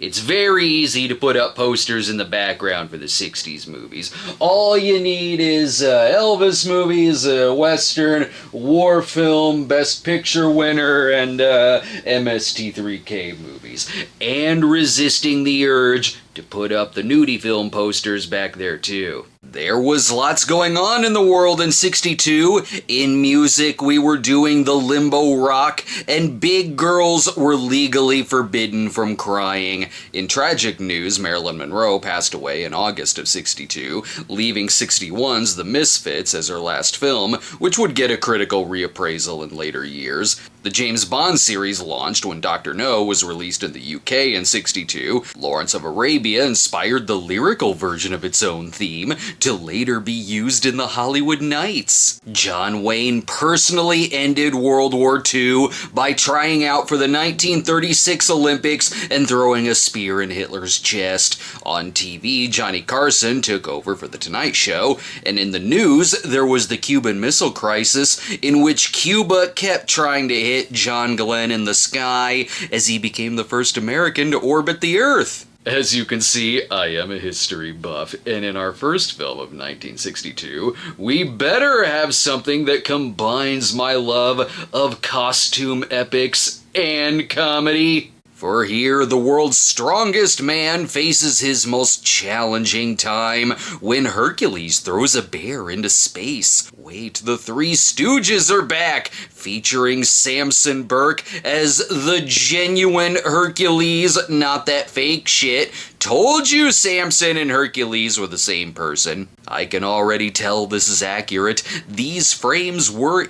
It's very easy to put up posters in the background for the 60s movies. All you need is Elvis movies, a Western, war film, Best Picture winner, and MST3K movies. And resisting the urge to put up the nudie film posters back there too. There was lots going on in the world in '62. In music, we were doing the limbo rock, and big girls were legally forbidden from crying. In tragic news, Marilyn Monroe passed away in August of '62, leaving '61's The Misfits as her last film, which would get a critical reappraisal in later years. The James Bond series launched when Dr. No was released in the UK in '62. Lawrence of Arabia inspired the lyrical version of its own theme to later be used in the Hollywood Nights. John Wayne personally ended World War II by trying out for the 1936 Olympics and throwing a spear in Hitler's chest. On TV, Johnny Carson took over for The Tonight Show, and in the news, there was the Cuban Missile Crisis, in which Cuba kept trying to hit John Glenn in the sky as he became the first American to orbit the Earth. As you can see, I am a history buff, and in our first film of 1962, we better have something that combines my love of costume epics and comedy. For here, the world's strongest man faces his most challenging time when Hercules throws a bear into space. Wait, the Three Stooges are back, featuring Samson Burke as the genuine Hercules, not that fake shit. Told you Samson and Hercules were the same person. I can already tell this is accurate. These frames were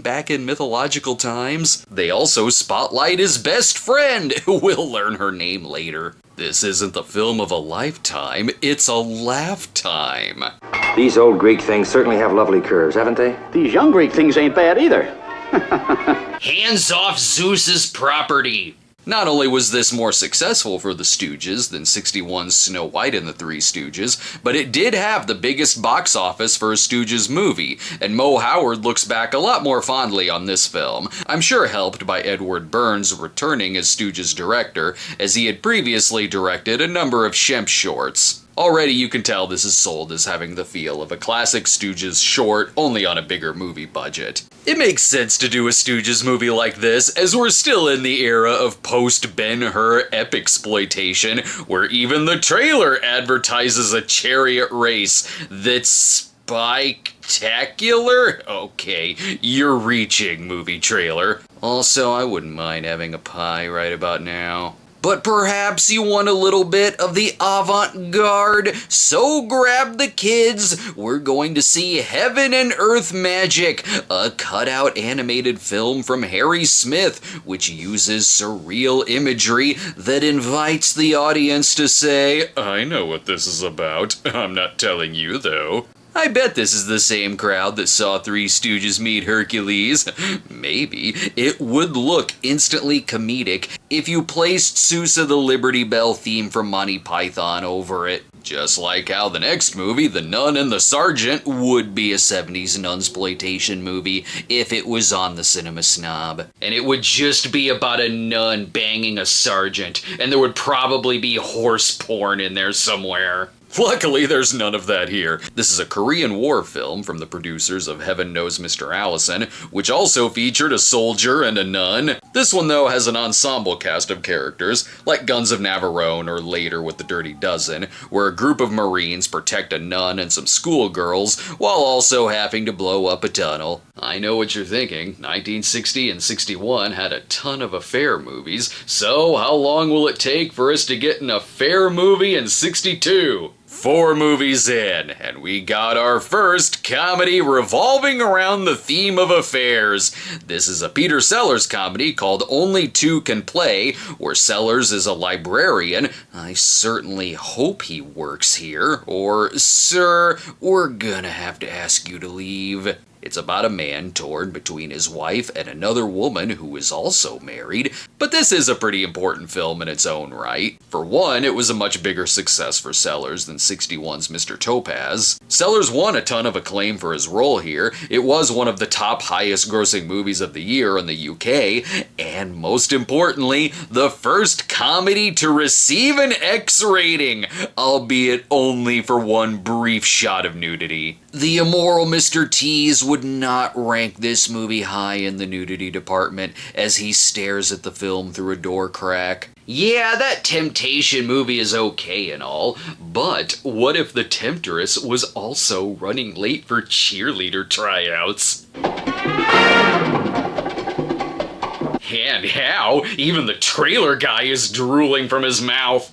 back in mythological times. They also spotlight his best friend. We'll learn her name later. This isn't the film of a lifetime, it's a laugh time. These old Greek things certainly have lovely curves, haven't they? These young Greek things ain't bad either. Hands off Zeus's property! Not only was this more successful for the Stooges than '61's Snow White and the Three Stooges, but it did have the biggest box office for a Stooges movie, and Mo Howard looks back a lot more fondly on this film. I'm sure helped by Edward Burns returning as Stooges director, as he had previously directed a number of Shemp shorts. Already you can tell this is sold as having the feel of a classic Stooges short, only on a bigger movie budget. It makes sense to do a Stooges movie like this, as we're still in the era of post-Ben-Hur epixploitation, where even the trailer advertises a chariot race that's spectacular? Okay, you're reaching, movie trailer. Also, I wouldn't mind having a pie right about now. But perhaps you want a little bit of the avant-garde, so grab the kids, we're going to see Heaven and Earth Magic, a cutout animated film from Harry Smith, which uses surreal imagery that invites the audience to say, I know what this is about, I'm not telling you though. I bet this is the same crowd that saw Three Stooges meet Hercules. Maybe. It would look instantly comedic if you placed Sousa the Liberty Bell theme from Monty Python over it. Just like how the next movie, The Nun and the Sergeant, would be a '70s nunsploitation movie if it was on the Cinema Snob. And it would just be about a nun banging a sergeant, and there would probably be horse porn in there somewhere. Luckily, there's none of that here. This is a Korean War film from the producers of Heaven Knows Mr. Allison, which also featured a soldier and a nun. This one, though, has an ensemble cast of characters, like Guns of Navarone or later with The Dirty Dozen, where a group of Marines protect a nun and some schoolgirls, while also having to blow up a tunnel. I know what you're thinking. 1960 and '61 had a ton of affair movies, so how long will it take for us to get an affair movie in '62? 4 movies in, and we got our first comedy revolving around the theme of affairs. This is a Peter Sellers comedy called Only Two Can Play, where Sellers is a librarian. I certainly hope he works here, or, sir, we're gonna have to ask you to leave. It's about a man torn between his wife and another woman who is also married, but this is a pretty important film in its own right. For one, it was a much bigger success for Sellers than 61's Mr. Topaz. Sellers won a ton of acclaim for his role here. It was one of the top highest grossing movies of the year in the UK, and most importantly, the first comedy to receive an X rating, albeit only for one brief shot of nudity. The immoral Mr. Tease would not rank this movie high in the nudity department as he stares at the film through a door crack. Yeah, that Temptation movie is okay and all, but what if the Temptress was also running late for cheerleader tryouts? And how? Even the trailer guy is drooling from his mouth.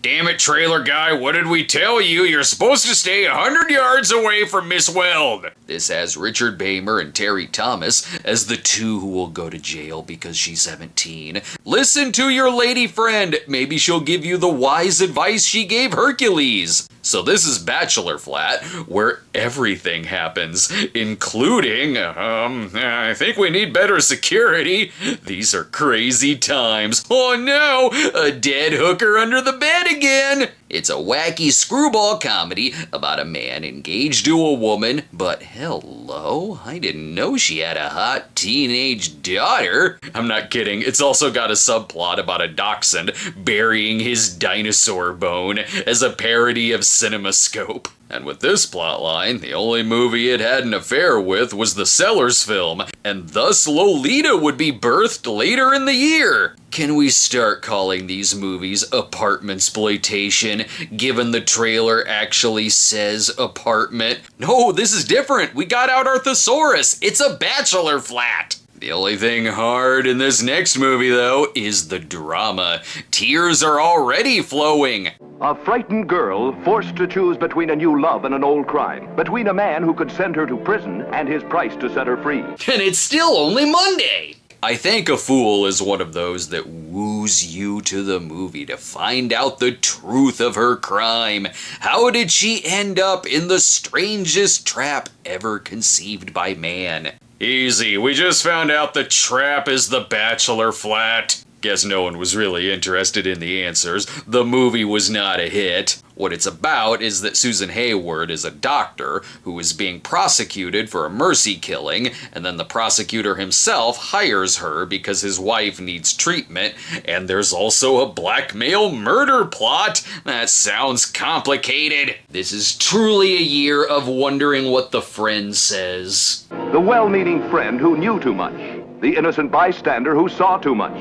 Damn it, trailer guy, what did we tell you? You're supposed to stay 100 yards away from Miss Weld. This has Richard Beymer and Terry Thomas as the two who will go to jail because she's 17. Listen to your lady friend. Maybe she'll give you the wise advice she gave Hercules. So this is Bachelor Flat, where everything happens, including, I think we need better security. These are crazy times. Oh no, a dead hooker under the bed again. It's a wacky screwball comedy about a man engaged to a woman, but hello, I didn't know she had a hot teenage daughter. I'm not kidding, it's also got a subplot about a dachshund burying his dinosaur bone as a parody of Cinema Snob. And with this plotline, the only movie it had an affair with was the Sellers film, and thus Lolita would be birthed later in the year. Can we start calling these movies apartmentsploitation, given the trailer actually says apartment? No, this is different. We got out our thesaurus. It's a bachelor flat. The only thing hard in this next movie, though, is the drama. Tears are already flowing. A frightened girl forced to choose between a new love and an old crime, between a man who could send her to prison and his price to set her free. And it's still only Monday. I think A Fool is one of those that woos you to the movie to find out the truth of her crime. How did she end up in the strangest trap ever conceived by man? Easy, we just found out the trap is the bachelor flat. Guess no one was really interested in the answers. The movie was not a hit. What it's about is that Susan Hayward is a doctor who is being prosecuted for a mercy killing, and then the prosecutor himself hires her because his wife needs treatment, and there's also a blackmail murder plot. That sounds complicated. This is truly a year of wondering what the friend says. The well-meaning friend who knew too much. The innocent bystander who saw too much.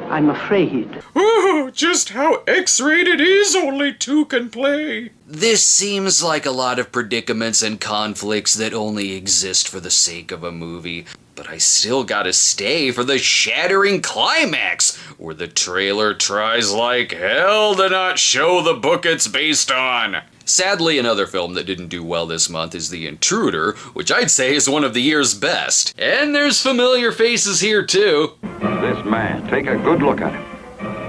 I'm afraid. Oh, just how X-rated is only two can play. This seems like a lot of predicaments and conflicts that only exist for the sake of a movie. But I still gotta stay for the shattering climax, where the trailer tries like hell to not show the book it's based on. Sadly, another film that didn't do well this month is The Intruder, which I'd say is one of the year's best. And there's familiar faces here too. This man, take a good look at him.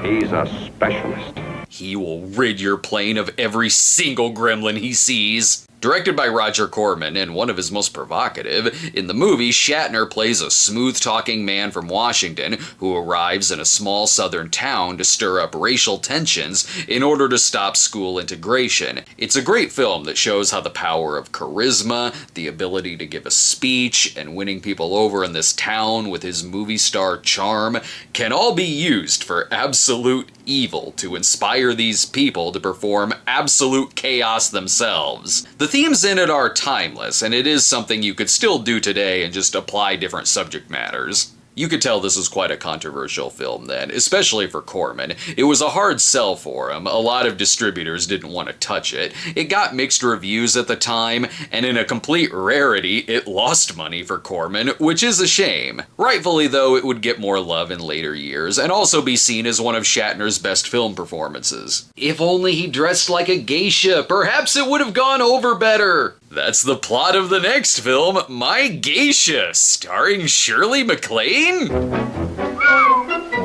He's a specialist. He will rid your plane of every single gremlin he sees. Directed by Roger Corman, and one of his most provocative, in the movie, Shatner plays a smooth-talking man from Washington who arrives in a small southern town to stir up racial tensions in order to stop school integration. It's a great film that shows how the power of charisma, the ability to give a speech, and winning people over in this town with his movie star charm can all be used for absolute evil to inspire these people to perform absolute chaos themselves. The themes in it are timeless, and it is something you could still do today and just apply different subject matters. You could tell this was quite a controversial film then, especially for Corman. It was a hard sell for him. A lot of distributors didn't want to touch it. It got mixed reviews at the time, and in a complete rarity, it lost money for Corman, which is a shame. Rightfully though, it would get more love in later years, and also be seen as one of Shatner's best film performances. If only he dressed like a geisha, perhaps it would have gone over better. That's the plot of the next film, My Geisha, starring Shirley MacLaine?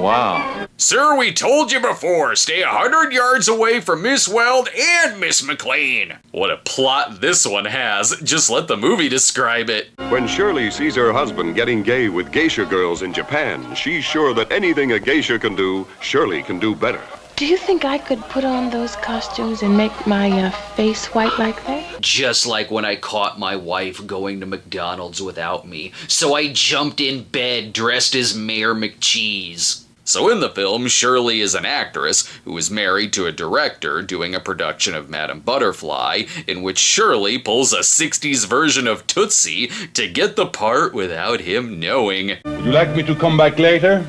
Wow. Sir, we told you before, stay 100 yards away from Miss Weld and Miss McLean. What a plot this one has. Just let the movie describe it. When Shirley sees her husband getting gay with geisha girls in Japan, she's sure that anything a geisha can do, Shirley can do better. Do you think I could put on those costumes and make my face white like that? Just like when I caught my wife going to McDonald's without me, so I jumped in bed dressed as Mayor McCheese. So in the film, Shirley is an actress who is married to a director doing a production of Madame Butterfly, in which Shirley pulls a 60s version of Tootsie to get the part without him knowing. Would you like me to come back later?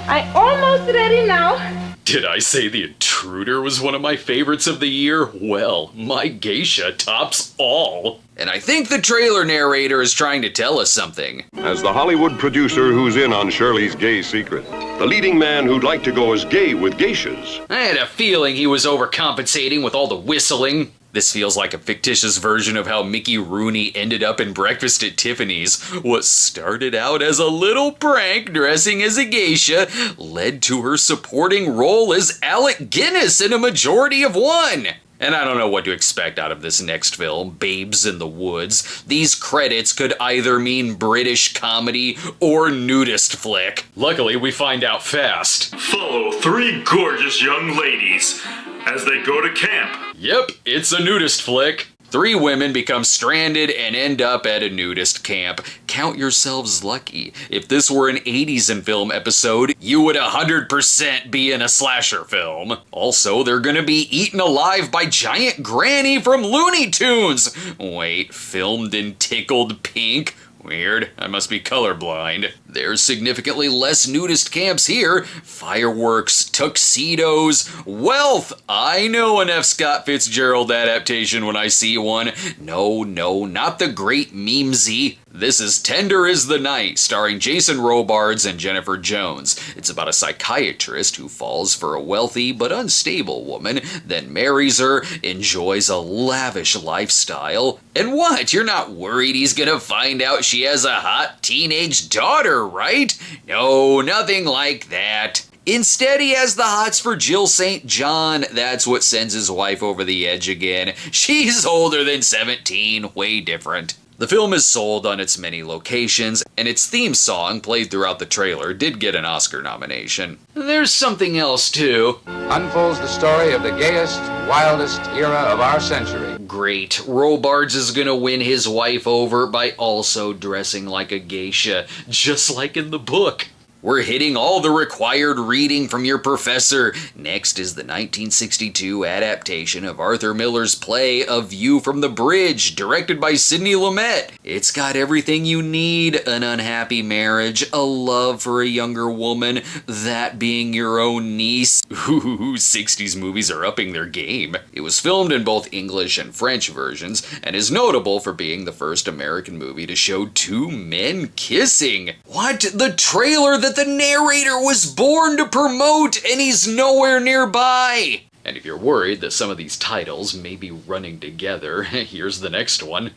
I almost ready now. Did I say The Intruder was one of my favorites of the year? Well, my geisha tops all. And I think the trailer narrator is trying to tell us something. As the Hollywood producer who's in on Shirley's gay secret, the leading man who'd like to go as gay with geishas. I had a feeling he was overcompensating with all the whistling. This feels like a fictitious version of how Mickey Rooney ended up in Breakfast at Tiffany's. What started out as a little prank dressing as a geisha led to her supporting role as Alec Guinness in A Majority of One. And I don't know what to expect out of this next film, Babes in the Woods. These credits could either mean British comedy or nudist flick. Luckily, we find out fast. Follow three gorgeous young ladies as they go to camp. Yep, it's a nudist flick. 3 women become stranded and end up at a nudist camp. Count yourselves lucky. If this were an 80s and film episode, you would 100% be in a slasher film. Also, they're gonna be eaten alive by Giant Granny from Looney Tunes. Wait, filmed in tickled pink? Weird, I must be colorblind. There's significantly less nudist camps here. Fireworks, tuxedos, wealth. I know an F. Scott Fitzgerald adaptation when I see one. No, not the great Memesy. This is Tender is the Night, starring Jason Robards and Jennifer Jones. It's about a psychiatrist who falls for a wealthy but unstable woman, then marries her, enjoys a lavish lifestyle. And what? You're not worried he's gonna find out she has a hot teenage daughter, right? No, nothing like that. Instead, he has the hots for Jill St. John. That's what sends his wife over the edge again. She's older than 17, way different. The film is sold on its many locations, and its theme song, played throughout the trailer, did get an Oscar nomination. There's something else, too. Unfolds the story of the gayest, wildest era of our century. Great. Robards is gonna win his wife over by also dressing like a geisha, just like in the book. We're hitting all the required reading from your professor. Next is the 1962 adaptation of Arthur Miller's play A View from the Bridge, directed by Sidney Lumet. It's got everything you need: an unhappy marriage, a love for a younger woman, that being your own niece. Ooh, 60s movies are upping their game. It was filmed in both English and French versions, and is notable for being the first American movie to show 2 men kissing. What? The trailer that the narrator was born to promote, and he's nowhere nearby. And if you're worried that some of these titles may be running together, here's the next one.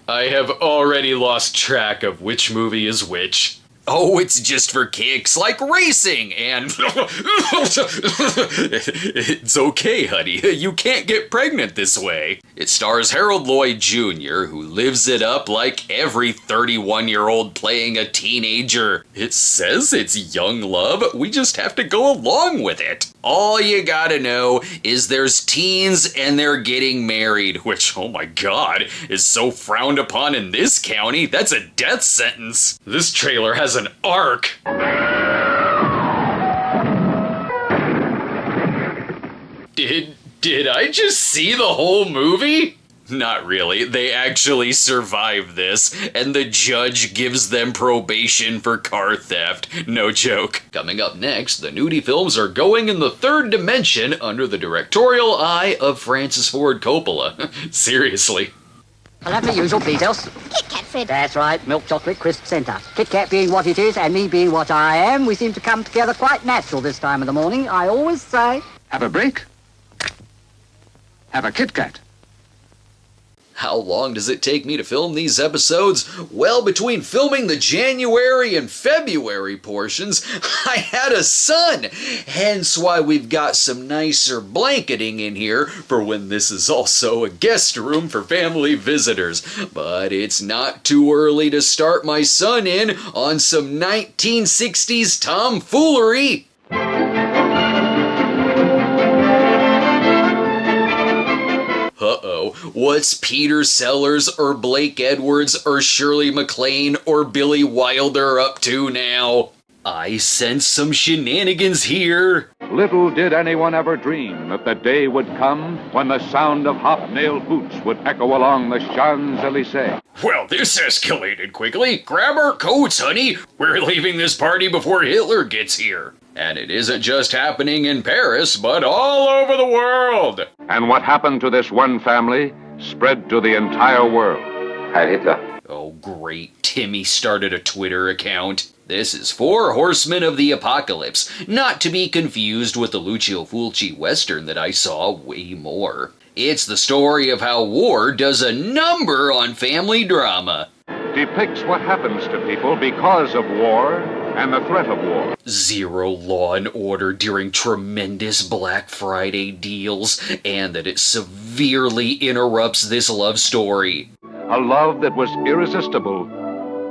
I have already lost track of which movie is which. Oh, it's just for kicks, like racing, and... It's okay, honey. You can't get pregnant this way. It stars Harold Lloyd Jr., who lives it up like every 31-year-old playing a teenager. It says it's young love. We just have to go along with it. All you gotta know is there's teens and they're getting married, which, oh my god, is so frowned upon in this county. That's a death sentence. This trailer has an arc. Did I just see the whole movie? Not really. They actually survive this, and the judge gives them probation for car theft. No joke. Coming up next, the nudie films are going in the 3rd dimension under the directorial eye of Francis Ford Coppola. Seriously. I'll have the usual details. Kit Kat, Fred. That's right, milk chocolate crisp centre. Kit Kat being what it is and me being what I am, we seem to come together quite natural this time of the morning. I always say... Have a break. Have a Kit Kat. How long does it take me to film these episodes? Well, between filming the January and February portions, I had a son. Hence why we've got some nicer blanketing in here for when this is also a guest room for family visitors. But it's not too early to start my son in on some 1960s tomfoolery. Uh-oh, what's Peter Sellers or Blake Edwards or Shirley MacLaine or Billy Wilder up to now? I sense some shenanigans here. Little did anyone ever dream that the day would come when the sound of hobnailed boots would echo along the Champs-Élysées. Well, this escalated quickly. Grab our coats, honey. We're leaving this party before Hitler gets here. And it isn't just happening in Paris, but all over the world. And what happened to this one family spread to the entire world. Heil Hitler. Oh, great. Timmy started a Twitter account. This is Four Horsemen of the Apocalypse, not to be confused with the Lucio Fulci Western that I saw way more. It's the story of how war does a number on family drama. Depicts what happens to people because of war and the threat of war. Zero law and order during tremendous Black Friday deals, and that it severely interrupts this love story. A love that was irresistible,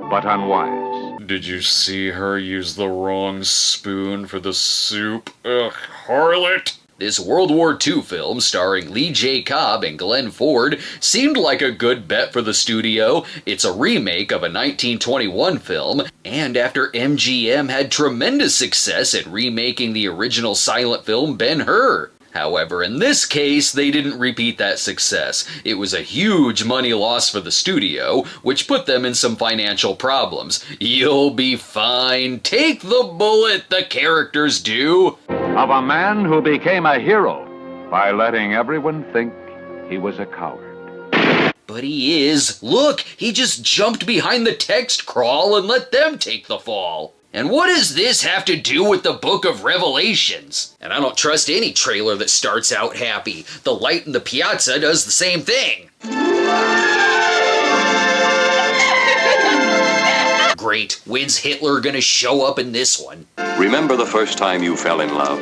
but unwise. Did you see her use the wrong spoon for the soup? Ugh, harlot! This World War II film, starring Lee J. Cobb and Glenn Ford, seemed like a good bet for the studio. It's a remake of a 1921 film, and after MGM had tremendous success at remaking the original silent film Ben-Hur. However, in this case, they didn't repeat that success. It was a huge money loss for the studio, which put them in some financial problems. You'll be fine. Take the bullet, the characters do. Of a man who became a hero by letting everyone think he was a coward. But he is. Look, he just jumped behind the text crawl and let them take the fall. And what does this have to do with the Book of Revelations? And I don't trust any trailer that starts out happy. The light in the piazza does the same thing. Great. When's Hitler gonna show up in this one? Remember the first time you fell in love?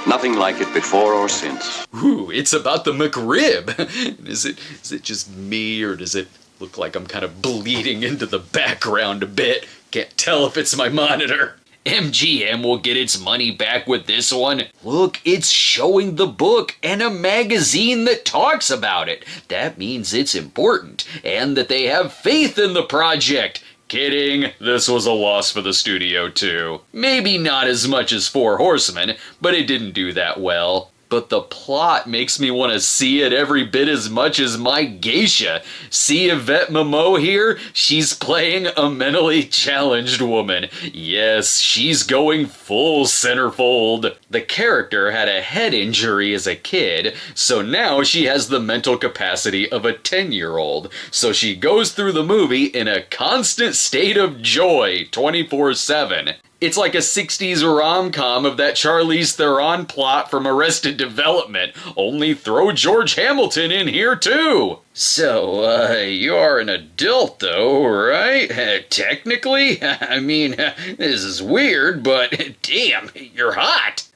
Nothing like it before or since. Ooh, it's about the McRib. Is it just me, or does it look like I'm kind of bleeding into the background a bit? Can't tell if it's my monitor. MGM will get its money back with this one. Look, it's showing the book and a magazine that talks about it. That means it's important, and that they have faith in the project. Kidding, this was a loss for the studio too. Maybe not as much as Four Horsemen, but it didn't do that well. But the plot makes me want to see it every bit as much as my geisha. See Yvette Momo here? She's playing a mentally challenged woman. Yes, she's going full centerfold. The character had a head injury as a kid, so now she has the mental capacity of a 10-year-old. So she goes through the movie in a constant state of joy 24/7. It's like a 60s rom-com of that Charlize Theron plot from Arrested Development, only throw George Hamilton in here too. So, you are an adult though, right? Technically? I mean, this is weird, but damn, you're hot.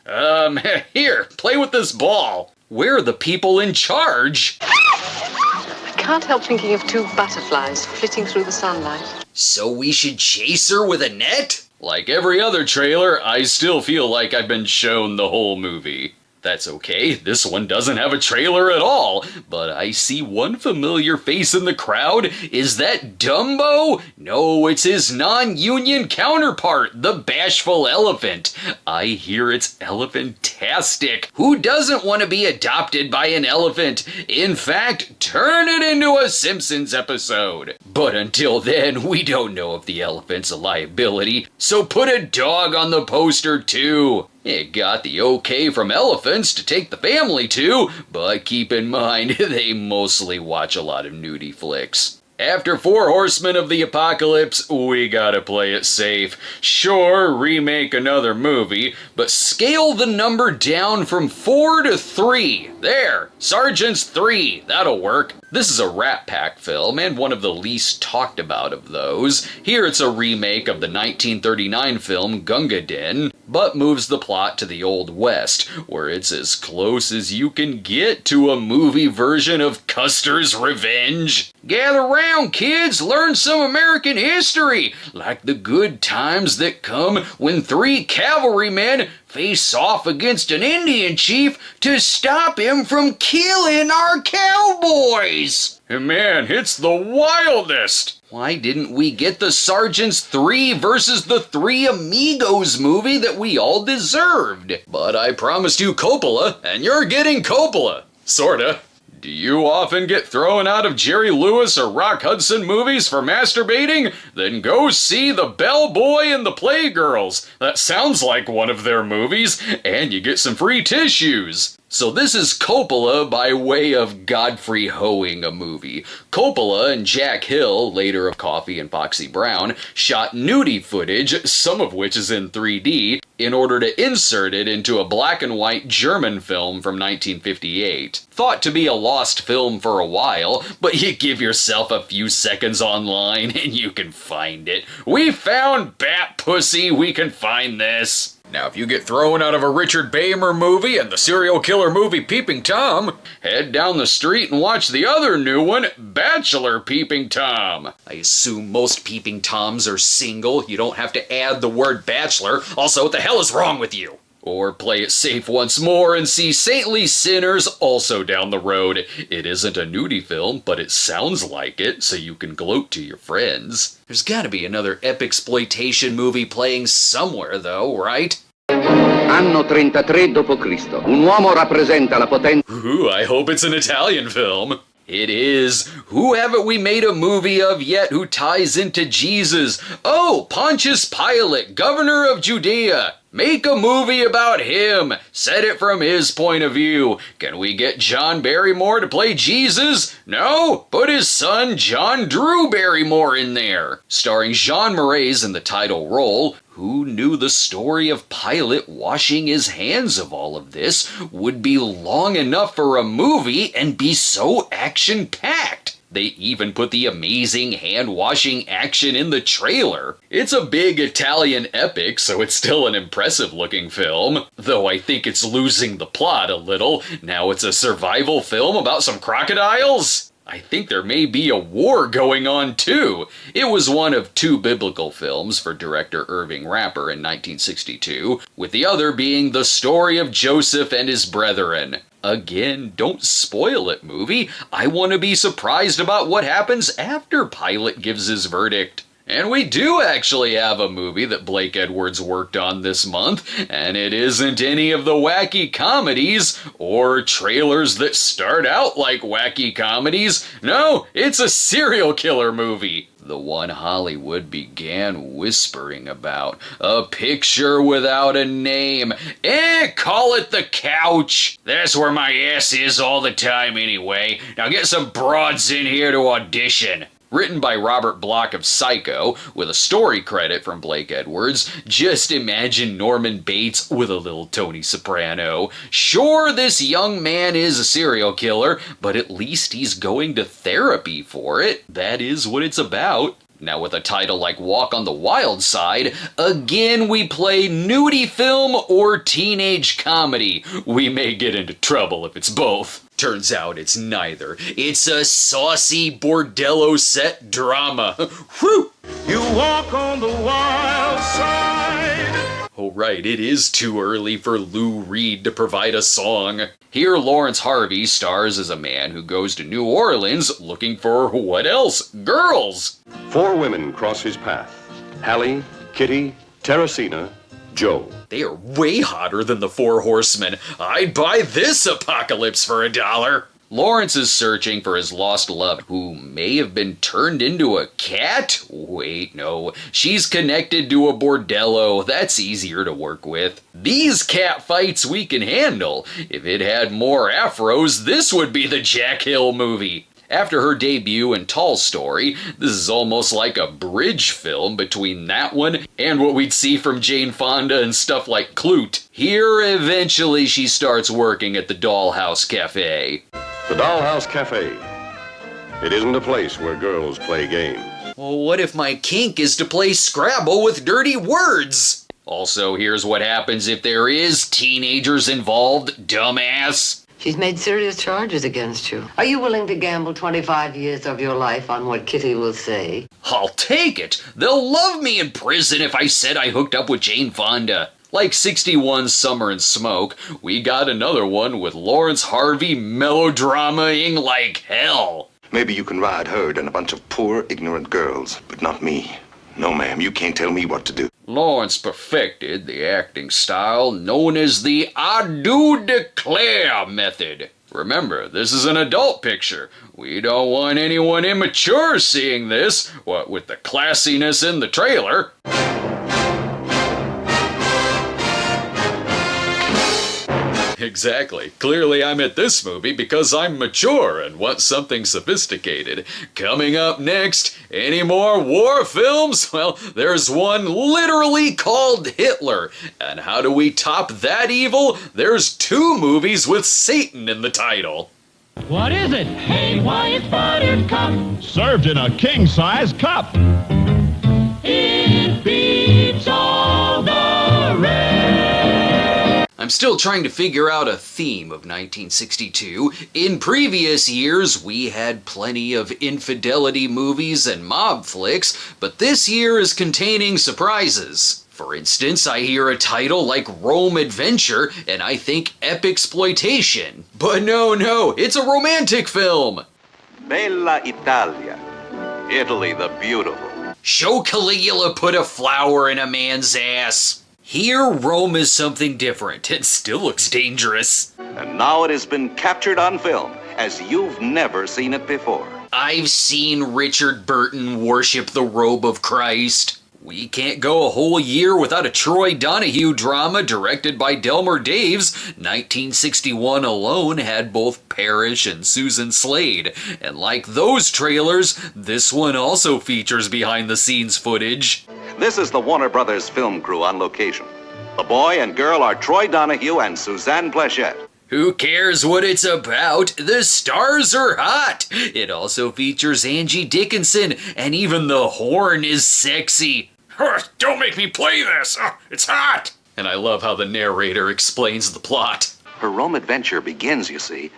Here, play with this ball. We're the people in charge. I can't help thinking of two butterflies flitting through the sunlight. So we should chase her with a net? Like every other trailer, I still feel like I've been shown the whole movie. That's okay, this one doesn't have a trailer at all, but I see one familiar face in the crowd. Is that Dumbo? No, it's his non-union counterpart, the bashful elephant. I hear it's elephantastic. Who doesn't want to be adopted by an elephant? In fact, turn it into a Simpsons episode. But until then, we don't know if the elephant's a liability, so put a dog on the poster too. It got the okay from elephants to take the family to, but keep in mind they mostly watch a lot of nudie flicks. After Four Horsemen of the Apocalypse, we gotta play it safe. Sure, remake another movie, but scale the number down from 4 to 3. There, Sergeant's 3, that'll work. This is a Rat Pack film, and one of the least talked about of those. Here it's a remake of the 1939 film Gunga Din, but moves the plot to the Old West, where it's as close as you can get to a movie version of Custer's Revenge. Gather round, kids, learn some American history, like the good times that come when 3 cavalrymen face off against an Indian chief to stop him from killing our cowboys. Man, it's the wildest. Why didn't we get the Sergeant's 3 versus the 3 Amigos movie that we all deserved? But I promised you Coppola, and you're getting Coppola. Sorta. Do you often get thrown out of Jerry Lewis or Rock Hudson movies for masturbating? Then go see The Bellboy and the Playgirls. That sounds like one of their movies, and you get some free tissues. So this is Coppola by way of Godfrey Hoeing a movie. Coppola and Jack Hill, later of Coffee and Foxy Brown, shot nudie footage, some of which is in 3D, in order to insert it into a black and white German film from 1958. Thought to be a lost film for a while, but you give yourself a few seconds online and you can find it. We found Bat Pussy, we can find this. Now, if you get thrown out of a Richard Baymer movie and the serial killer movie Peeping Tom, head down the street and watch the other new one, Bachelor Peeping Tom. I assume most Peeping Toms are single. You don't have to add the word bachelor. Also, what the hell is wrong with you? Or play it safe once more and see Saintly Sinners, also down the road. It isn't a nudie film, but it sounds like it, so you can gloat to your friends. There's gotta be another epixploitation movie playing somewhere though, right? Anno 33 d.C. Un uomo rappresenta la potenza. Ooh, I hope it's an Italian film. It is. Who haven't we made a movie of yet who ties into Jesus? Oh, Pontius Pilate, governor of Judea. Make a movie about him. Set it from his point of view. Can we get John Barrymore to play Jesus? No? Put his son John Drew Barrymore in there. Starring Jean Moraes in the title role. Who knew the story of Pilate washing his hands of all of this would be long enough for a movie and be so action-packed? They even put the amazing hand-washing action in the trailer. It's a big Italian epic, so it's still an impressive-looking film. Though I think it's losing the plot a little. Now it's a survival film about some crocodiles? I think there may be a war going on too. It was one of 2 biblical films for director Irving Rapper in 1962, with the other being the story of Joseph and his brethren. Again, don't spoil it, movie. I want to be surprised about what happens after Pilate gives his verdict. And we do actually have a movie that Blake Edwards worked on this month, and it isn't any of the wacky comedies or trailers that start out like wacky comedies. No, it's a serial killer movie. The one Hollywood began whispering about. A picture without a name. Call it The Couch. That's where my ass is all the time anyway. Now get some broads in here to audition. Written by Robert Bloch of Psycho, with a story credit from Blake Edwards. Just imagine Norman Bates with a little Tony Soprano. Sure, this young man is a serial killer, but at least he's going to therapy for it. That is what it's about. Now with a title like Walk on the Wild Side, again we play nudie film or teenage comedy. We may get into trouble if it's both. Turns out it's neither. It's a saucy bordello set drama. Whew! You walk on the wild side. Oh right, it is too early for Lou Reed to provide a song. Here Lawrence Harvey stars as a man who goes to New Orleans looking for what else? Girls! 4 women cross his path. Hallie, Kitty, Teresina, Joe. They are way hotter than the 4 Horsemen. I'd buy this apocalypse for $1. Lawrence is searching for his lost love, who may have been turned into a cat? Wait, no. She's connected to a bordello. That's easier to work with. These cat fights we can handle. If it had more afros, this would be the Jack Hill movie. After her debut in Tall Story, this is almost like a bridge film between that one and what we'd see from Jane Fonda and stuff like Clute. Here, eventually, she starts working at the Dollhouse Cafe. The Dollhouse Cafe. It isn't a place where girls play games. Well, what if my kink is to play Scrabble with dirty words? Also, here's what happens if there is teenagers involved, dumbass. She's made serious charges against you. Are you willing to gamble 25 years of your life on what Kitty will say? I'll take it. They'll love me in prison if I said I hooked up with Jane Fonda. Like 61 Summer and Smoke, we got another one with Lawrence Harvey melodramaing like hell. Maybe you can ride herd and a bunch of poor, ignorant girls, but not me. No, ma'am, you can't tell me what to do. Lawrence perfected the acting style known as the I do declare method. Remember, this is an adult picture. We don't want anyone immature seeing this, what with the classiness in the trailer. Exactly. Clearly I'm at this movie because I'm mature and want something sophisticated. Coming up next, any more war films? Well, there's one literally called Hitler. And how do we top that evil? There's 2 movies with Satan in the title. What is it? A white buttercup served in a king-size cup. It beats all the rest. I'm still trying to figure out a theme of 1962. In previous years, we had plenty of infidelity movies and mob flicks, but this year is containing surprises. For instance, I hear a title like Rome Adventure, and I think Epixploitation. But no, it's a romantic film! Bella Italia. Italy the beautiful. Show Caligula put a flower in a man's ass. Here, Rome is something different. It still looks dangerous. And now it has been captured on film, as you've never seen it before. I've seen Richard Burton worship the robe of Christ. We can't go a whole year without a Troy Donahue drama directed by Delmer Daves. 1961 alone had both Parrish and Susan Slade. And like those trailers, this one also features behind-the-scenes footage. This is the Warner Brothers film crew on location. The boy and girl are Troy Donahue and Suzanne Pleshette. Who cares what it's about? The stars are hot! It also features Angie Dickinson, and even the horn is sexy. Don't make me play this! It's hot! And I love how the narrator explains the plot. Her Rome adventure begins, you see,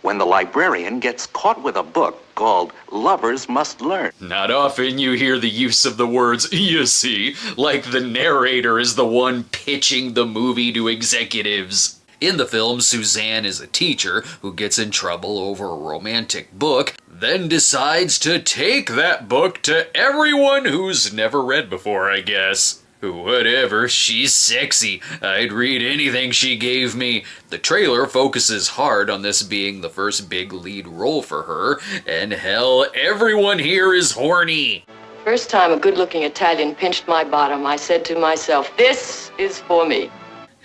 when the librarian gets caught with a book called Lovers Must Learn. Not often you hear the use of the words, you see, like the narrator is the one pitching the movie to executives. In the film, Suzanne is a teacher who gets in trouble over a romantic book, then decides to take that book to everyone who's never read before, I guess. Whatever, she's sexy. I'd read anything she gave me. The trailer focuses hard on this being the first big lead role for her, and hell, everyone here is horny. First time a good-looking Italian pinched my bottom, I said to myself, this is for me.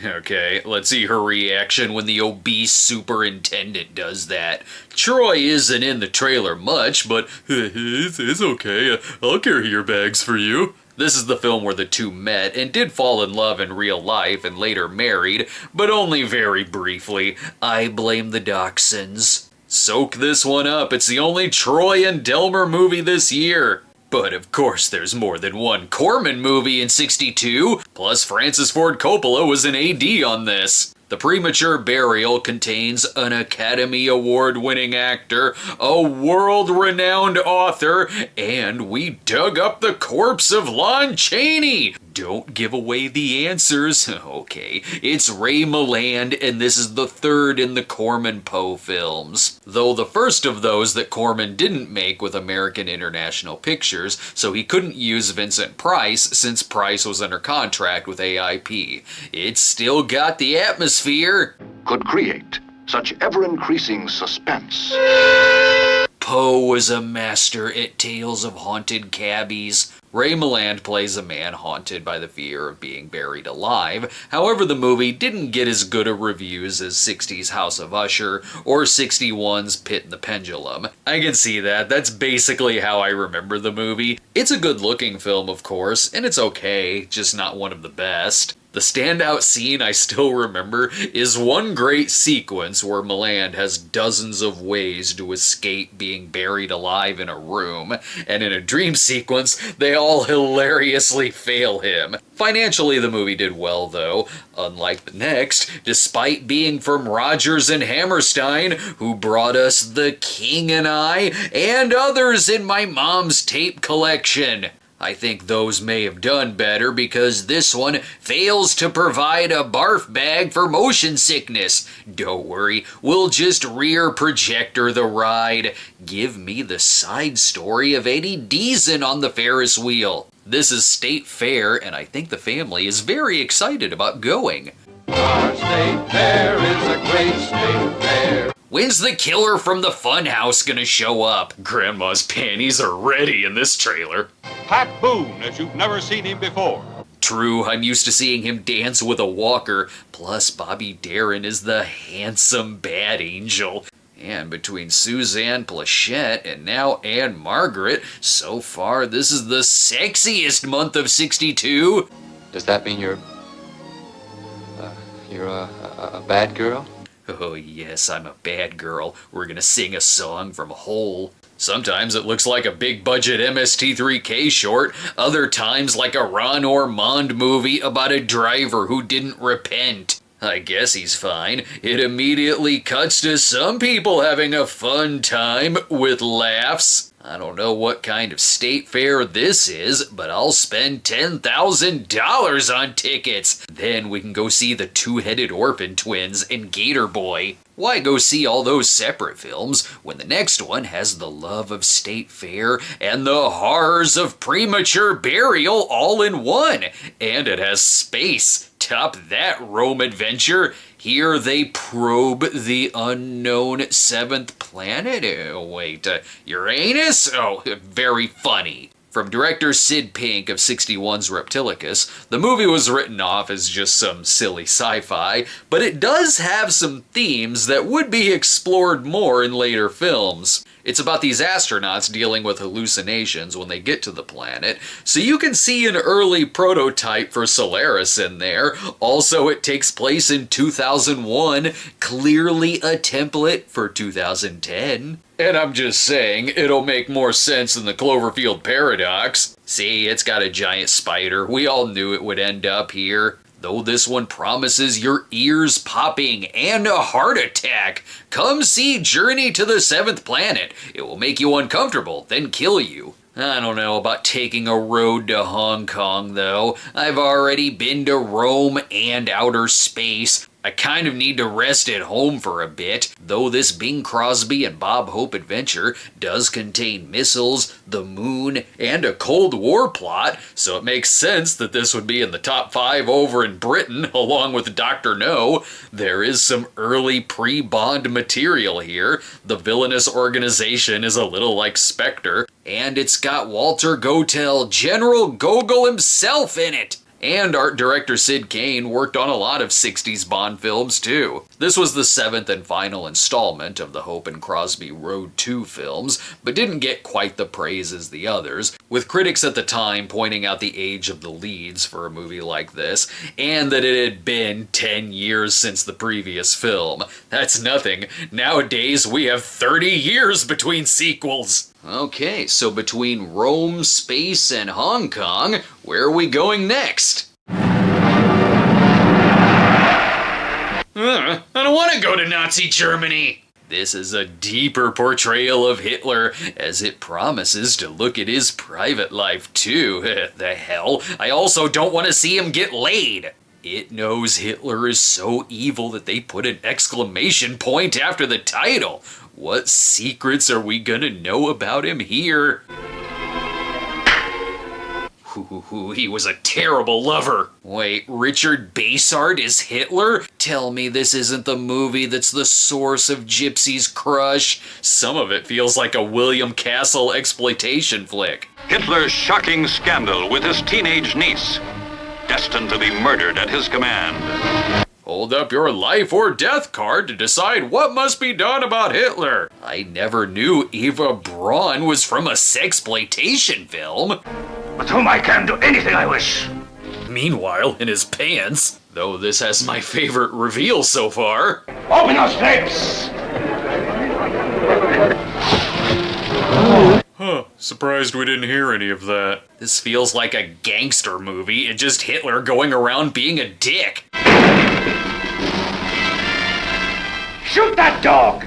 Okay, let's see her reaction when the obese superintendent does that. Troy isn't in the trailer much, but it's okay. I'll carry your bags for you. This is the film where the two met and did fall in love in real life and later married, but only very briefly. I blame the dachshunds. Soak this one up. It's the only Troy and Delmer movie this year. But of course there's more than one Corman movie in '62, plus Francis Ford Coppola was an AD on this. The Premature Burial contains an Academy Award-winning actor, a world-renowned author, and we dug up the corpse of Lon Chaney. Don't give away the answers. Okay, it's Ray Milland, and this is the third in the Corman Poe films. Though the first of those that Corman didn't make with American International Pictures, so he couldn't use Vincent Price since Price was under contract with AIP. It's still got the atmosphere. Could create such ever-increasing suspense. Poe was a master at tales of haunted cabbies. Ray Milland plays a man haunted by the fear of being buried alive. However, the movie didn't get as good of reviews as 60's House of Usher or 61's Pit and the Pendulum. I can see that. That's basically how I remember the movie. It's a good-looking film, of course, and it's okay, just not one of the best. The standout scene I still remember is one great sequence where Milland has dozens of ways to escape being buried alive in a room, and in a dream sequence, they all hilariously fail him. Financially, the movie did well, though, unlike the next, despite being from Rodgers and Hammerstein, who brought us The King and I, and others in my mom's tape collection. I think those may have done better because this one fails to provide a barf bag for motion sickness. Don't worry, we'll just rear projector the ride. Give me the side story of Eddie Deason on the Ferris wheel. This is State Fair, and I think the family is very excited about going. Our state fair is a great state fair. When's the killer from the funhouse gonna show up? Grandma's panties are ready in this trailer. Pat Boone, as you've never seen him before. True, I'm used to seeing him dance with a walker. Plus, Bobby Darin is the handsome bad angel. And between Suzanne Plachette and now Anne Margaret, so far this is the sexiest month of 62. Does that mean you're a bad girl? Oh yes, I'm a bad girl. We're gonna sing a song from Hole. Sometimes it looks like a big budget MST3K short, other times like a Ron Ormond movie about a driver who didn't repent. I guess he's fine. It immediately cuts to some people having a fun time with laughs. I don't know what kind of state fair this is, but I'll spend $10,000 on tickets. Then we can go see the two-headed orphan twins and Gator Boy. Why go see all those separate films when the next one has the love of state fair and the horrors of premature burial all in one? And it has space. Top that, Rome adventure. Here they probe the unknown seventh planet. Uranus? Oh, very funny. From director Sid Pink of 61's Reptilicus, the movie was written off as just some silly sci-fi, but it does have some themes that would be explored more in later films. It's about these astronauts dealing with hallucinations when they get to the planet, so you can see an early prototype for Solaris in there. Also, it takes place in 2001, clearly a template for 2010. And I'm just saying, it'll make more sense than the Cloverfield Paradox. See, it's got a giant spider. We all knew it would end up here. Though this one promises your ears popping and a heart attack. Come see Journey to the Seventh Planet. It will make you uncomfortable, then kill you. I don't know about taking a road to Hong Kong, though. I've already been to Rome and outer space. I kind of need to rest at home for a bit, though this Bing Crosby and Bob Hope adventure does contain missiles, the moon, and a Cold War plot, so it makes sense that this would be in the top 5 over in Britain, along with Dr. No. There is some early pre-Bond material here. The villainous organization is a little like Spectre, and it's got Walter Gotell, General Gogol himself, in it. And art director Sid Cain worked on a lot of 60s Bond films too. This was the 7th and final installment of the Hope and Crosby Road 2 films, but didn't get quite the praise as the others, with critics at the time pointing out the age of the leads for a movie like this, and that it had been 10 years since the previous film. That's nothing. Nowadays we have 30 years between sequels. Okay, so between Rome, space, and Hong Kong, where are we going next? I don't want to go to Nazi Germany! This is a deeper portrayal of Hitler, as it promises to look at his private life too. The hell, I also don't want to see him get laid! It knows Hitler is so evil that they put an exclamation point after the title. What secrets are we gonna know about him here? He was a terrible lover. Wait, Richard Basehart is Hitler? Tell me this isn't the movie that's the source of Gypsy's crush. Some of it feels like a William Castle exploitation flick. Hitler's shocking scandal with his teenage niece, destined to be murdered at his command. Hold up your life or death card to decide what must be done about Hitler. I never knew Eva Braun was from a sexploitation film. With whom I can do anything I wish. Meanwhile, in his pants, though this has my favorite reveal so far. Open those lips! Huh, surprised we didn't hear any of that. This feels like a gangster movie and just Hitler going around being a dick. Shoot that dog!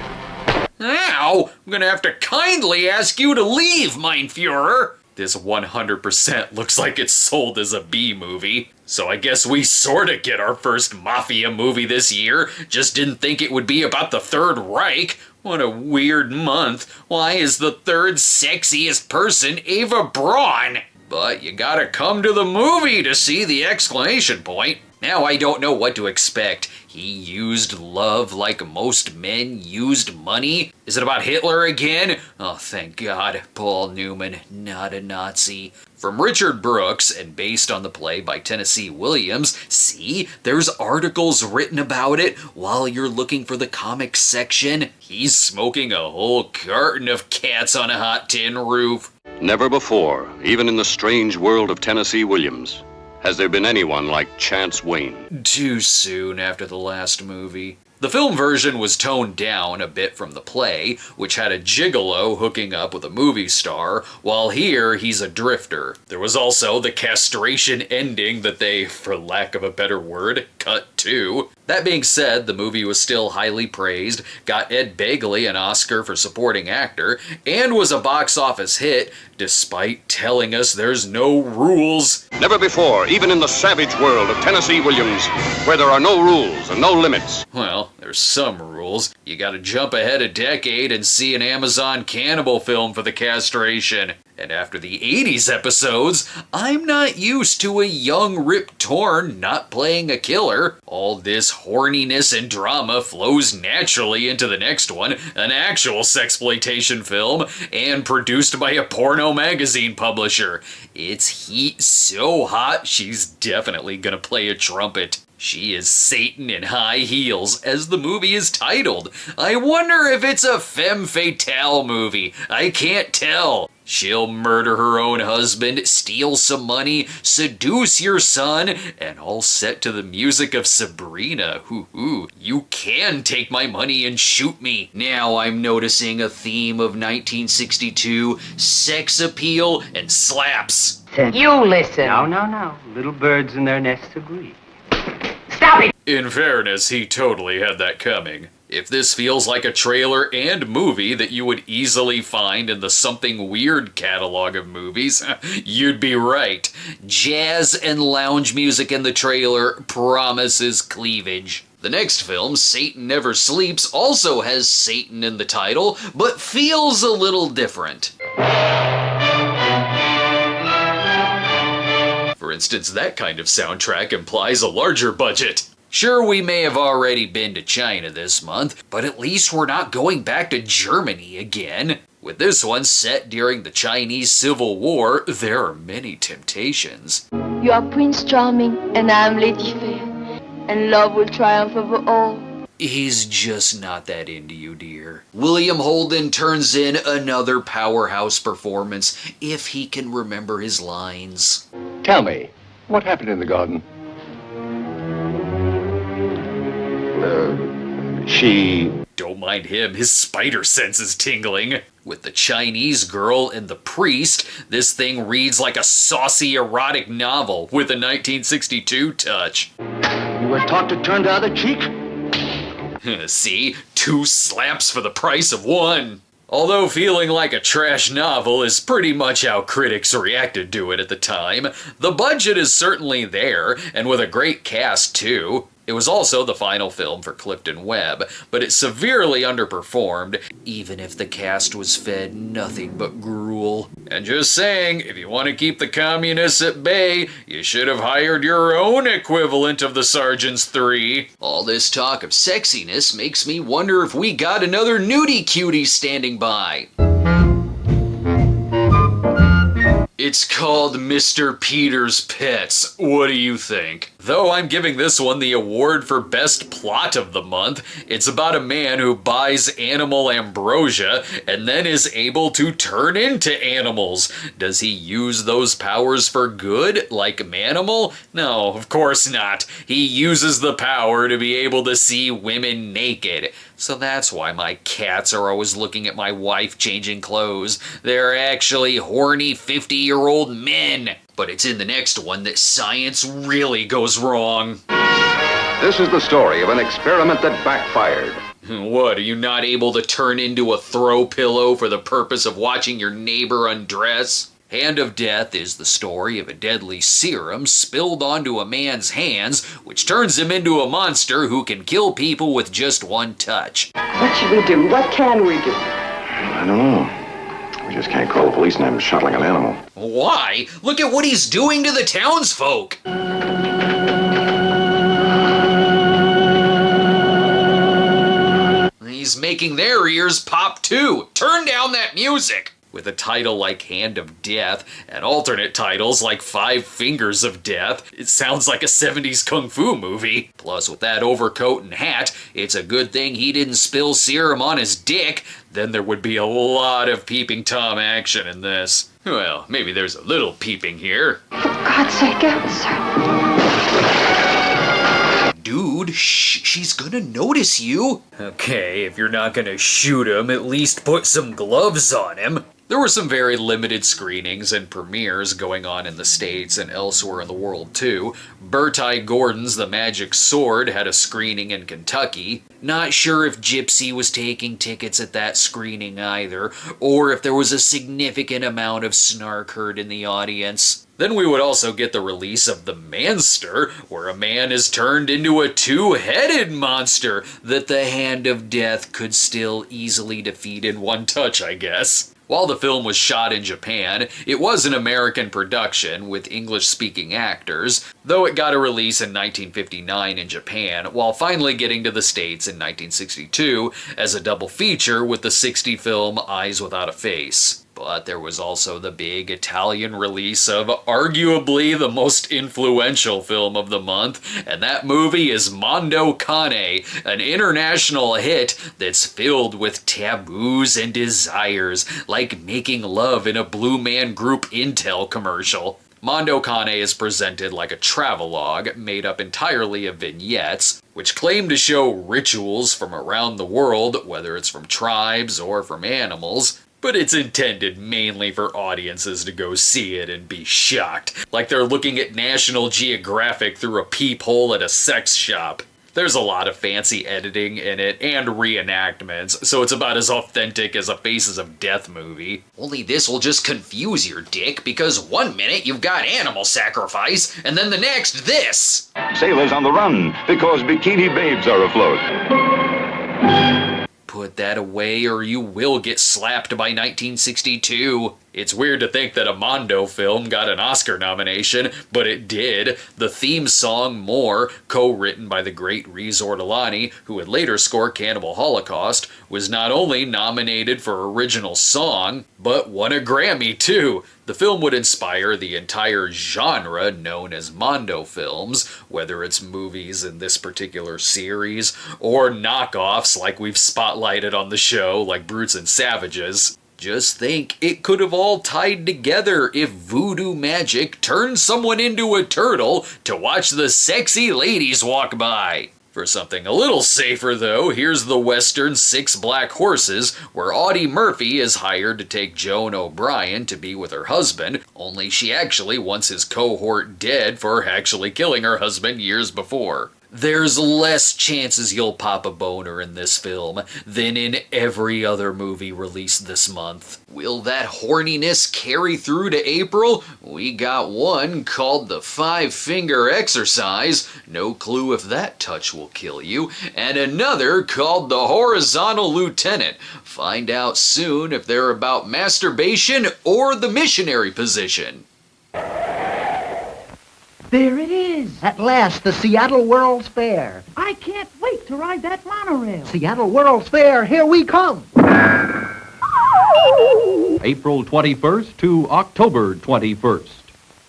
Ow! I'm gonna have to kindly ask you to leave, mein Fuhrer! This 100% looks like it's sold as a B movie. So I guess we sorta get our first Mafia movie this year. Just didn't think it would be about the Third Reich. What a weird month. Why is the third sexiest person Eva Braun? But you gotta come to the movie to see the exclamation point. Now I don't know what to expect. He used love like most men used money? Is it about Hitler again? Oh, thank God. Paul Newman, not a Nazi. From Richard Brooks, and based on the play by Tennessee Williams, see, there's articles written about it while you're looking for the comics section. He's smoking a whole carton of Cats on a Hot Tin Roof. Never before, even in the strange world of Tennessee Williams, has there been anyone like Chance Wayne. Too soon after the last movie. The film version was toned down a bit from the play, which had a gigolo hooking up with a movie star, while here he's a drifter. There was also the castration ending that they, for lack of a better word, cut to. That being said, the movie was still highly praised, got Ed Begley an Oscar for supporting actor, and was a box office hit, despite telling us there's no rules. Never before, even in the savage world of Tennessee Williams, where there are no rules and no limits. Well, there's some rules. You gotta jump ahead a decade and see an Amazon cannibal film for the castration. And after the 80s episodes, I'm not used to a young Rip Torn not playing a killer. All this horniness and drama flows naturally into the next one, an actual sexploitation film, and produced by a porno magazine publisher. It's heat so hot, she's definitely gonna play a trumpet. She is Satan in high heels, as the movie is titled. I wonder if it's a femme fatale movie. I can't tell. She'll murder her own husband, steal some money, seduce your son, and all set to the music of Sabrina. Hoo-hoo. You can take my money and shoot me. Now I'm noticing a theme of 1962, sex appeal and slaps. You listen. No. Little birds in their nests agree. Stop it! In fairness, he totally had that coming. If this feels like a trailer and movie that you would easily find in the Something Weird catalog of movies, you'd be right. Jazz and lounge music in the trailer promises cleavage. The next film, Satan Never Sleeps, also has Satan in the title, but feels a little different. For instance, that kind of soundtrack implies a larger budget. Sure, we may have already been to China this month, but at least we're not going back to Germany again. With this one set during the Chinese Civil War, there are many temptations. You are Prince Charming, and I am Lady Fair, and love will triumph over all. He's just not that into you, dear. William Holden turns in another powerhouse performance, if he can remember his lines. Tell me, what happened in the garden? She... Don't mind him, his spider sense is tingling. With the Chinese girl and the priest, this thing reads like a saucy erotic novel with a 1962 touch. You were taught to turn the other cheek? See? 2 slaps for the price of 1. Although feeling like a trash novel is pretty much how critics reacted to it at the time, the budget is certainly there, and with a great cast too. It was also the final film for Clifton Webb, but it severely underperformed, even if the cast was fed nothing but gruel. And just saying, if you want to keep the communists at bay, you should have hired your own equivalent of the Sergeants 3. All this talk of sexiness makes me wonder if we got another nudie cutie standing by. It's called Mr. Peter's Pets. What do you think? Though I'm giving this one the award for Best Plot of the Month, it's about a man who buys animal ambrosia and then is able to turn into animals. Does he use those powers for good, like Manimal? No, of course not. He uses the power to be able to see women naked. So that's why my cats are always looking at my wife changing clothes. They're actually horny 50-year-old men. But it's in the next one that science really goes wrong. This is the story of an experiment that backfired. What, are you not able to turn into a throw pillow for the purpose of watching your neighbor undress? Hand of Death is the story of a deadly serum spilled onto a man's hands, which turns him into a monster who can kill people with just one touch. What should we do? What can we do? I don't know. We just can't call the police and have him shot like an animal. Why? Look at what he's doing to the townsfolk! He's making their ears pop too! Turn down that music! With a title like Hand of Death, and alternate titles like Five Fingers of Death, it sounds like a 70s kung fu movie. Plus, with that overcoat and hat, it's a good thing he didn't spill serum on his dick. Then there would be a lot of peeping Tom action in this. Well, maybe there's a little peeping here. For God's sake, answer. Dude, shh, she's gonna notice you. Okay, if you're not gonna shoot him, at least put some gloves on him. There were some very limited screenings and premieres going on in the States and elsewhere in the world too. Bertie Gordon's The Magic Sword had a screening in Kentucky. Not sure if Gypsy was taking tickets at that screening either, or if there was a significant amount of snark heard in the audience. Then we would also get the release of The Manster, where a man is turned into a two-headed monster that the Hand of Death could still easily defeat in one touch, I guess. While the film was shot in Japan, it was an American production with English-speaking actors, though it got a release in 1959 in Japan, while finally getting to the States in 1962 as a double feature with the 60 film Eyes Without a Face. But there was also the big Italian release of arguably the most influential film of the month, and that movie is Mondo Cane, an international hit that's filled with taboos and desires, like making love in a Blue Man Group Intel commercial. Mondo Cane is presented like a travelogue made up entirely of vignettes, which claim to show rituals from around the world, whether it's from tribes or from animals. But it's intended mainly for audiences to go see it and be shocked, like they're looking at National Geographic through a peephole at a sex shop. There's a lot of fancy editing in it, and reenactments, so it's about as authentic as a Faces of Death movie. Only this will just confuse your dick, because one minute you've got animal sacrifice, and then the next, this! Sailors on the run because bikini babes are afloat. Put that away or you will get slapped by 1962. It's weird to think that a Mondo film got an Oscar nomination, but it did. The theme song, More, co-written by the great Riz Ortolani, who would later score Cannibal Holocaust, was not only nominated for original song, but won a Grammy too. The film would inspire the entire genre known as Mondo films, whether it's movies in this particular series, or knockoffs like we've spotlighted on the show, like Brutes and Savages. Just think, it could have all tied together if voodoo magic turned someone into a turtle to watch the sexy ladies walk by. For something a little safer though, here's the western Six Black Horses, where Audie Murphy is hired to take Joan O'Brien to be with her husband, only she actually wants his cohort dead for actually killing her husband years before. There's less chances you'll pop a boner in this film than in every other movie released this month. Will that horniness carry through to April? We got one called the 5-Finger Exercise, no clue if that touch will kill you, and another called the Horizontal Lieutenant. Find out soon if they're about masturbation or the missionary position. There it is! At last, the Seattle World's Fair. I can't wait to ride that monorail. Seattle World's Fair, here we come! April 21st to October 21st.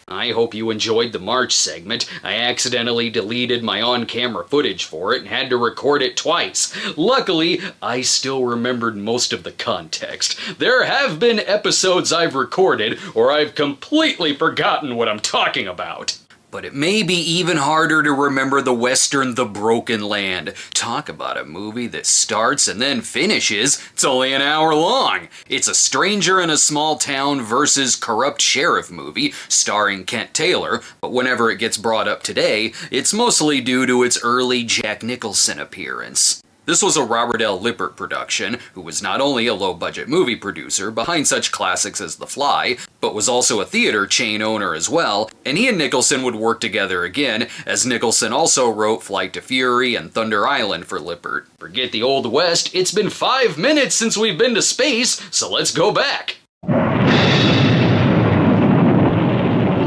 I hope you enjoyed the March segment. I accidentally deleted my on-camera footage for it and had to record it twice. Luckily, I still remembered most of the context. There have been episodes I've recorded where I've completely forgotten what I'm talking about. But it may be even harder to remember the Western The Broken Land. Talk about a movie that starts and then finishes. It's only an hour long. It's a stranger in a small town versus corrupt sheriff movie starring Kent Taylor, but whenever it gets brought up today, it's mostly due to its early Jack Nicholson appearance. This was a Robert L. Lippert production, who was not only a low-budget movie producer behind such classics as The Fly, but was also a theater chain owner as well, and he and Nicholson would work together again, as Nicholson also wrote Flight to Fury and Thunder Island for Lippert. Forget the Old West, it's been 5 minutes since we've been to space, so let's go back!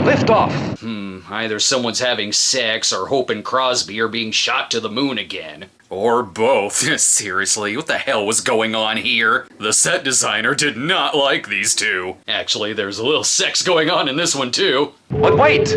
Lift off! Either someone's having sex or Hope and Crosby are being shot to the moon again. Or both. Seriously, what the hell was going on here? The set designer did not like these two. Actually, there's a little sex going on in this one too. But wait!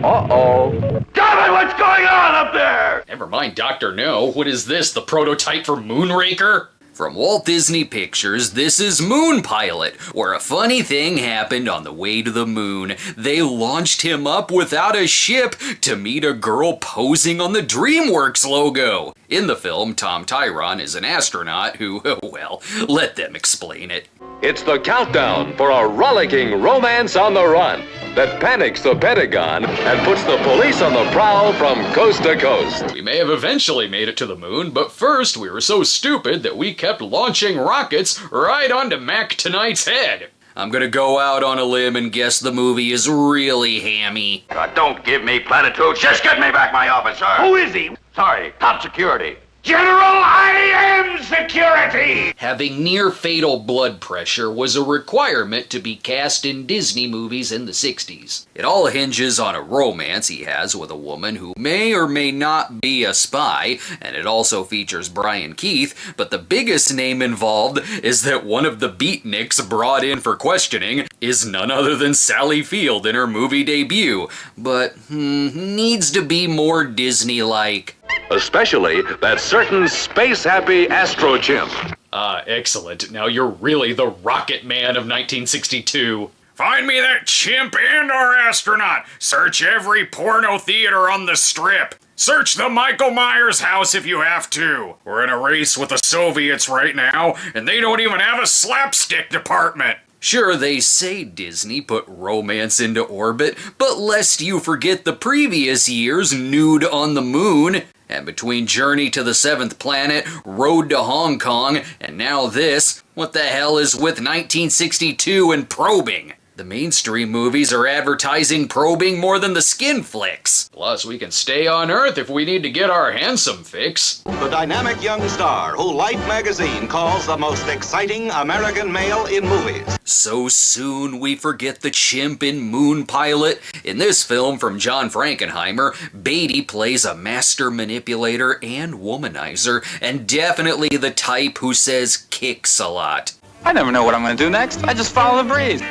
Uh-oh. Damn it, what's going on up there? Never mind Dr. No. What is this, the prototype for Moonraker? From Walt Disney Pictures, this is Moon Pilot, where a funny thing happened on the way to the moon. They launched him up without a ship to meet a girl posing on the DreamWorks logo. In the film, Tom Tyrone is an astronaut who, well, let them explain it. It's the countdown for a rollicking romance on the run that panics the Pentagon and puts the police on the prowl from coast to coast. We may have eventually made it to the moon, but first we were so stupid that we kept launching rockets right onto Mac Tonight's head. I'm gonna go out on a limb and guess the movie is really hammy. Don't give me platitudes, just get me back my officer. Who is he? Sorry, top security. General, I am security! Having near-fatal blood pressure was a requirement to be cast in Disney movies in the 60s. It all hinges on a romance he has with a woman who may or may not be a spy, and it also features Brian Keith, but the biggest name involved is that one of the beatniks brought in for questioning is none other than Sally Field in her movie debut, but needs to be more Disney-like. Especially that certain space-happy astro chimp. Excellent. Now you're really the Rocket Man of 1962. Find me that chimp and/or astronaut. Search every porno theater on the strip. Search the Michael Myers house if you have to. We're in a race with the Soviets right now, and they don't even have a slapstick department. Sure, they say Disney put romance into orbit, but lest you forget the previous year's Nude on the Moon. And between Journey to the Seventh Planet, Road to Hong Kong, and now this, what the hell is with 1962 and probing? The mainstream movies are advertising probing more than the skin flicks. Plus, we can stay on Earth if we need to get our handsome fix. The dynamic young star who Life magazine calls the most exciting American male in movies. So soon we forget the chimp in Moon Pilot. In this film from John Frankenheimer, Beatty plays a master manipulator and womanizer, and definitely the type who says kicks a lot. I never know what I'm gonna do next. I just follow the breeze.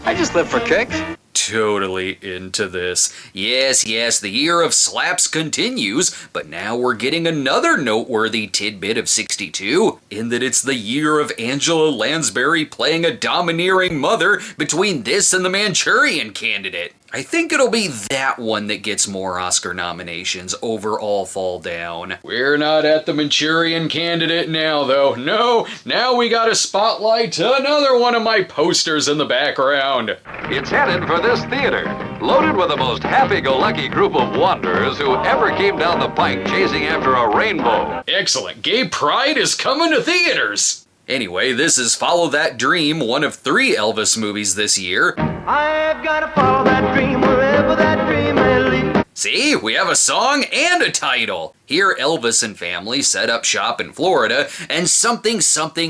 I just live for kicks. Totally into this. Yes, the year of slaps continues, but now we're getting another noteworthy tidbit of 62, in that it's the year of Angela Lansbury playing a domineering mother between this and the Manchurian Candidate. I think it'll be that one that gets more Oscar nominations over All Fall Down. We're not at the Manchurian Candidate now, though. No, now we gotta spotlight another one of my posters in the background. It's headed for this theater. loaded with the most happy-go-lucky group of wanderers who ever came down the pike chasing after a rainbow. Excellent. Gay pride is coming to theaters. Anyway, this is Follow That Dream, one of 3 Elvis movies this year. I've gotta follow that dream wherever that dream may lead. See, we have a song and a title. Here, Elvis and family set up shop in Florida, and something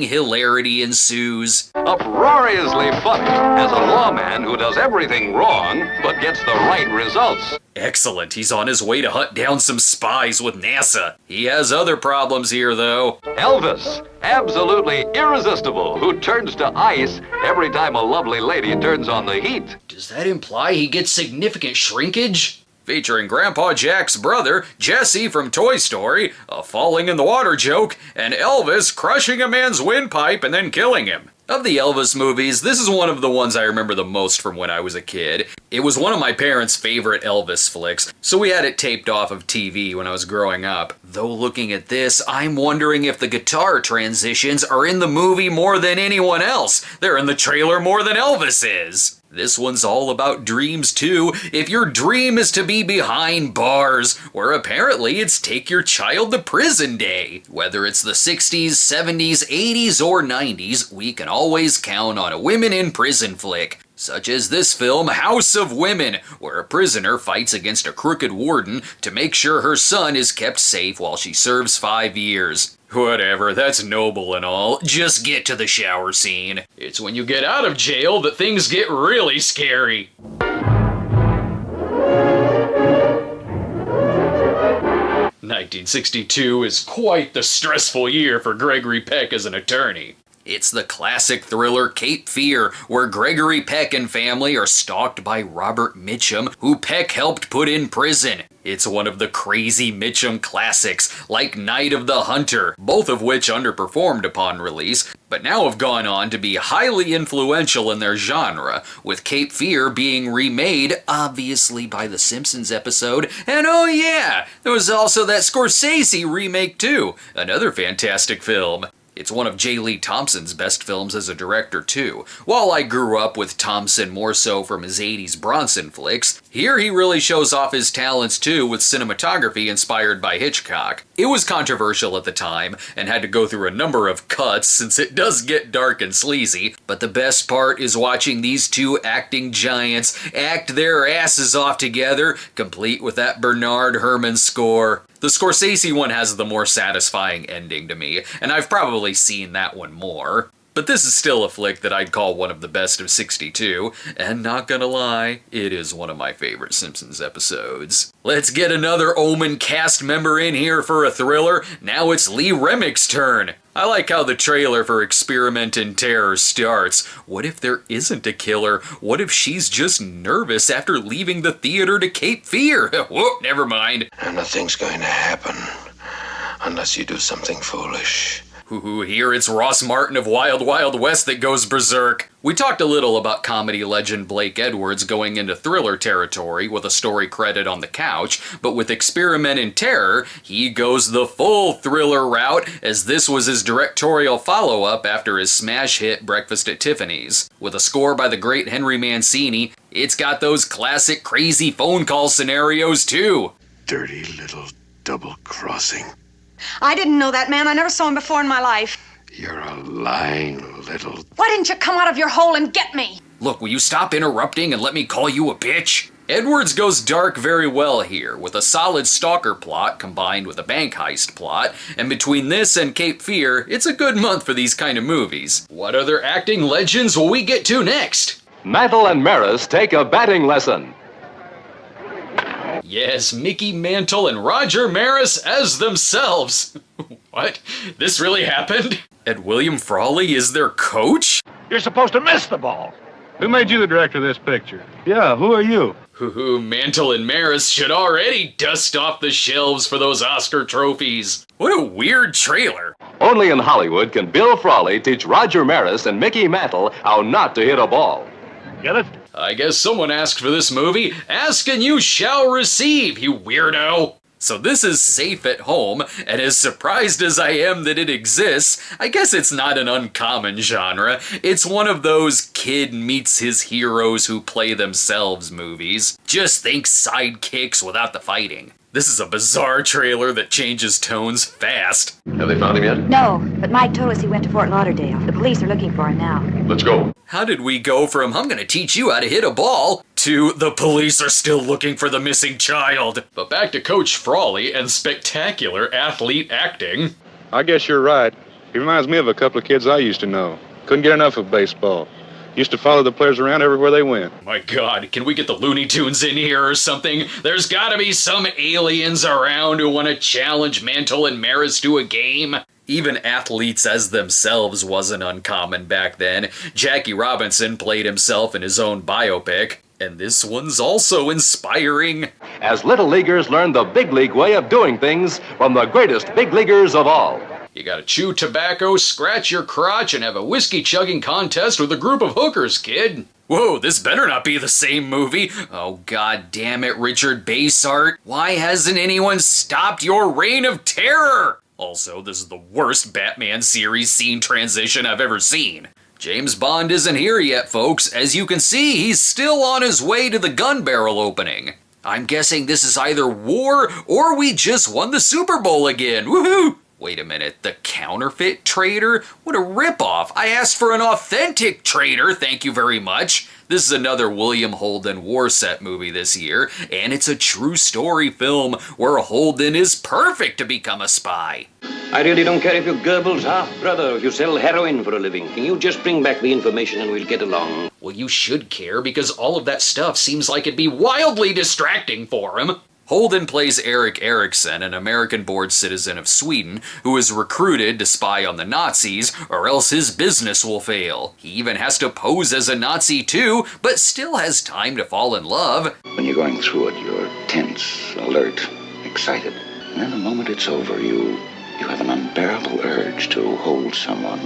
hilarity ensues. Uproariously funny as a lawman who does everything wrong but gets the right results. Excellent. He's on his way to hunt down some spies with NASA. He has other problems here, though. Elvis, absolutely irresistible, who turns to ice every time a lovely lady turns on the heat. Does that imply he gets significant shrinkage? Featuring Grandpa Jack's brother, Jesse from Toy Story, a falling in the water joke, and Elvis crushing a man's windpipe and then killing him. Of the Elvis movies, this is one of the ones I remember the most from when I was a kid. It was one of my parents' favorite Elvis flicks, so we had it taped off of TV when I was growing up. Though looking at this, I'm wondering if the guitar transitions are in the movie more than anyone else. They're in the trailer more than Elvis is. This one's all about dreams too, if your dream is to be behind bars, where apparently it's take your child to prison day. Whether it's the 60s, 70s, 80s, or 90s, we can always count on a women in prison flick. Such as this film, House of Women, where a prisoner fights against a crooked warden to make sure her son is kept safe while she serves 5 years. Whatever, that's noble and all. Just get to the shower scene. It's when you get out of jail that things get really scary. "1962 is quite the stressful year for Gregory Peck as an attorney. It's the classic thriller Cape Fear, where Gregory Peck and family are stalked by Robert Mitchum, who Peck helped put in prison. It's one of the crazy Mitchum classics, like Night of the Hunter, both of which underperformed upon release, but now have gone on to be highly influential in their genre, with Cape Fear being remade, obviously by the Simpsons episode, and oh yeah, there was also that Scorsese remake too, another fantastic film. It's one of J. Lee Thompson's best films as a director, too. While I grew up with Thompson more so from his 80s Bronson flicks, here he really shows off his talents, too, with cinematography inspired by Hitchcock. It was controversial at the time, and had to go through a number of cuts since it does get dark and sleazy, but the best part is watching these two acting giants act their asses off together, complete with that Bernard Herrmann score. The Scorsese one has the more satisfying ending to me, and I've probably seen that one more. But this is still a flick that I'd call one of the best of '62, and not gonna lie, it is one of my favorite Simpsons episodes. Let's get another Omen cast member in here for a thriller. Now it's Lee Remick's turn. I like how the trailer for Experiment in Terror starts. What if there isn't a killer? What if she's just nervous after leaving the theater to Cape Fear? Whoop, never mind. And nothing's going to happen unless you do something foolish. Here it's Ross Martin of Wild Wild West that goes berserk. We talked a little about comedy legend Blake Edwards going into thriller territory with a story credit on the couch, but with Experiment in Terror, he goes the full thriller route, as this was his directorial follow-up after his smash hit Breakfast at Tiffany's. With a score by the great Henry Mancini, it's got those classic crazy phone call scenarios too. Dirty little double-crossing. I didn't know that man. I never saw him before in my life. You're a lying little... Why didn't you come out of your hole and get me? Look, will you stop interrupting and let me call you a bitch? Edwards goes dark very well here, with a solid stalker plot combined with a bank heist plot, and between this and Cape Fear, it's a good month for these kind of movies. What other acting legends will we get to next? Mantle and Maris take a batting lesson. Yes, Mickey Mantle and Roger Maris as themselves. What? This really happened? And William Frawley is their coach? You're supposed to miss the ball. Who made you the director of this picture? Yeah, who are you? Mantle and Maris should already dust off the shelves for those Oscar trophies. What a weird trailer. Only in Hollywood can Bill Frawley teach Roger Maris and Mickey Mantle how not to hit a ball. Get it? I guess someone asked for this movie. Ask and you shall receive, you weirdo. So this is safe at home, and as surprised as I am that it exists, I guess it's not an uncommon genre. It's one of those kid meets his heroes who play themselves movies. Just think sidekicks without the fighting. This is a bizarre trailer that changes tones fast. Have they found him yet? No, but Mike told us he went to Fort Lauderdale. The police are looking for him now. Let's go. How did we go from "I'm gonna teach you how to hit a ball" to "the police are still looking for the missing child"? But back to Coach Frawley and spectacular athlete acting. I guess you're right. He reminds me of a couple of kids I used to know. Couldn't get enough of baseball. Used to follow the players around everywhere they went. My God, can we get the Looney Tunes in here or something? There's gotta be some aliens around who want to challenge Mantle and Maris to a game. Even athletes as themselves wasn't uncommon back then. Jackie Robinson played himself in his own biopic. And this one's also inspiring. As little leaguers learn the big league way of doing things from the greatest big leaguers of all. You gotta chew tobacco, scratch your crotch, and have a whiskey-chugging contest with a group of hookers, kid. Whoa, this better not be the same movie. Oh, god damn it, Richard Basehart. Why hasn't anyone stopped your reign of terror? Also, this is the worst Batman series scene transition I've ever seen. James Bond isn't here yet, folks. As you can see, he's still on his way to the gun barrel opening. I'm guessing this is either war or we just won the Super Bowl again. Woohoo! Wait a minute, the counterfeit trader? What a ripoff. I asked for an authentic trader, thank you very much. This is another William Holden war set movie this year, and it's a true story film where Holden is perfect to become a spy. I really don't care if you're Goebbels' half-brother or if you sell heroin for a living. Can you just bring back the information and we'll get along? Well, you should care because all of that stuff seems like it'd be wildly distracting for him. Holden plays Erik Erikson, an American-born citizen of Sweden who is recruited to spy on the Nazis or else his business will fail. He even has to pose as a Nazi too, but still has time to fall in love. When you're going through it, you're tense, alert, excited. And then the moment it's over, you have an unbearable urge to hold someone.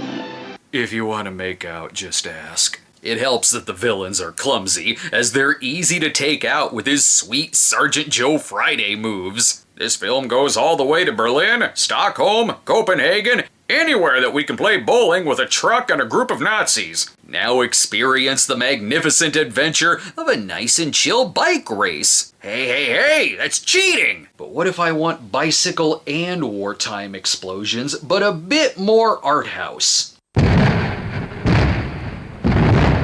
If you want to make out, just ask. It helps that the villains are clumsy, as they're easy to take out with his sweet Sergeant Joe Friday moves. This film goes all the way to Berlin, Stockholm, Copenhagen, anywhere that we can play bowling with a truck and a group of Nazis. Now experience the magnificent adventure of a nice and chill bike race. Hey, that's cheating! But what if I want bicycle and wartime explosions, but a bit more art house?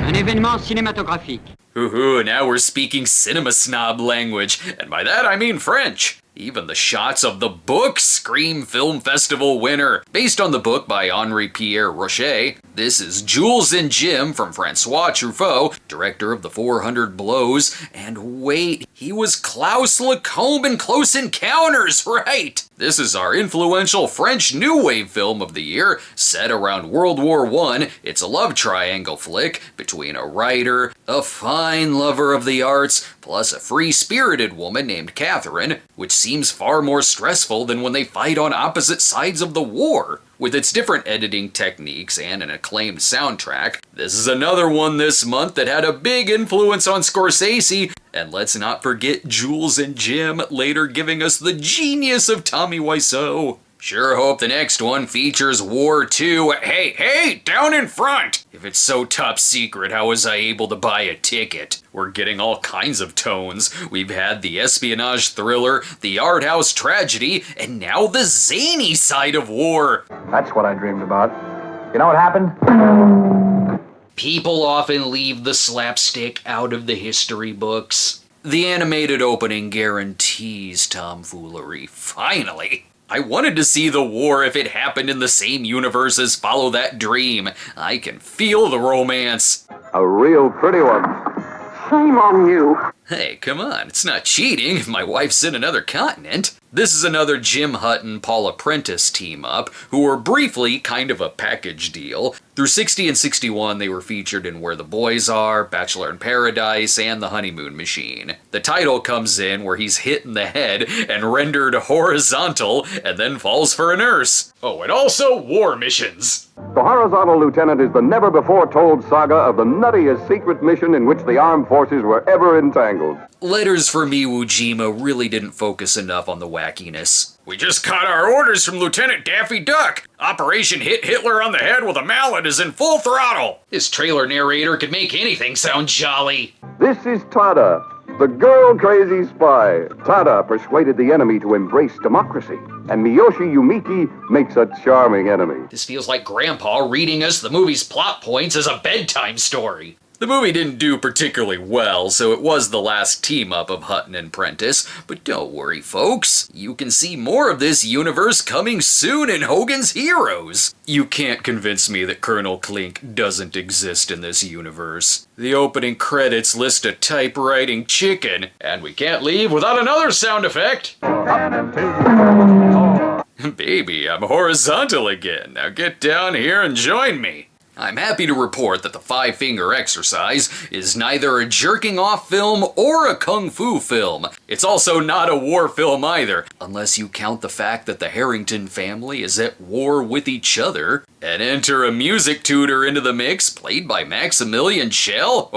Un événement cinématographique. Hoo-hoo, now we're speaking Cinema Snob language, and by that I mean French. Even the shots of the book scream Film Festival winner. Based on the book by Henri-Pierre Rocher, this is Jules and Jim from Francois Truffaut, director of The 400 Blows, and wait, he was Klaus Lacombe in Close Encounters, right? This is our influential French New Wave film of the year, set around World War I. It's a love triangle flick between a writer, a fine lover of the arts, plus a free-spirited woman named Catherine, which seems far more stressful than when they fight on opposite sides of the war. With its different editing techniques and an acclaimed soundtrack, this is another one this month that had a big influence on Scorsese, and let's not forget Jules and Jim later giving us the genius of Tommy Wiseau. Sure hope the next one features war too. Hey, down in front! If it's so top secret, how was I able to buy a ticket? We're getting all kinds of tones. We've had the espionage thriller, the art house tragedy, and now the zany side of war. That's what I dreamed about. You know what happened? People often leave the slapstick out of the history books. The animated opening guarantees tomfoolery. Finally! I wanted to see the war if it happened in the same universe as Follow That Dream. I can feel the romance. A real pretty one. Shame on you. Hey, come on, it's not cheating if my wife's in another continent. This is another Jim Hutton, Paula Prentice team-up, who were briefly kind of a package deal. Through 60 and 61, they were featured in Where the Boys Are, Bachelor in Paradise, and The Honeymoon Machine. The title comes in where he's hit in the head and rendered horizontal, and then falls for a nurse. Oh, and also war missions. The Horizontal Lieutenant is the never-before-told saga of the nuttiest secret mission in which the armed forces were ever entangled. tangled. Letters from Iwo Jima really didn't focus enough on the wackiness. We just got our orders from Lieutenant Daffy Duck. Operation Hit Hitler on the Head with a Mallet is in full throttle. This trailer narrator could make anything sound jolly. This is Tada, the girl-crazy spy. Tada persuaded the enemy to embrace democracy, and Miyoshi Yumiki makes a charming enemy. This feels like Grandpa reading us the movie's plot points as a bedtime story. The movie didn't do particularly well, so it was the last team-up of Hutton and Prentice, but don't worry, folks. You can see more of this universe coming soon in Hogan's Heroes. You can't convince me that Colonel Klink doesn't exist in this universe. The opening credits list a typewriting chicken, and we can't leave without another sound effect. Baby, I'm horizontal again. Now get down here and join me. I'm happy to report that the Five-Finger Exercise is neither a jerking off film or a kung fu film. It's also not a war film either, unless you count the fact that the Harrington family is at war with each other. And enter a music tutor into the mix, played by Maximilian Schell.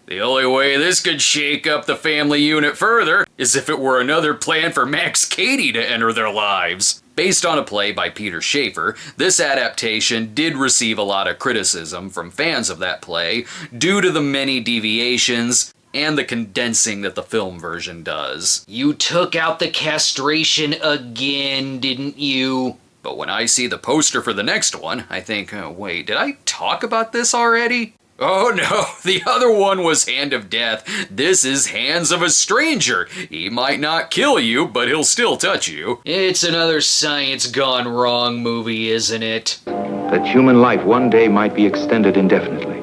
The only way this could shake up the family unit further is if it were another plan for Max Cady to enter their lives. Based on a play by Peter Shaffer, this adaptation did receive a lot of criticism from fans of that play due to the many deviations and the condensing that the film version does. You took out the castration again, didn't you? But when I see the poster for the next one, I think, oh, wait, did I talk about this already? Oh no, the other one was Hand of Death. This is Hands of a Stranger. He might not kill you, but he'll still touch you. It's another science gone wrong movie, isn't it? That human life one day might be extended indefinitely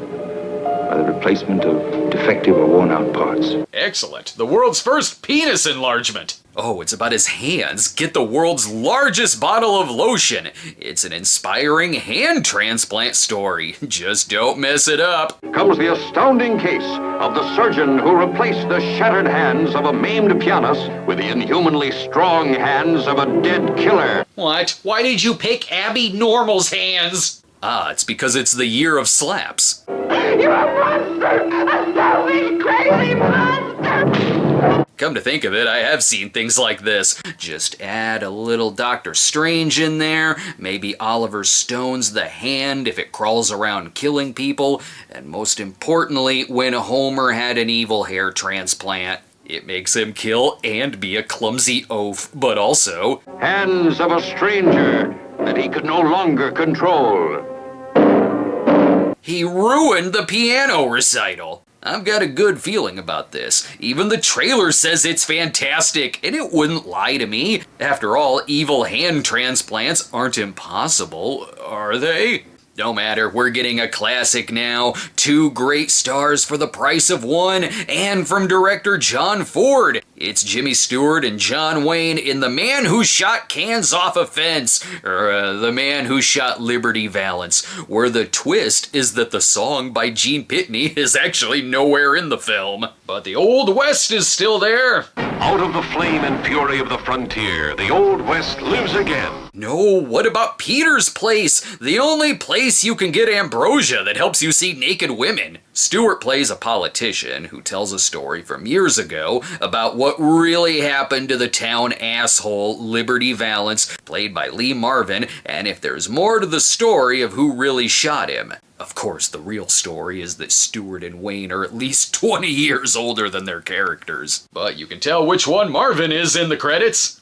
by the replacement of defective or worn-out parts. Excellent. The world's first penis enlargement. Oh, it's about his hands. Get the world's largest bottle of lotion. It's an inspiring hand transplant story. Just don't mess it up. Comes the astounding case of the surgeon who replaced the shattered hands of a maimed pianist with the inhumanly strong hands of a dead killer. What? Why did you pick Abby Normal's hands? Ah, it's because it's the year of slaps. You're a monster! A selfish, crazy monster! Come to think of it, I have seen things like this. Just add a little Dr. Strange in there, maybe Oliver Stone's the hand if it crawls around killing people, and most importantly, when Homer had an evil hair transplant. It makes him kill and be a clumsy oaf, but also... Hands of a stranger that he could no longer control. He ruined the piano recital. I've got a good feeling about this. Even the trailer says it's fantastic, and it wouldn't lie to me. After all, evil hand transplants aren't impossible, are they? No matter, we're getting a classic now. 2 great stars for the price of one, and from director John Ford. It's Jimmy Stewart and John Wayne in The Man Who Shot Cans Off a Fence, or The Man Who Shot Liberty Valance, where the twist is that the song by Gene Pitney is actually nowhere in the film. But the Old West is still there. Out of the flame and fury of the frontier, the Old West lives again. No, what about Peter's Place? The only place you can get ambrosia that helps you see naked women. Stewart plays a politician who tells a story from years ago about what really happened to the town asshole Liberty Valance, played by Lee Marvin, and if there's more to the story of who really shot him. Of course, the real story is that Stewart and Wayne are at least 20 years older than their characters. But you can tell which one Marvin is in the credits.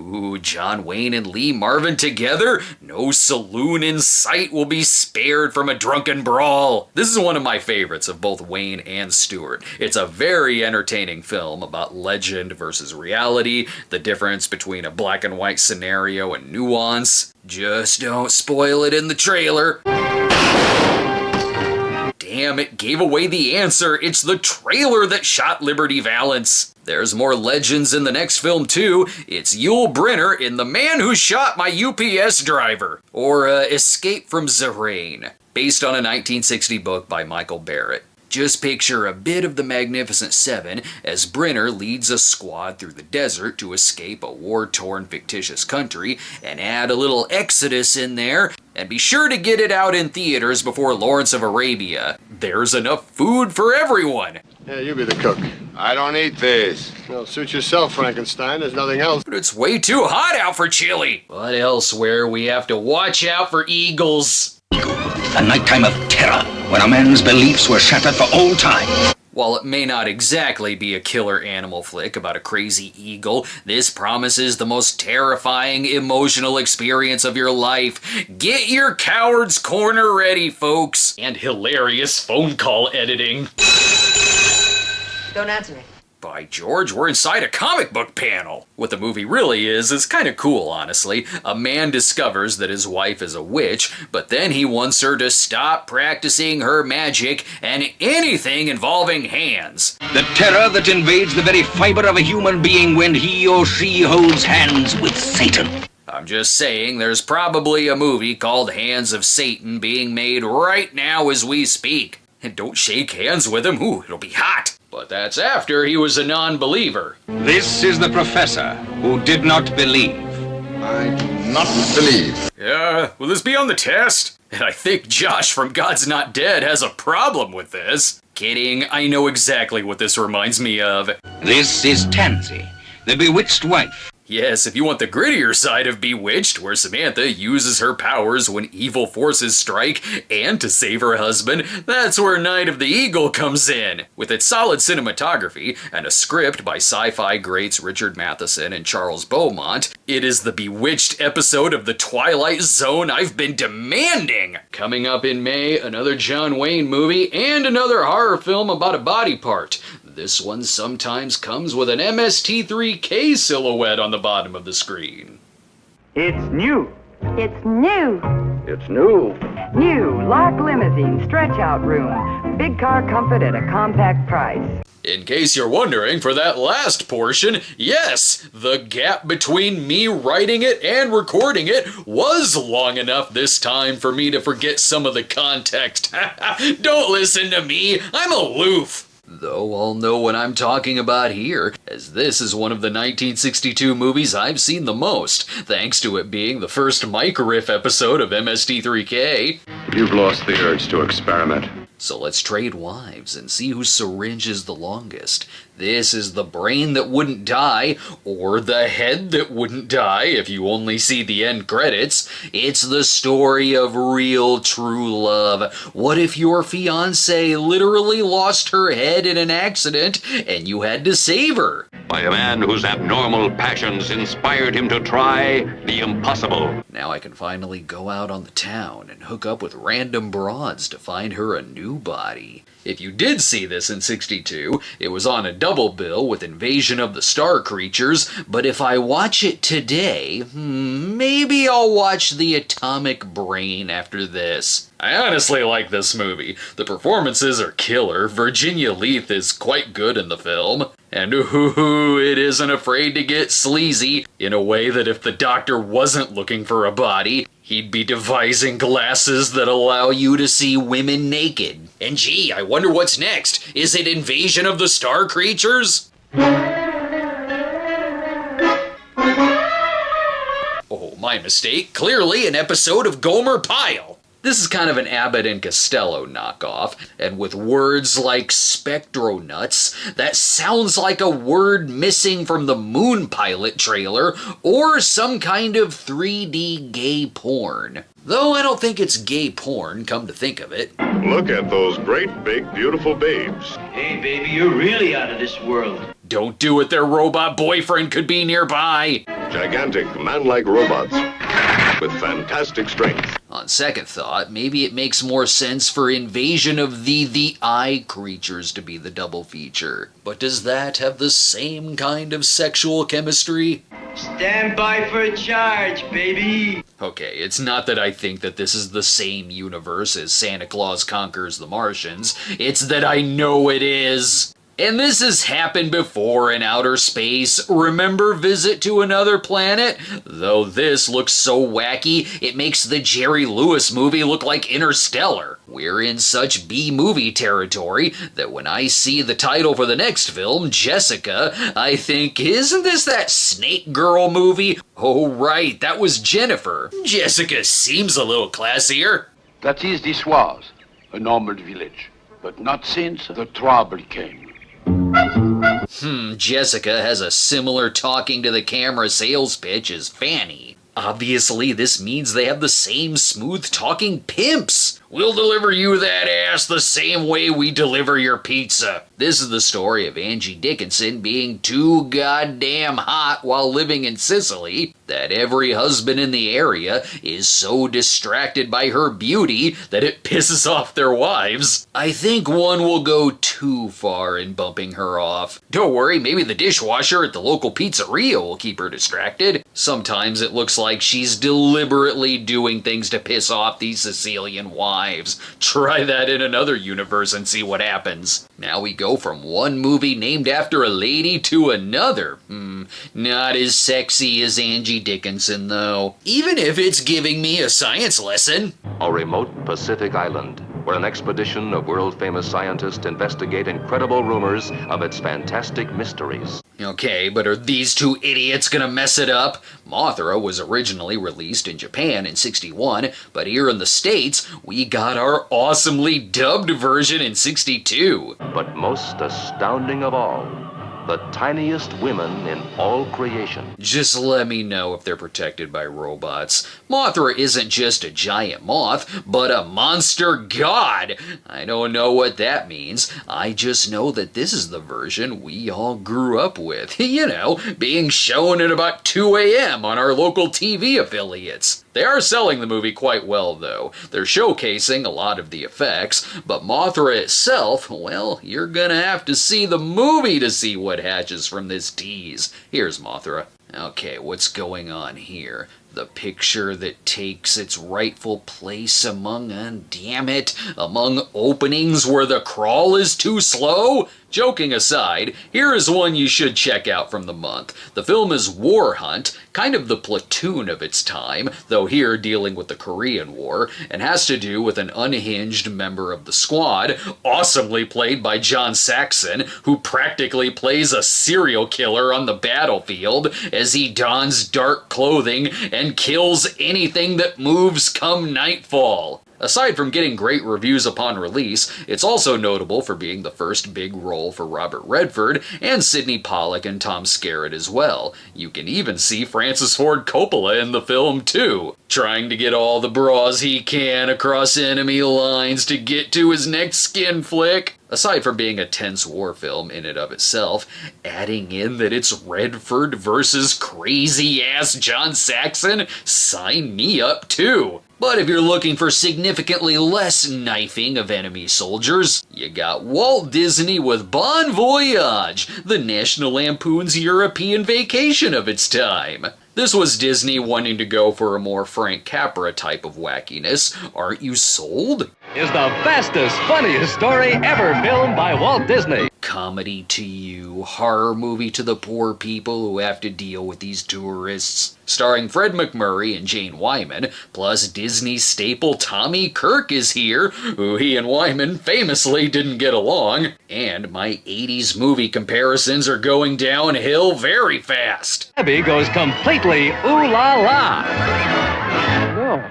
Ooh, John Wayne and Lee Marvin together? No saloon in sight will be spared from a drunken brawl. This is one of my favorites of both Wayne and Stewart. It's a very entertaining film about legend versus reality, the difference between a black and white scenario and nuance. Just don't spoil it in the trailer. Damn, it gave away the answer. It's the trailer that shot Liberty Valance. There's more legends in the next film too. It's Yul Brynner in The Man Who Shot My UPS Driver, or Escape from Zerane, based on a 1960 book by Michael Barrett. Just picture a bit of the Magnificent Seven as Brynner leads a squad through the desert to escape a war-torn fictitious country, and add a little Exodus in there, and be sure to get it out in theaters before Lawrence of Arabia. there's enough food for everyone. Yeah, you be the cook. I don't eat this. Well, suit yourself, Frankenstein. There's nothing else. But it's way too hot out for chili. But elsewhere, we have to watch out for eagles. A nighttime of terror, when a man's beliefs were shattered for all time. While it may not exactly be a killer animal flick about a crazy eagle, this promises the most terrifying emotional experience of your life. Get your coward's corner ready, folks. And hilarious phone call editing. Don't answer me. By George, we're inside a comic book panel. What the movie really is kind of cool, honestly. A man discovers that his wife is a witch, but then he wants her to stop practicing her magic and anything involving hands. The terror that invades the very fiber of a human being when he or she holds hands with Satan. I'm just saying, there's probably a movie called Hands of Satan being made right now as we speak. And don't shake hands with him, ooh, it'll be hot. But that's after he was a non-believer. This is the professor who did not believe. I do not believe. Yeah, will this be on the test? And I think Josh from God's Not Dead has a problem with this. Kidding, I know exactly what this reminds me of. This is Tansy, the bewitched wife. Yes, if you want the grittier side of Bewitched, where Samantha uses her powers when evil forces strike and to save her husband, that's where Night of the Eagle comes in. With its solid cinematography and a script by sci-fi greats Richard Matheson and Charles Beaumont, it is the Bewitched episode of The Twilight Zone I've been demanding! Coming up in May, another John Wayne movie and another horror film about a body part. This one sometimes comes with an MST3K silhouette on the bottom of the screen. It's new. It's new. It's new. New Lark Limousine stretch-out room. Big car comfort at a compact price. In case you're wondering, for that last portion, yes, the gap between me writing it and recording it was long enough this time for me to forget some of the context. Don't listen to me, I'm aloof. Though I'll know what I'm talking about here, as this is one of the 1962 movies I've seen the most, thanks to it being the first Mike Riff episode of MST3K. You've lost the urge to experiment. So let's trade wives and see whose syringe is the longest. This is the brain that wouldn't die, or the head that wouldn't die if you only see the end credits. It's the story of real true love. What if your fiancée literally lost her head in an accident and you had to save her? By a man whose abnormal passions inspired him to try the impossible. Now I can finally go out on the town and hook up with random broads to find her a new body. If you did see this in '62, it was on a double bill with Invasion of the Star Creatures, but if I watch it today, maybe I'll watch The Atomic Brain after this. I honestly like this movie. The performances are killer, Virginia Leith is quite good in the film, and ooh, it isn't afraid to get sleazy, in a way that if the doctor wasn't looking for a body, he'd be devising glasses that allow you to see women naked. And gee, I wonder what's next. Is it Invasion of the Star Creatures? Oh, my mistake. Clearly an episode of Gomer Pyle. This is kind of an Abbott and Costello knockoff, and with words like spectronuts, that sounds like a word missing from the Moon Pilot trailer, or some kind of 3D gay porn. Though I don't think it's gay porn, come to think of it. Look at those great, big, beautiful babes. Hey, baby, you're really out of this world. Don't do it, their robot boyfriend could be nearby. Gigantic, man-like robots with fantastic strength. On second thought, maybe it makes more sense for Invasion of the Eye Creatures to be the double feature. But does that have the same kind of sexual chemistry? Stand by for a charge, baby. Okay, it's not that I think that this is the same universe as Santa Claus Conquers the Martians, it's that I know it is. And this has happened before in outer space. Remember Visit to Another Planet? Though this looks so wacky, it makes the Jerry Lewis movie look like Interstellar. We're in such B-movie territory that when I see the title for the next film, Jessica, I think, isn't this that Snake Girl movie? Oh right, that was Jennifer. Jessica seems a little classier. That is, this was a normal village. but not since the trouble came. Jessica has a similar talking to the camera sales pitch as Fanny. Obviously, this means they have the same smooth-talking pimps. We'll deliver you that ass the same way we deliver your pizza. This is the story of Angie Dickinson being too goddamn hot while living in Sicily that every husband in the area is so distracted by her beauty that it pisses off their wives. I think one will go too far in bumping her off. Don't worry, maybe the dishwasher at the local pizzeria will keep her distracted. Sometimes it looks like she's deliberately doing things to piss off these Sicilian wives. Try that in another universe and see what happens. Now we go from one movie named after a lady to another. Not as sexy as Angie Dickinson, though. Even if it's giving me a science lesson. A remote Pacific island where an expedition of world-famous scientists investigate incredible rumors of its fantastic mysteries. Okay, but are these two idiots gonna mess it up? Mothra was originally released in Japan in '61, but here in the States, we got our awesomely dubbed version in '62. But most astounding of all, the tiniest women in all creation. Just let me know if they're protected by robots. Mothra isn't just a giant moth, but a monster god. I don't know what that means. I just know that this is the version we all grew up with. You know, being shown at about 2 a.m. on our local TV affiliates. They are selling the movie quite well, though. They're showcasing a lot of the effects, but Mothra itself, well, you're gonna have to see the movie to see what hatches from this tease. Here's Mothra. Okay, what's going on here? The picture that takes its rightful place among openings where the crawl is too slow? Joking aside, here is one you should check out from the month. The film is War Hunt, kind of the Platoon of its time, though here dealing with the Korean War, and has to do with an unhinged member of the squad, awesomely played by John Saxon, who practically plays a serial killer on the battlefield as he dons dark clothing and kills anything that moves come nightfall. Aside from getting great reviews upon release, it's also notable for being the first big role for Robert Redford and Sidney Pollack and Tom Skerritt as well. You can even see Francis Ford Coppola in the film too, trying to get all the bras he can across enemy lines to get to his next skin flick. Aside from being a tense war film in and of itself, adding in that it's Redford versus crazy-ass John Saxon, sign me up too. But if you're looking for significantly less knifing of enemy soldiers, you got Walt Disney with Bon Voyage, the National Lampoon's European Vacation of its time. This was Disney wanting to go for a more Frank Capra type of wackiness. Aren't you sold? Is the fastest, funniest story ever filmed by Walt Disney. Comedy to you, horror movie to the poor people who have to deal with these tourists. Starring Fred MacMurray and Jane Wyman, plus Disney staple Tommy Kirk is here, who he and Wyman famously didn't get along. And my 80s movie comparisons are going downhill very fast. Abby goes completely ooh la la. No.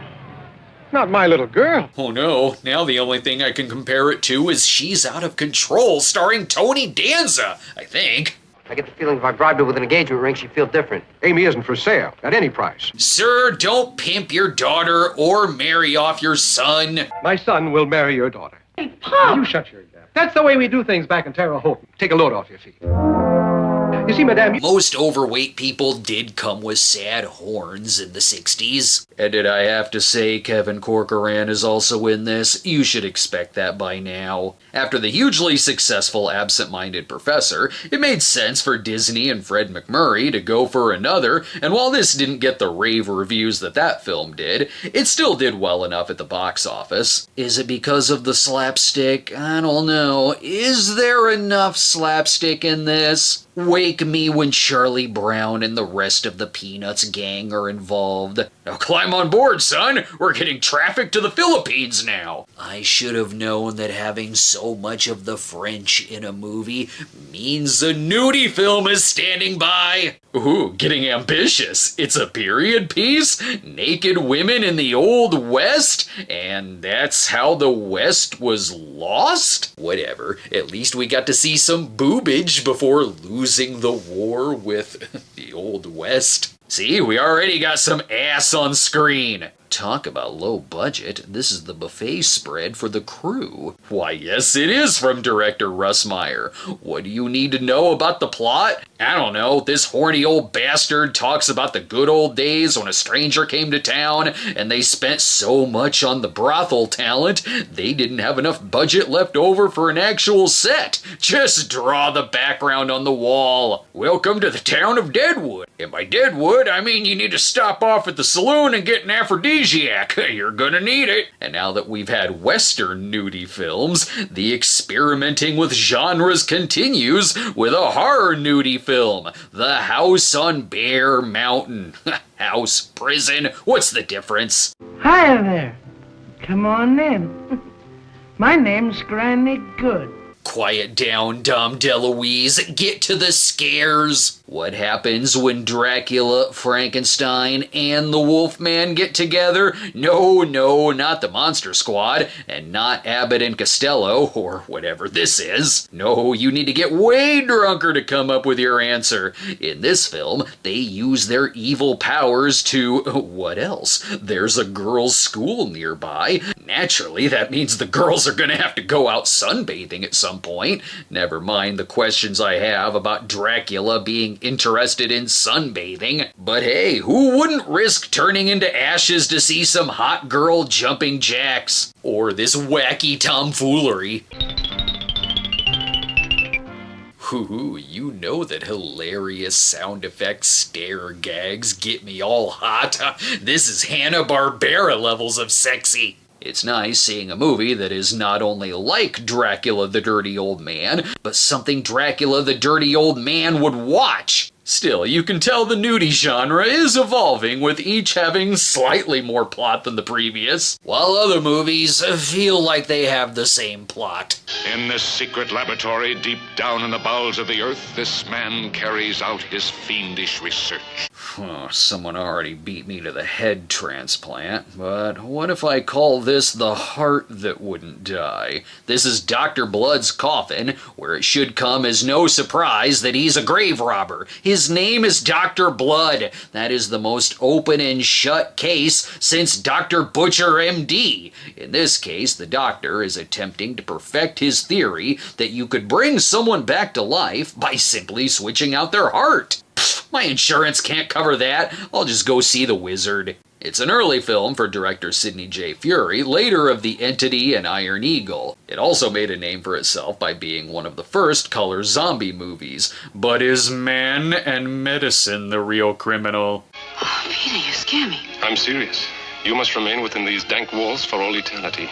Not my little girl. Oh no, now the only thing I can compare it to is She's Out of Control, starring Tony Danza, I think. I get the feeling if I bribed her with an engagement ring, she'd feel different. Amy isn't for sale, at any price. Sir, don't pimp your daughter or marry off your son. My son will marry your daughter. Hey, Pop! You shut your gap. That's the way we do things back in Terre Haute. Take a load off your feet. You see, madame... Most overweight people did come with sad horns in the 60s. And did I have to say Kevin Corcoran is also in this? You should expect that by now. After the hugely successful Absent-Minded Professor, it made sense for Disney and Fred MacMurray to go for another, and while this didn't get the rave reviews that film did, it still did well enough at the box office. Is it because of the slapstick? I don't know. Is there enough slapstick in this? Wake me when Charlie Brown and the rest of the Peanuts gang are involved. Now climb on board, son. We're getting traffic to the Philippines now. I should have known that having so much of the French in a movie means a nudie film is standing by. Ooh, getting ambitious. It's a period piece? Naked women in the Old West? And that's how the West was lost? Whatever. At least we got to see some boobage before losing the war with the Old West. See, we already got some ass on screen. Talk about low budget. This is the buffet spread for the crew. Why, yes, it is from director Russ Meyer. What do you need to know about the plot? I don't know. This horny old bastard talks about the good old days when a stranger came to town and they spent so much on the brothel talent, they didn't have enough budget left over for an actual set. Just draw the background on the wall. Welcome to the town of Deadwood. And by Deadwood, I mean you need to stop off at the saloon and get an aphrodisiac. You're gonna need it. And now that we've had Western nudie films, the experimenting with genres continues with a horror nudie film, The House on Bear Mountain. House, prison, what's the difference? Hi there. Come on in. My name's Granny Good. Quiet down, Dom DeLuise. Get to the scares. What happens when Dracula, Frankenstein, and the Wolfman get together? No, not the Monster Squad, and not Abbott and Costello, or whatever this is. No, you need to get way drunker to come up with your answer. In this film, they use their evil powers to... what else? There's a girls' school nearby. Naturally, that means the girls are gonna have to go out sunbathing at some point. Never mind the questions I have about Dracula being interested in sunbathing. But hey, who wouldn't risk turning into ashes to see some hot girl jumping jacks? Or this wacky tomfoolery. Ooh, you know that hilarious sound effect stare gags get me all hot. This is Hanna-Barbera levels of sexy. It's nice seeing a movie that is not only like Dracula the Dirty Old Man, but something Dracula the Dirty Old Man would watch. Still, you can tell the nudie genre is evolving, with each having slightly more plot than the previous, while other movies feel like they have the same plot. In this secret laboratory deep down in the bowels of the earth, this man carries out his fiendish research. Someone already beat me to the head transplant, but what if I call this the heart that wouldn't die? This is Dr. Blood's coffin, where it should come as no surprise that he's a grave robber. His name is Dr. Blood. That is the most open and shut case since Dr. Butcher MD. In this case, the doctor is attempting to perfect his theory that you could bring someone back to life by simply switching out their heart. My insurance can't cover that. I'll just go see the wizard. It's an early film for director Sidney J. Furie, later of The Entity and Iron Eagle. It also made a name for itself by being one of the first color zombie movies. But is man and medicine the real criminal? Oh, Peter, you scare me. I'm serious. You must remain within these dank walls for all eternity.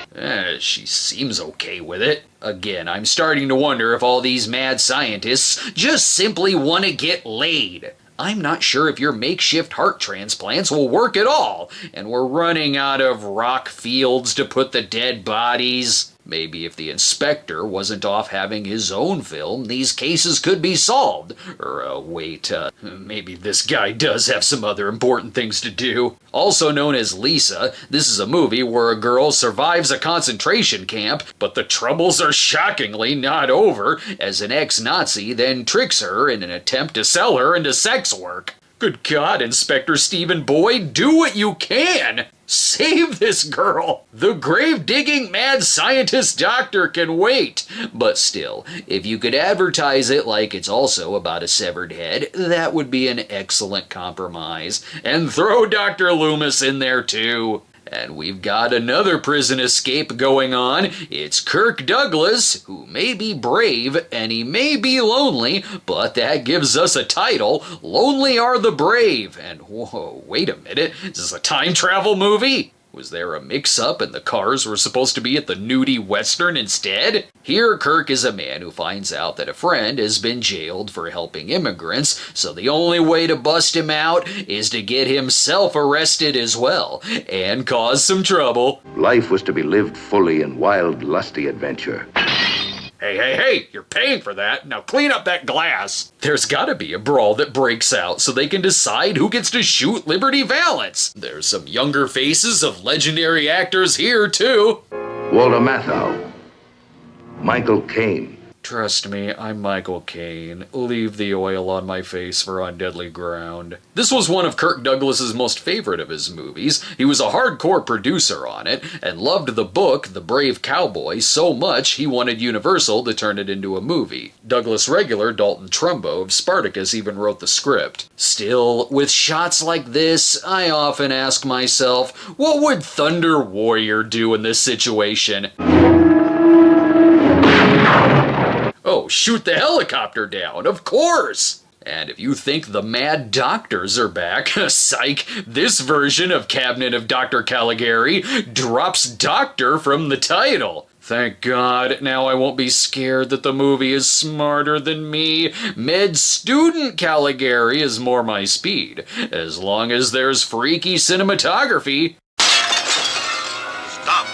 She seems okay with it. Again, I'm starting to wonder if all these mad scientists just simply want to get laid. I'm not sure if your makeshift heart transplants will work at all, and we're running out of rock fields to put the dead bodies. Maybe if the inspector wasn't off having his own film, these cases could be solved. Or, wait, maybe this guy does have some other important things to do. Also known as Lisa, this is a movie where a girl survives a concentration camp, but the troubles are shockingly not over, as an ex-Nazi then tricks her in an attempt to sell her into sex work. Good God, Inspector Stephen Boyd, do what you can! Save this girl! The grave-digging mad scientist doctor can wait! But still, if you could advertise it like it's also about a severed head, that would be an excellent compromise. And throw Dr. Loomis in there too. And we've got another prison escape going on. It's Kirk Douglas, who may be brave and he may be lonely, but that gives us a title, Lonely Are the Brave. And whoa, wait a minute, is this a time travel movie? Was there a mix-up and the cars were supposed to be at the nudie western instead? Here, Kirk is a man who finds out that a friend has been jailed for helping immigrants, so the only way to bust him out is to get himself arrested as well, and cause some trouble. Life was to be lived fully in wild, lusty adventure. Hey, you're paying for that. Now clean up that glass. There's gotta be a brawl that breaks out so they can decide who gets to shoot Liberty Valance. There's some younger faces of legendary actors here, too. Walter Matthau. Michael Caine. Trust me, I'm Michael Caine. Leave the oil on my face for On Deadly Ground. This was one of Kirk Douglas's most favorite of his movies. He was a hardcore producer on it, and loved the book, The Brave Cowboy, so much he wanted Universal to turn it into a movie. Douglas regular Dalton Trumbo of Spartacus even wrote the script. Still, with shots like this, I often ask myself, what would Thunder Warrior do in this situation? Oh, shoot the helicopter down, of course! And if you think the Mad Doctors are back, psych, this version of Cabinet of Dr. Caligari drops Doctor from the title. Thank God, now I won't be scared that the movie is smarter than me. Med student Caligari is more my speed, as long as there's freaky cinematography. Stop!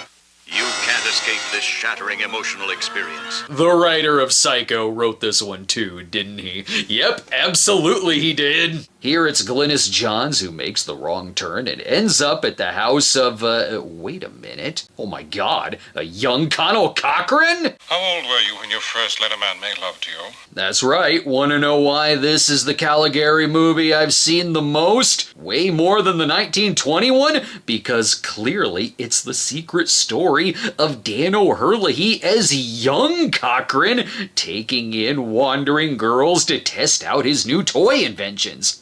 You can't escape this shattering emotional experience. The writer of Psycho wrote this one too, didn't he? Yep, absolutely he did. Here it's Glynis Johns who makes the wrong turn and ends up at the house of, wait a minute. Oh my God, a young Connell Cochran? How old were you when you first let a man make love to you? That's right. Want to know why this is the Caligari movie I've seen the most? Way more than the 1921? Because clearly it's the secret story of Dan O'Herlihy as young Cochran, taking in wandering girls to test out his new toy inventions.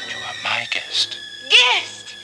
You are my guest. Guest!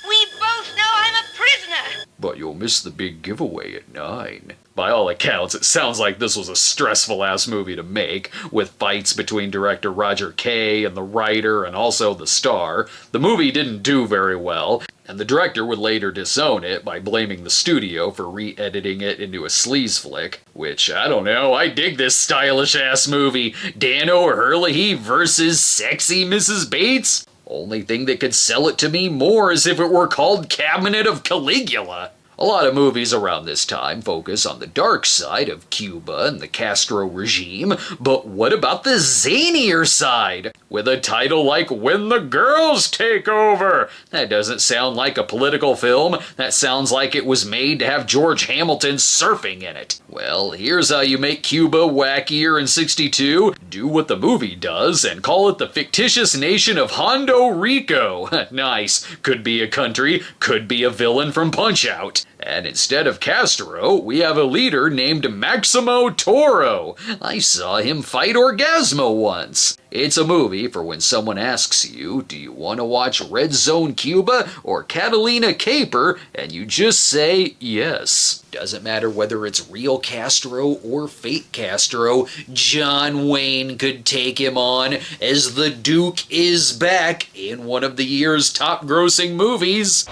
We both know I'm a prisoner! But you'll miss the big giveaway at 9. By all accounts, it sounds like this was a stressful-ass movie to make, with fights between director Roger Kay and the writer and also the star. The movie didn't do very well, and the director would later disown it by blaming the studio for re-editing it into a sleaze flick. Which, I don't know, I dig this stylish-ass movie. Dan O'Herlihy versus sexy Mrs. Bates? Only thing that could sell it to me more is if it were called Cabinet of Caligula. A lot of movies around this time focus on the dark side of Cuba and the Castro regime, but what about the zanier side? With a title like When the Girls Take Over! That doesn't sound like a political film, that sounds like it was made to have George Hamilton surfing in it. Well, here's how you make Cuba wackier in '62. Do what the movie does and call it the fictitious nation of Hondo Rico. Nice. Could be a country, could be a villain from Punch-Out! And instead of Castro, we have a leader named Maximo Toro. I saw him fight Orgasmo once. It's a movie for when someone asks you, do you want to watch Red Zone Cuba or Catalina Caper? And you just say yes. Doesn't matter whether it's real Castro or fake Castro, John Wayne could take him on, as the Duke is back in one of the year's top grossing movies.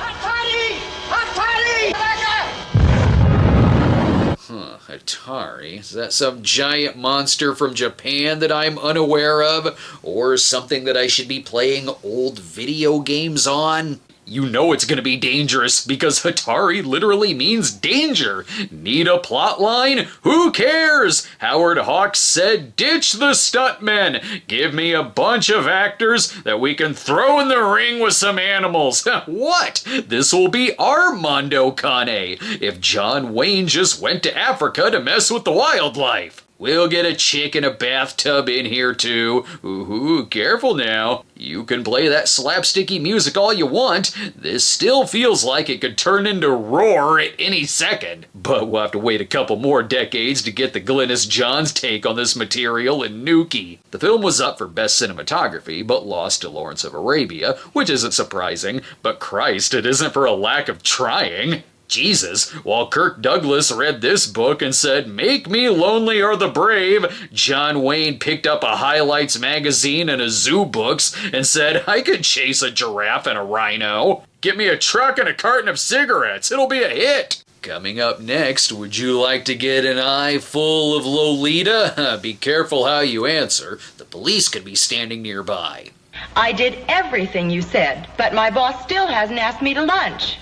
Atari? Is that some giant monster from Japan that I'm unaware of? Or something that I should be playing old video games on? You know it's gonna be dangerous, because Atari literally means danger. Need a plot line? Who cares? Howard Hawks said, ditch the stuntmen. Give me a bunch of actors that we can throw in the ring with some animals. What? This will be Armando Cane, if John Wayne just went to Africa to mess with the wildlife. We'll get a chick in a bathtub in here too. Ooh, careful now. You can play that slapsticky music all you want. This still feels like it could turn into Roar at any second. But we'll have to wait a couple more decades to get the Glynis Johns take on this material in Nuki. The film was up for Best Cinematography, but lost to Lawrence of Arabia, which isn't surprising. But Christ, it isn't for a lack of trying. Jesus, while Kirk Douglas read this book and said, make me lonely or the brave, John Wayne picked up a Highlights magazine and a zoo books and said, I could chase a giraffe and a rhino. Get me a truck and a carton of cigarettes. It'll be a hit. Coming up next, would you like to get an eye full of Lolita? Be careful how you answer. The police could be standing nearby. I did everything you said, but my boss still hasn't asked me to lunch.